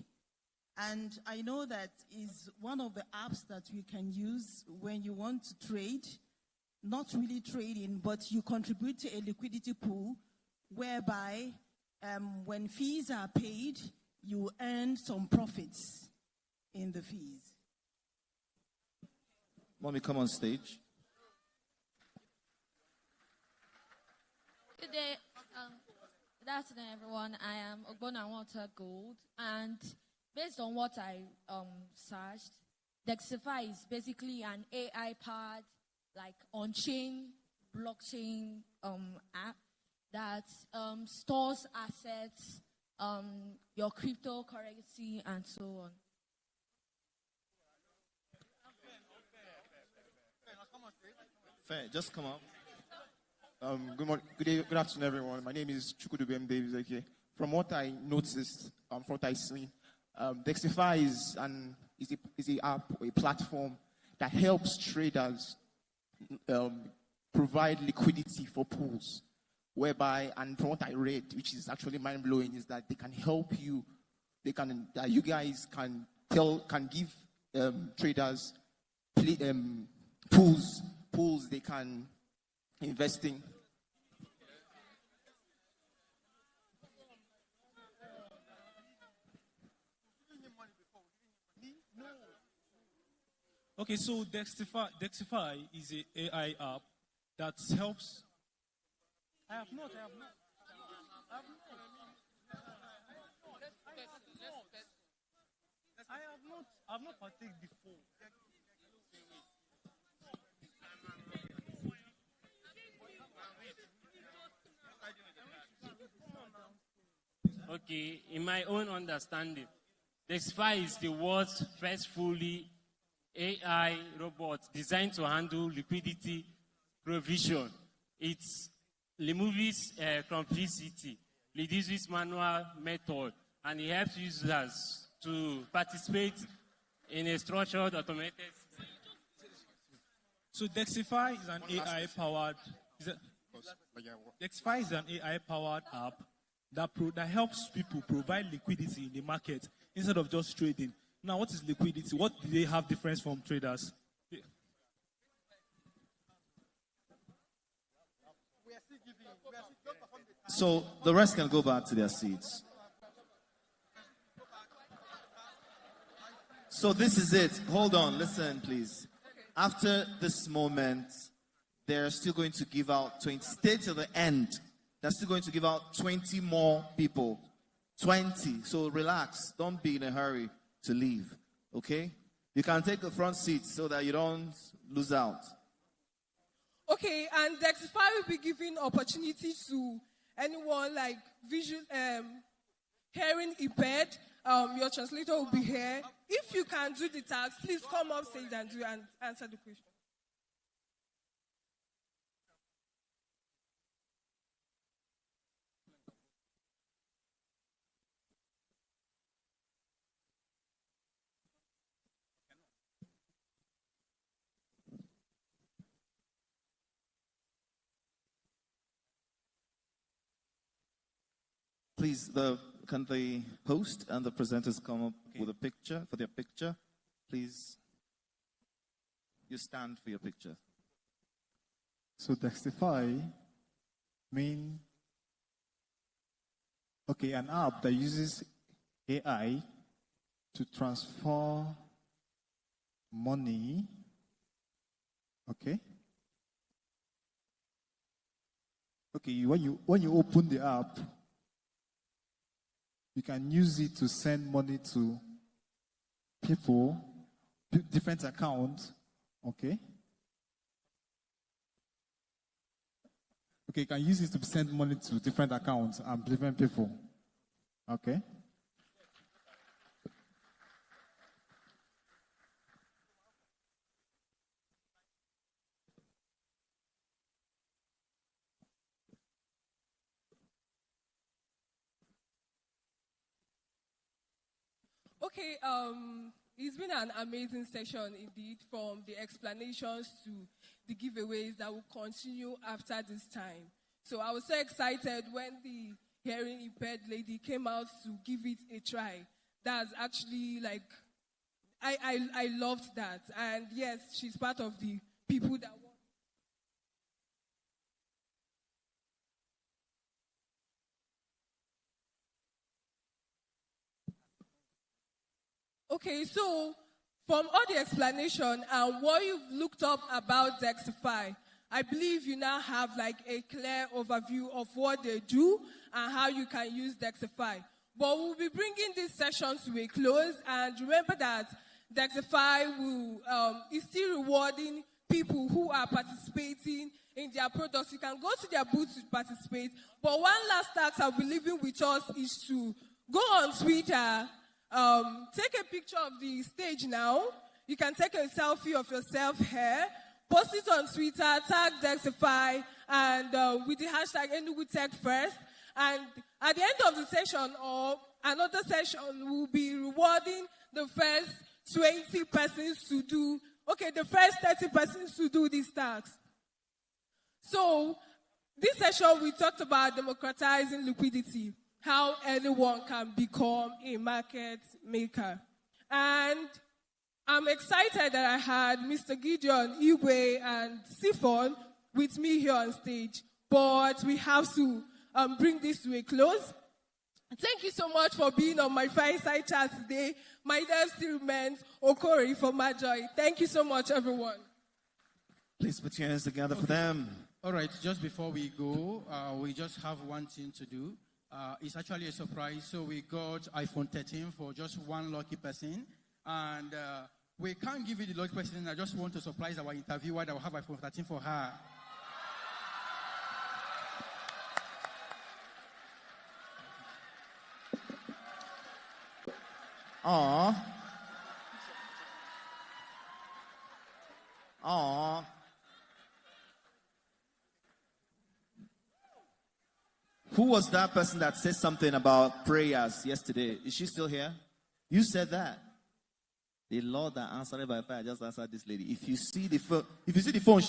and I know that is one of the apps that you can use when you want to trade. Not really trading, but you contribute to a liquidity pool whereby when fees are paid, you earn some profits in the fees. Mommy, come on stage. Good day. Good afternoon, everyone. I am Ogbonna Walter Gold, and based on what I searched, Dexify is basically an AI-powered on-chain blockchain app that stores assets, your cryptocurrency, and so on. Fair, just come up. Good morning, good afternoon, everyone. My name is Chukudubem Davis. Okay, from what I noticed, from what I seen, Dexify is a app, a platform that helps traders provide liquidity for pools, whereby, and from what I read, which is actually mind-blowing, is that they can help you, you guys can give traders pools they can invest in. Okay, so Dexify is an AI app that helps. I have not. I've not partaken before. Okay, in my own understanding, Dexify is the world's first fully AI robot designed to handle liquidity provision. It removes complexity, reduces manual method, and it helps users to participate in a structured automated system. So Dexify is an AI-powered. Dexify is an AI-powered app that helps people provide liquidity in the market instead of just trading. Now, what is liquidity? What do they have difference from traders? So the rest can go back to their seats. So this is it. Hold on, listen, please. After this moment, they're still going to give out 20. Stay till the end. They're still going to give out 20 more people. 20. So relax. Don't be in a hurry to leave. Okay? You can take the front seat so that you don't lose out. Okay, and Dexify will be giving opportunity to anyone hearing impaired. Your translator will be here. If you can do the task, please come up stage and answer the question. Please, can the host and the presenters come up with a picture, for their picture? Please, you stand for your picture. So Dexify mean, an app that uses AI to transfer money, Okay, when you open the app, you can use it to send money to people, different accounts. Okay. Okay, you can use it to send money to different accounts and different people. Okay. Okay, it's been an amazing session indeed, from the explanations to the giveaways that will continue after this time. So I was so excited when the hearing impaired lady came out to give it a try. That's actually like, I loved that. And yes, she's part of the people that want. Okay, so from all the explanation and what you've looked up about Dexify, I believe you now have like a clear overview of what they do and how you can use Dexify. But we'll be bringing this session to a close, and remember that Dexify is still rewarding people who are participating in their products. You can go to their booth to participate. But one last task I'll be leaving with us is to go on Twitter. Take a picture of the stage now. You can take a selfie of yourself here. Post it on Twitter, tag Dexify, and with the hashtag Enugu Tech First. And at the end of the session or another session, we'll be rewarding the first 20 persons to do, the first 30 persons to do these tasks. So this session, we talked about democratizing liquidity, how anyone can become a market maker. And I'm excited that I had Mr. Gideon, Igwe, and Siphon with me here on stage. But we have to bring this to a close. Thank you so much for being on my Fireside chat today. My name still remains Okori from Majoy. Thank you so much, everyone. Please put your hands together for them. All right, just before we go, we just have one thing to do. It's actually a surprise. So we got iPhone 13 for just one lucky person. And we can't give you the lucky person. I just want to surprise our interviewer that will have iPhone 13 for her. Aww. Aww. Who was that person that said something about prayers yesterday? Is she still here? You said that. The Lord that answered by fire just answered this lady. If you see the phone,